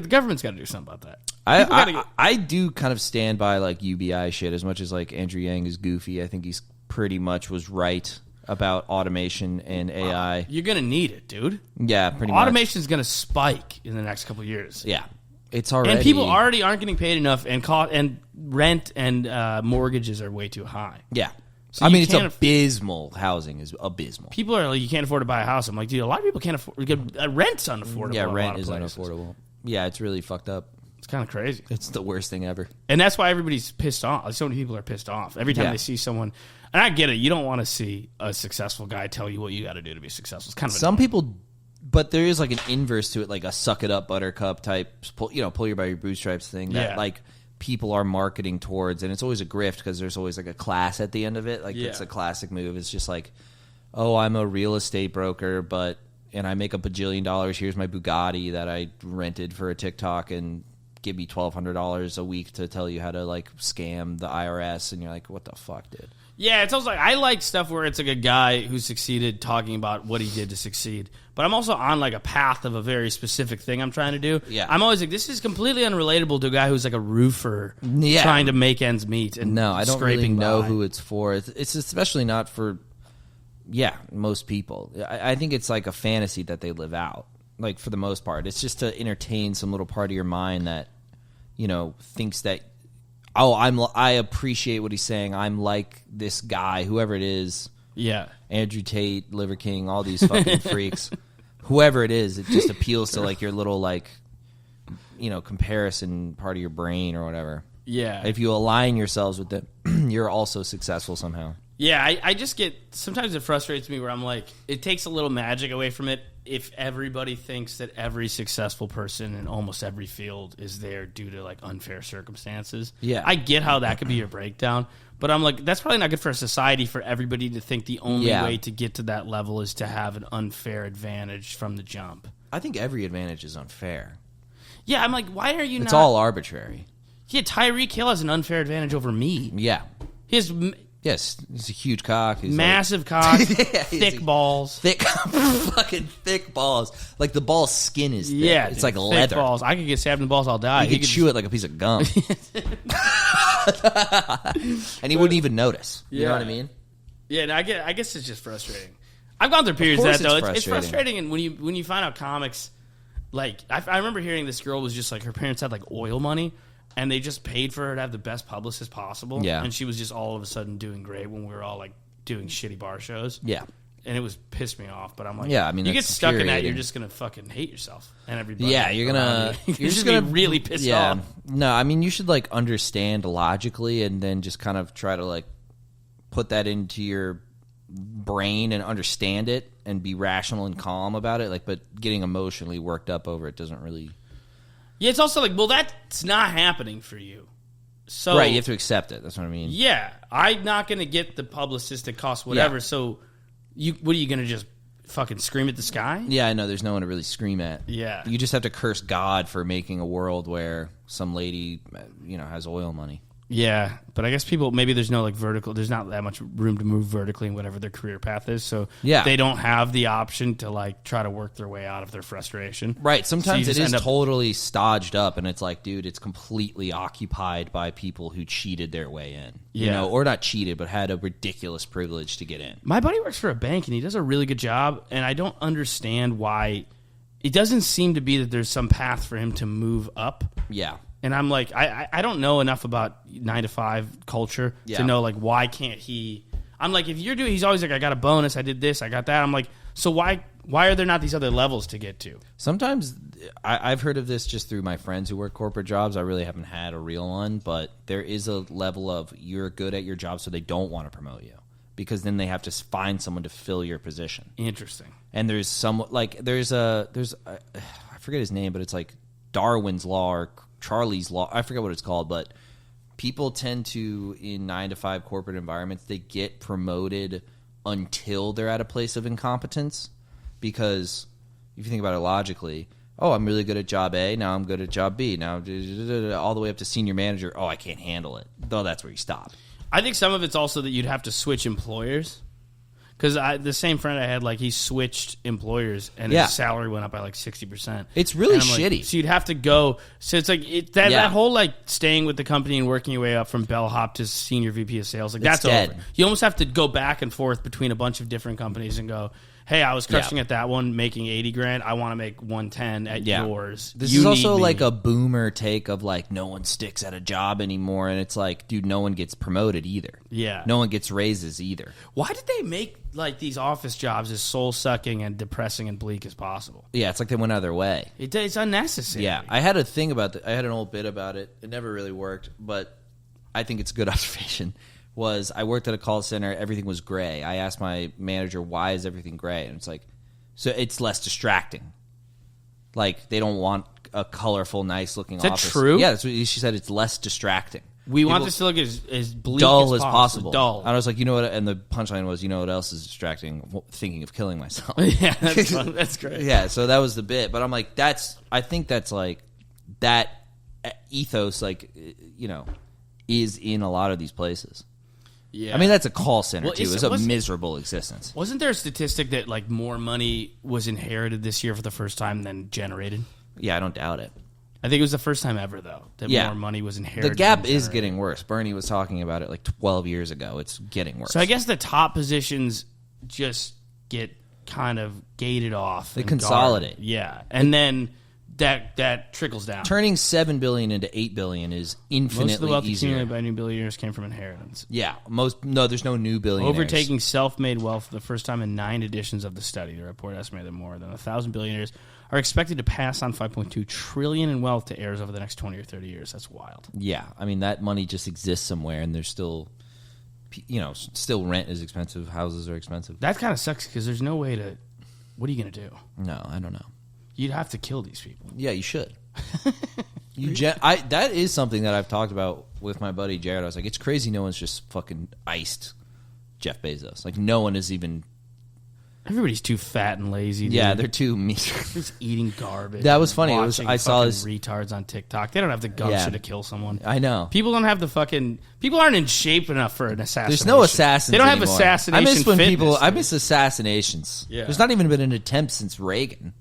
government's got to do something about that. I do kind of stand by, like, UBI shit as much as, like, Andrew Yang is goofy. I think he's pretty much was right about automation and AI. You're going to need it, dude. Yeah, pretty much. Automation is going to spike in the next couple of years. Yeah. It's already... And people already aren't getting paid enough, and rent and mortgages are way too high. Yeah. So I mean, it's abysmal. Housing is abysmal. People are like, you can't afford to buy a house. I'm like, dude, a lot of people can't afford... Rent's unaffordable. Yeah, rent is unaffordable. Yeah, it's really fucked up. It's kind of crazy. It's the worst thing ever. And that's why everybody's pissed off. Like, so many people are pissed off. Every time they see someone... And I get it. You don't want to see a successful guy tell you what you got to do to be successful. It's kind of some people, but there is like an inverse to it, like a suck it up buttercup type, pull you by your bootstraps thing that like people are marketing towards, and it's always a grift because there's always like a class at the end of it. Like it's a classic move. It's just like, oh, I'm a real estate broker, and I make $1 bajillion. Here's my Bugatti that I rented for a TikTok, and give me $1,200 a week to tell you how to like scam the IRS, and you're like, what the fuck, dude? Yeah, it's also like I like stuff where it's like a guy who succeeded talking about what he did to succeed. But I'm also on like a path of a very specific thing I'm trying to do. Yeah. I'm always like, this is completely unrelatable to a guy who's like a roofer trying to make ends meet. And no, I don't really know who it's for. It's especially not for, most people. I think it's like a fantasy that they live out, like for the most part. It's just to entertain some little part of your mind that, thinks that, I appreciate what he's saying. I'm like this guy, whoever it is. Yeah. Andrew Tate, Liver King, all these fucking freaks. whoever it is, it just appeals to like your little like, comparison part of your brain or whatever. Yeah. If you align yourselves with them, you're also successful somehow. Yeah, I just get, sometimes it frustrates me where I'm like, it takes a little magic away from it if everybody thinks that every successful person in almost every field is there due to like unfair circumstances. Yeah. I get how that could be your breakdown, but I'm like, that's probably not good for a society for everybody to think the only way to get to that level is to have an unfair advantage from the jump. I think every advantage is unfair. Yeah, I'm like, why are you not... It's all arbitrary. Yeah, Tyreek Hill has an unfair advantage over me. Yeah. He has... Yes, he's a huge cock. He's massive cock, thick balls. Fucking thick balls. Like the ball's skin is thick. Yeah, it's dude, like leather. Balls. I could get stabbed in the balls, I'll die. He could chew it like a piece of gum. And he wouldn't even notice. You know what I mean? Yeah, no, I guess it's just frustrating. I've gone through periods of that, though. It's frustrating, and when you find out comics, like, I remember hearing this girl was just like, her parents had like oil money, and they just paid for her to have the best publicist possible. Yeah. And she was just all of a sudden doing great when we were all like doing shitty bar shows. Yeah. And it was pissed me off, but I'm like, yeah, I mean, you get stuck in that, infuriating. you're just gonna fucking hate yourself and everybody. Yeah, you're just gonna be really pissed off. No, I mean, you should like understand logically, and then just kind of try to like put that into your brain and understand it, and be rational and calm about it. Like, but getting emotionally worked up over it doesn't really. Yeah, it's also like, well, that's not happening for you. So right, you have to accept it. That's what I mean. Yeah, I'm not going to get the publicist that costs whatever. Yeah. So, what are you going to just fucking scream at the sky? Yeah, I know. There's no one to really scream at. Yeah. You just have to curse God for making a world where some lady, has oil money. Yeah, but I guess maybe there's no like vertical, there's not that much room to move vertically in whatever their career path is, so they don't have the option to like try to work their way out of their frustration. Right, sometimes so it is totally stodged up, and it's like, dude, it's completely occupied by people who cheated their way in, or not cheated, but had a ridiculous privilege to get in. My buddy works for a bank, and he does a really good job, and I don't understand why. It doesn't seem to be that there's some path for him to move up. Yeah. And I'm like, I don't know enough about 9-to-5 culture to know, like, why can't he... I'm like, if you're doing... He's always like, I got a bonus, I did this, I got that. I'm like, so why are there not these other levels to get to? Sometimes, I've heard of this just through my friends who work corporate jobs. I really haven't had a real one, but there is a level of you're good at your job, so they don't want to promote you. Because then they have to find someone to fill your position. Interesting. And there's some... Like, there's I forget his name, but it's like Darwin's Law or... Charlie's Law, I forget what it's called, but people tend to, in 9-to-5 corporate environments, they get promoted until they're at a place of incompetence. Because if you think about it logically, I'm really good at job A, now I'm good at job B, now all the way up to senior manager, I can't handle it. Though that's where you stop. I think some of it's also that you'd have to switch employers. Because the same friend I had, like, he switched employers, and his salary went up by, like, 60%. It's really like, shitty. So you'd have to go... So it's like, that whole, like, staying with the company and working your way up from bellhop to senior VP of sales, like, that's dead. over. You almost have to go back and forth between a bunch of different companies and go, hey, I was crushing at that one, making $80,000. I want to make $110 at yours. This is also like a boomer take of like no one sticks at a job anymore, and it's like, dude, no one gets promoted either. Yeah, no one gets raises either. Why did they make like these office jobs as soul sucking and depressing and bleak as possible? Yeah, it's like they went out of their way. It's unnecessary. Yeah, I had a thing about that. I had an old bit about it. It never really worked, but I think it's a good observation. Was I worked at a call center, everything was gray. I asked my manager, why is everything gray? And it's like, so it's less distracting. Like, they don't want a colorful, nice-looking office. Is that true? Yeah, that's what she said. It's less distracting. We want this to look as bleak dull as possible. Dull. And I was like, you know what? And the punchline was, you know what else is distracting? Thinking of killing myself. Yeah, that's fun. That's great. Yeah, so that was the bit. But I'm like, I think that's like, that ethos, like, is in a lot of these places. Yeah. I mean, that's a call center, too. It's a miserable existence. Wasn't there a statistic that, like, more money was inherited this year for the first time than generated? Yeah, I don't doubt it. I think it was the first time ever, though, that more money was inherited. The gap is getting worse. Bernie was talking about it, like, 12 years ago. It's getting worse. So I guess the top positions just get kind of gated off. They consolidate. Yeah. And then that trickles down. Turning $7 billion into $8 billion is infinitely Most of the wealth easier. accumulated by new billionaires came from inheritance. Yeah, there's no new billionaires. Overtaking self-made wealth for the first time in 9 editions of the study. The report estimated that more than 1,000 billionaires are expected to pass on $5.2 trillion in wealth to heirs over the next 20 or 30 years. That's wild. Yeah, I mean, that money just exists somewhere, and there's still, still rent is expensive, houses are expensive. That kind of sucks because there's no way to... What are you going to do? No, I don't know. You'd have to kill these people. Yeah, you should. That is something that I've talked about with my buddy Jared. I was like, it's crazy no one's just fucking iced Jeff Bezos. Like, no one is even... Everybody's too fat and lazy. Dude. Yeah, they're too mean. Just eating garbage. That was funny. I saw this retards on TikTok. They don't have the gumption to kill someone. I know. People don't have the fucking... People aren't in shape enough for an assassination. There's no assassins. They don't have anymore. assassination. I miss when fitness, I miss assassinations. Yeah. There's not even been an attempt since Reagan.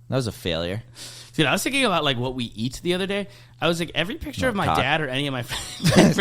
That was a failure. Dude, I was thinking about like what we eat the other day. I was like, every picture of my dad or any of my friends,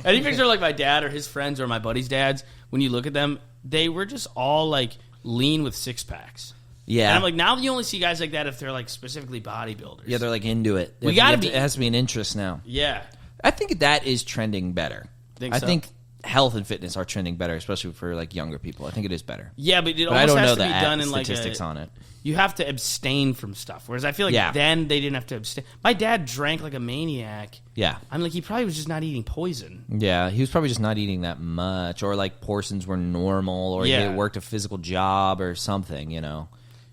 any picture of like my dad or his friends or my buddy's dads, when you look at them, they were just all like lean with 6-packs. Yeah. And I'm like, now you only see guys like that if they're like specifically bodybuilders. Yeah, they're like into it. We gotta be. It has to be an interest now. Yeah. I think that is trending better. I think health and fitness are trending better, especially for like younger people. I think it is better. Yeah, but it I almost don't has know to be the done in like statistics on it. You have to abstain from stuff. Whereas I feel like then they didn't have to abstain. My dad drank like a maniac. Yeah. I'm like, he probably was just not eating poison. Yeah, he was probably just not eating that much, or like portions were normal, or he worked a physical job or something,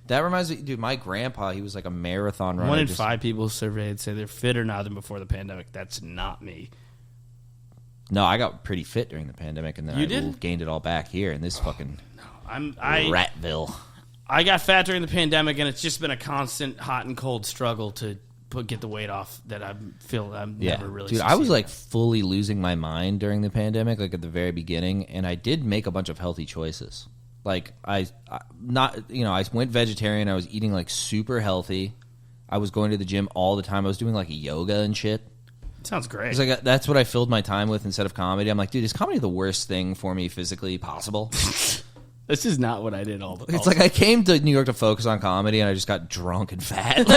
That reminds me, dude, my grandpa, he was like a marathon runner. 1 in 5 people surveyed say they're fitter now than before the pandemic. That's not me. No, I got pretty fit during the pandemic, and then I gained it all back here in this fucking Ratville. I got fat during the pandemic, and it's just been a constant hot and cold struggle to get the weight off that I feel I'm never really Dude, I was like fully losing my mind during the pandemic, like at the very beginning, and I did make a bunch of healthy choices. Like I went vegetarian. I was eating like super healthy. I was going to the gym all the time. I was doing like yoga and shit. Sounds great. It's like that's what I filled my time with instead of comedy. I'm like, dude, is comedy the worst thing for me physically possible? This is not what I did all the time. It's like I came to New York to focus on comedy, and I just got drunk and fat.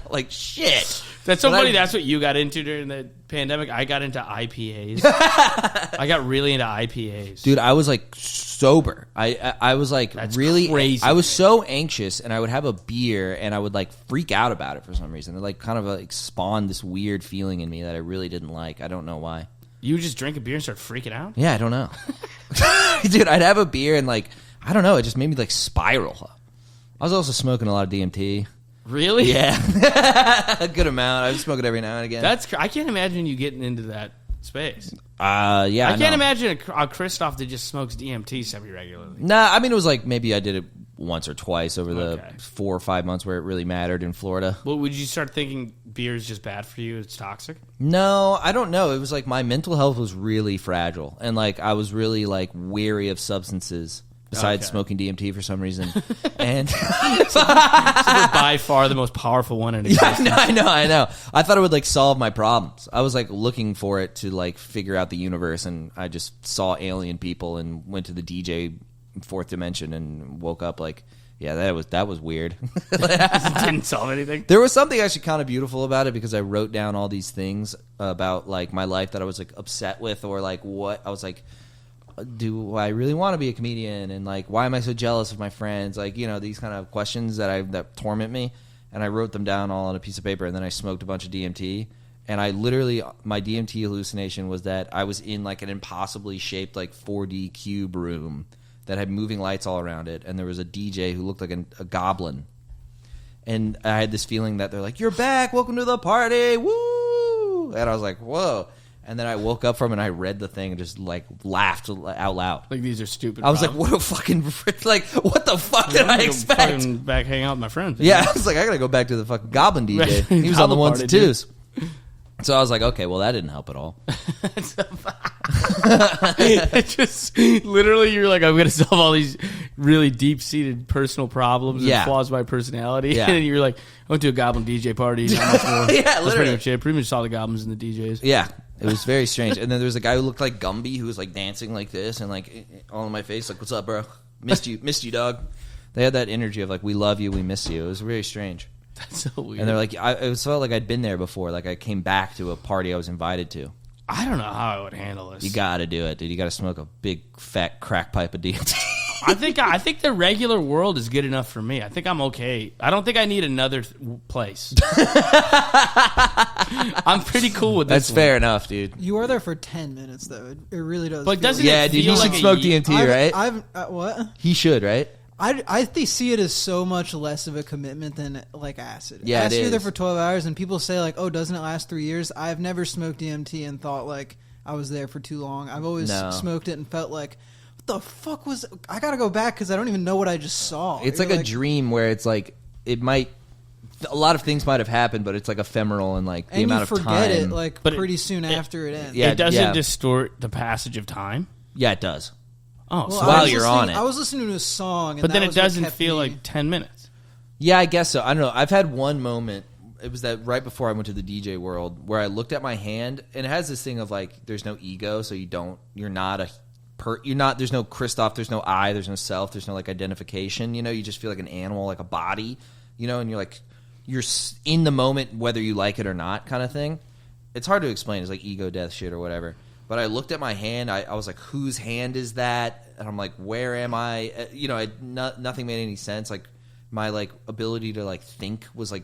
Like shit. That's so funny. That's what you got into during the pandemic. I got into IPAs. I got really into IPAs. Dude, I was like sober. I was like That's really crazy. I was so anxious, and I would have a beer, and I would like freak out about it for some reason. It like kind of like spawned this weird feeling in me that I really didn't like. I don't know why. You just drink a beer and start freaking out? Yeah, I don't know. Dude, I'd have a beer and like, I don't know, it just made me like spiral. I was also smoking a lot of DMT. Really? Yeah. A good amount. I was smoking every now and again. I can't imagine you getting into that space. Yeah. I can't imagine a Christophe that just smokes DMT semi-regularly. Nah, I mean, it was like maybe I did it once or twice over the 4 or 5 months where it really mattered in Florida. Well, would you start thinking beer is just bad for you? It's toxic? No, I don't know. It was like my mental health was really fragile, and like I was really like wary of substances besides smoking DMT for some reason. And so by far the most powerful one in existence. I know. I thought it would like solve my problems. I was like looking for it to like figure out the universe, and I just saw alien people and went to the DJ fourth dimension and woke up like, yeah, that was weird. Didn't solve anything. There was something actually kind of beautiful about it, because I wrote down all these things about like my life that I was like upset with, or like what I was like, do I really want to be a comedian, and like why am I so jealous of my friends, like these kind of questions that torment me. And I wrote them down all on a piece of paper, and then I smoked a bunch of DMT. And I literally, my DMT hallucination was that I was in like an impossibly shaped like 4D cube room that had moving lights all around it, and there was a DJ who looked like a goblin. And I had this feeling that they're like, "You're back, welcome to the party, woo!" And I was like, "Whoa!" And then I woke up from it, and I read the thing and just like laughed out loud. Like, these are stupid. I was like, "What a fucking like, what the fuck did I expect?" Back hang out with my friends. Yeah, I was like, I gotta go back to the fucking goblin DJ. He was on the ones and twos. So I was like, okay, well, that didn't help at all. It just literally, you're like, I'm going to solve all these really deep-seated personal problems and flaws of my personality. Yeah. And you're like, I went to a goblin DJ party. Not much more. Yeah, That's literally. pretty much it. Pretty much saw the goblins and the DJs. Yeah, it was very strange. And then there was a guy who looked like Gumby, who was like dancing like this and like all in my face, like, "What's up, bro? Missed you, dog." They had that energy of like, we love you, we miss you. It was very strange. That's so weird. And they're like, it felt like I'd been there before. Like I came back to a party I was invited to. I don't know how I would handle this. You got to do it, dude. You got to smoke a big fat crack pipe of DMT. I think the regular world is good enough for me. I think I'm okay. I don't think I need another place. I'm pretty cool with this. That's fair enough, dude. You are there for 10 minutes, though. It really does. But feel doesn't like- Yeah, it dude. feel You should like smoke DMT, right? What? He should, right? I see it as so much less of a commitment than like acid. Yeah, it acid, you're there is. for 12 hours, and people say like, "Oh, doesn't it last 3 years?" I've never smoked DMT and thought like I was there for too long. I've always smoked it and felt like, "What the fuck was?" I gotta go back because I don't even know what I just saw. It's You're like a dream where it's like it might. A lot of things might have happened, but it's like ephemeral and like the and amount you of forget time. it like But pretty soon after it ends. Yeah, it doesn't distort the passage of time. Yeah, it does. Oh, Well, so I while was you're listening- on it. I was listening to a song, and but then that it was what doesn't kept feel me- like 10 minutes. Yeah, I guess so. I don't know. I've had one moment. It was that right before I went to the DJ world where I looked at my hand, and it has this thing of like, there's no ego, so you're not. There's no Christophe, there's no I, there's no self, there's no like identification. You know, you just feel like an animal, like a body. You know, and you're like, you're in the moment, whether you like it or not, kind of thing. It's hard to explain. It's like ego death shit or whatever. But I looked at my hand. I was like, whose hand is that? And I'm like, where am I? You know, nothing made any sense. Like my like ability to like think was like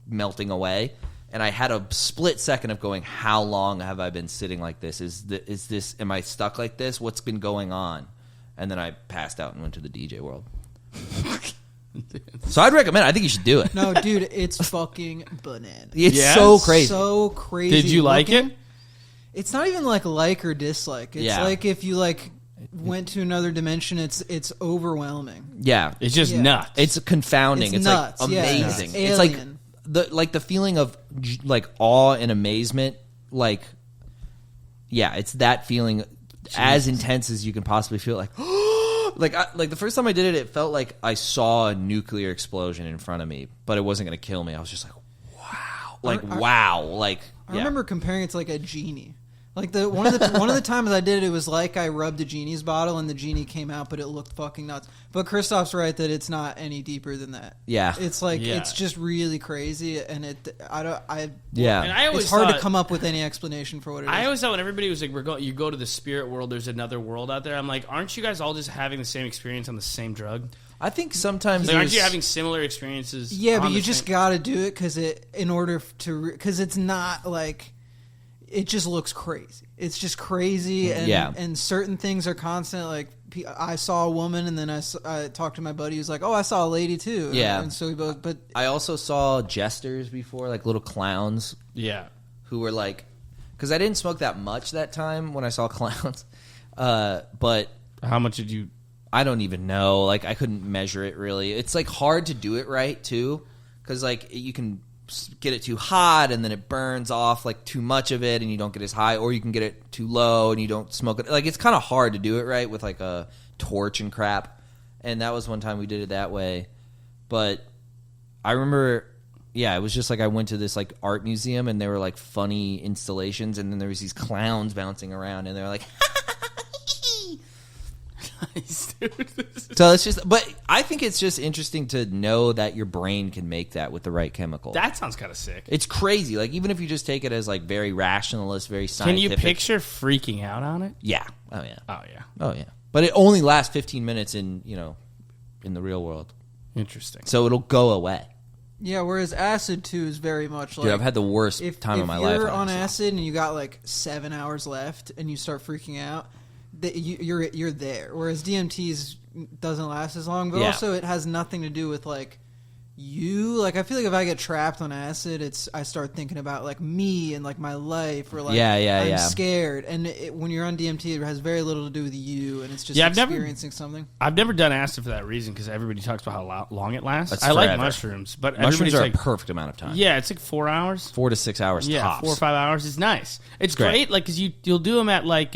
melting away. And I had a split second of going, how long have I been sitting like this? Is this? Am I stuck like this? What's been going on? And then I passed out and went to the DJ world. So I'd recommend. I think you should do it. No, dude, it's fucking bananas. It's Yeah? so crazy. So crazy. Did you like looking. it? It's not even like or dislike. It's Yeah. like if you like went to another dimension. It's overwhelming. Yeah, It's just Yeah. nuts. it's confounding. It's It's, nuts, like yeah. amazing. It's It's like alien. the feeling of like awe and amazement. Like, yeah, it's that feeling as intense as you can possibly feel. Like, like the first time I did it, it felt like I saw a nuclear explosion in front of me, but it wasn't going to kill me. I was just like, wow, like wow, like. I remember comparing it to like a genie. Like one of the times I did it, it was like I rubbed a genie's bottle and the genie came out, but it looked fucking nuts. But Christophe's right that it's not any deeper than that. Yeah. It's like Yeah. it's just really crazy, and Yeah. And I always it's hard to thought- come up with any explanation for what it is. I always thought when everybody was like, you go to the spirit world, there's another world out there. I'm like, aren't you guys all just having the same experience on the same drug? I think sometimes Like, aren't there's- you having similar experiences? Yeah, but on you the just same- got to do it because it's not like it just looks crazy. It's just crazy, and Yeah. and certain things are constant. Like I saw a woman, and then I talked to my buddy who's like, "Oh, I saw a lady too." Yeah. and so we both. But I also saw jesters before, like little clowns Yeah. who were like, because I didn't smoke that much that time when I saw clowns, but How much did you? I don't even know. Like I couldn't measure it really. It's like hard to do it right too, because like you can get it too hot and then it burns off like too much of it and you don't get as high, or you can get it too low and you don't smoke it. Like it's kind of hard to do it right with like a torch and crap. And that was one time we did it that way. But I remember, yeah, it was just like I went to this like art museum and there were like funny installations, and then there was these clowns bouncing around and they were like. So it's just, but I think it's just interesting to know that your brain can make that with the right chemical. That sounds kind of sick. It's crazy. Like even if you just take it as like very rationalist, very Can scientific. you picture freaking out on it? Yeah. Oh yeah. Oh yeah. Oh yeah. But it only lasts 15 minutes in the real world, Interesting. so it'll go away. yeah, whereas acid too is very much like Dude, I've had the worst time of my life. If you're on honestly. acid and you got like 7 hours left and you start freaking out, you're there. Whereas DMT doesn't last as long, but Yeah. also it has nothing to do with like you. Like I feel like if I get trapped on acid, I start thinking about like me and like my life, or like I'm scared. And when you're on DMT, it has very little to do with you, and it's just experiencing something. I've never done acid for that reason, because everybody talks about how long it lasts. That's I like forever. mushrooms, but Mushrooms everybody's are like, a perfect amount of time. yeah, it's like 4 hours. 4 to 6 hours Yeah, tops. 4 or 5 hours is nice. It's great. great, like because you'll do them at like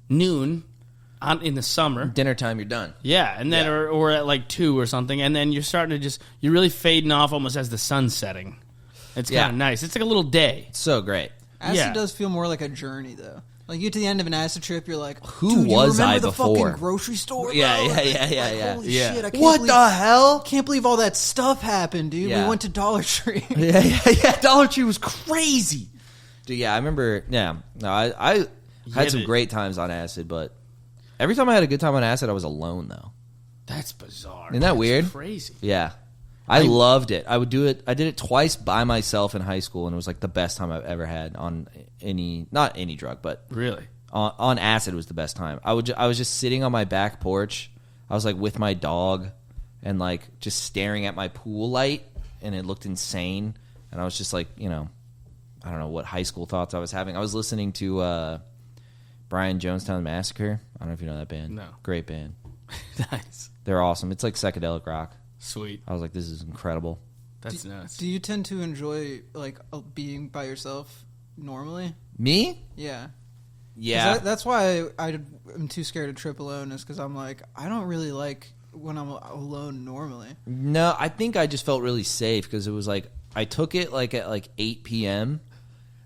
noon in the summer. Dinner time, you're done. Yeah, and then Yeah. or at like 2 or something, and then you're starting to you're really fading off almost as the sun's setting. It's kind Yeah. of nice. It's like a little day. So great. Acid Yeah. does feel more like a journey, though. Like, you get to the end of an acid trip, you're like, Who dude, was you remember I the before? fucking grocery store, bro? Yeah. Holy Yeah. shit, I can't What believe, the hell? can't believe all that stuff happened, dude. Yeah. We went to Dollar Tree. Yeah. Dollar Tree was crazy. Dude, yeah, I remember. Yeah, no, I had some great times on acid, but every time I had a good time on acid, I was alone though. That's bizarre. Isn't that weird? Crazy. Yeah, I loved it. I would do it. I did it twice by myself in high school, and it was like the best time I've ever had on not any drug, but Really? on acid was the best time. I was just sitting on my back porch. I was like with my dog, and like just staring at my pool light, and it looked insane. And I was just like, I don't know what high school thoughts I was having. I was listening to Brian Jonestown Massacre. I don't know if you know that band. No. Great band. Nice. They're awesome. It's like psychedelic rock. Sweet. I was like, this is incredible. That's nuts. Do you tend to enjoy, like, being by yourself normally? Me? Yeah. Yeah. That's why I'm too scared to trip alone, is because I'm like, I don't really like when I'm alone normally. No, I think I just felt really safe because it was like, I took it like at like 8 p.m.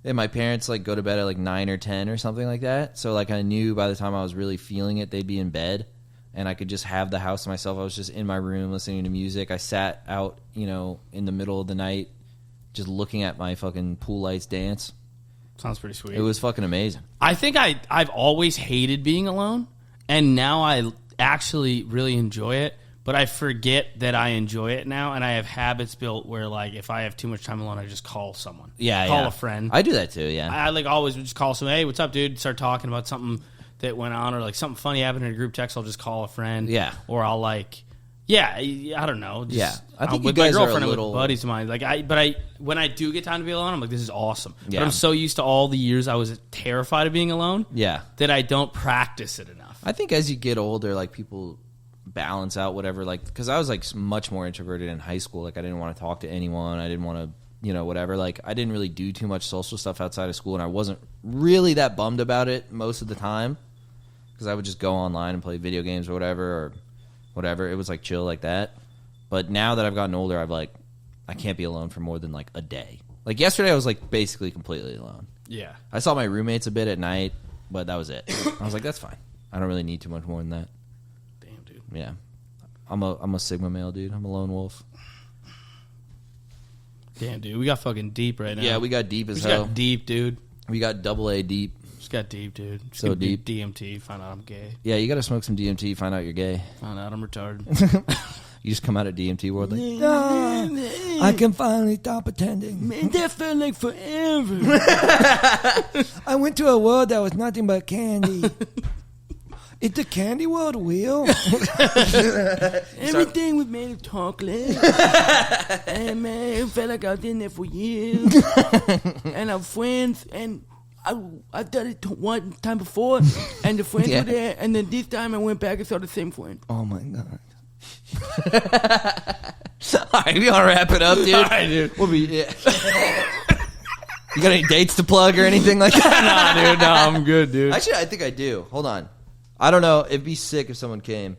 and my parents like go to bed at like 9 or 10 or something like that. So like I knew by the time I was really feeling it, they'd be in bed and I could just have the house to myself. I was just in my room listening to music. I sat out, in the middle of the night just looking at my fucking pool lights dance. Sounds pretty sweet. It was fucking amazing. I think I've always hated being alone, and now I actually really enjoy it. But I forget that I enjoy it now, and I have habits built where, like, if I have too much time alone, I just call someone. Call a friend. I do that too, yeah. I like always would just call someone, hey, what's up, dude? Start talking about something that went on, or like something funny happened in a group text, I'll just call a friend. Yeah. Or I'll like, I don't know. Just, Yeah. I think you with guys my are a girlfriend and little- with buddies of mine. Like when I do get time to be alone, I'm like, this is awesome. Yeah. But I'm so used to all the years I was terrified of being alone. Yeah. That I don't practice it enough. I think as you get older, like people balance out whatever, like, because I was like much more introverted in high school. Like I didn't want to talk to anyone. I didn't want to, whatever. Like I didn't really do too much social stuff outside of school, and I wasn't really that bummed about it most of the time because I would just go online and play video games or whatever. It was like chill like that. But now that I've gotten older, I can't be alone for more than like a day. Like yesterday, I was like basically completely alone. Yeah. I saw my roommates a bit at night, but that was it. I was like, that's fine. I don't really need too much more than that. Damn, dude. Yeah, I'm a Sigma male, dude. I'm a lone wolf. Damn, dude. We got fucking deep right now. Yeah, we got deep as We just hell. got deep, dude. We got AA deep. Just got deep, dude. Just So gonna do deep. DMT. Find out I'm gay. Yeah, you got to smoke some DMT. Find out you're gay. Find out I'm retarded. You just come out of DMT world like, I can finally stop pretending. Man, that felt like forever. I went to a world that was nothing but candy. Is the candy world real? Everything was made of chocolate. And man, it felt like I was in there for years. And our friends, and I done it one time before, and the friends Yeah. were there, and then this time I went back and saw the same friend. Oh my god. all right, we want to wrap it up, dude. All right, dude. We'll be. Yeah. You got any dates to plug or anything like that? Nah, dude, no, I'm good, dude. Actually, I think I do. Hold on. I don't know. It'd be sick if someone came,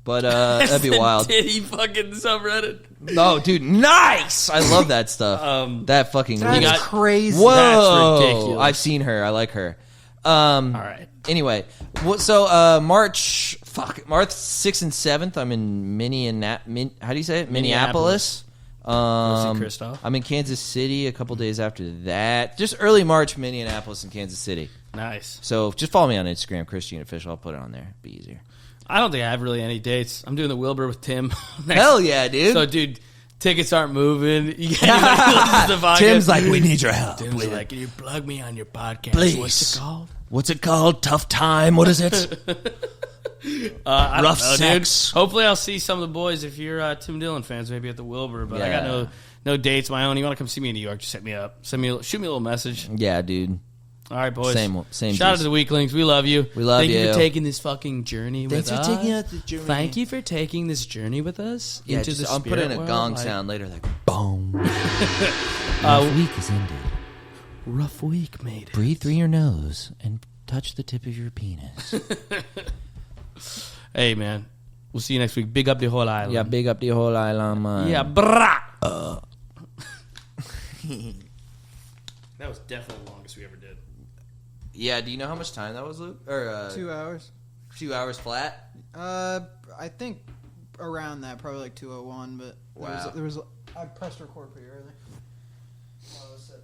but that'd be wild. Titty fucking subreddit. No, dude, nice. I love that stuff. That fucking. That's got- crazy. Whoa, That's ridiculous. I've seen her. I like her. All right. Anyway, so March 6th and 7th, I'm in how do you say it? Minneapolis. Go see Christophe. I'm in Kansas City a couple days after that. Just early March, Minneapolis and Kansas City. Nice. So just follow me on Instagram, Christian Official. I'll put it on there. It'd be easier. I don't think I have really any dates. I'm doing the Wilbur with Tim. Hell yeah, dude. So, dude, tickets aren't moving. You can't even listen to the podcast. Tim's like, we need your help. Tim's like, can you plug me on your podcast? Please. What's it called? What's it called? Tough Time? What is it? I don't Rough know, sex. Dude. Hopefully, I'll see some of the boys if you're Tim Dillon fans, maybe at the Wilbur. But I Yeah. got no dates of my own. You want to come see me in New York? Just hit me up. Shoot me a little message. Yeah, dude. All right, boys. Same. Shout out to the Weeklings. We love you. We love Thank you you. for taking this fucking journey with us. Thanks for taking out the journey. Thank you for taking this journey with us Yeah, into just, the I'm spirit putting a world. gong Like, sound later, like boom. Week is ended. Rough week, mate. Breathe through your nose and touch the tip of your penis. Hey, man. We'll see you next week. Big up the whole island. Yeah, big up the whole island, man. Yeah, brah. That was definitely the longest we ever did. Yeah, do you know how much time that was, Luke? Or 2 hours. 2 hours flat? I think around that, probably like 2:01. But Wow. there was I pressed record pretty early. While I was setting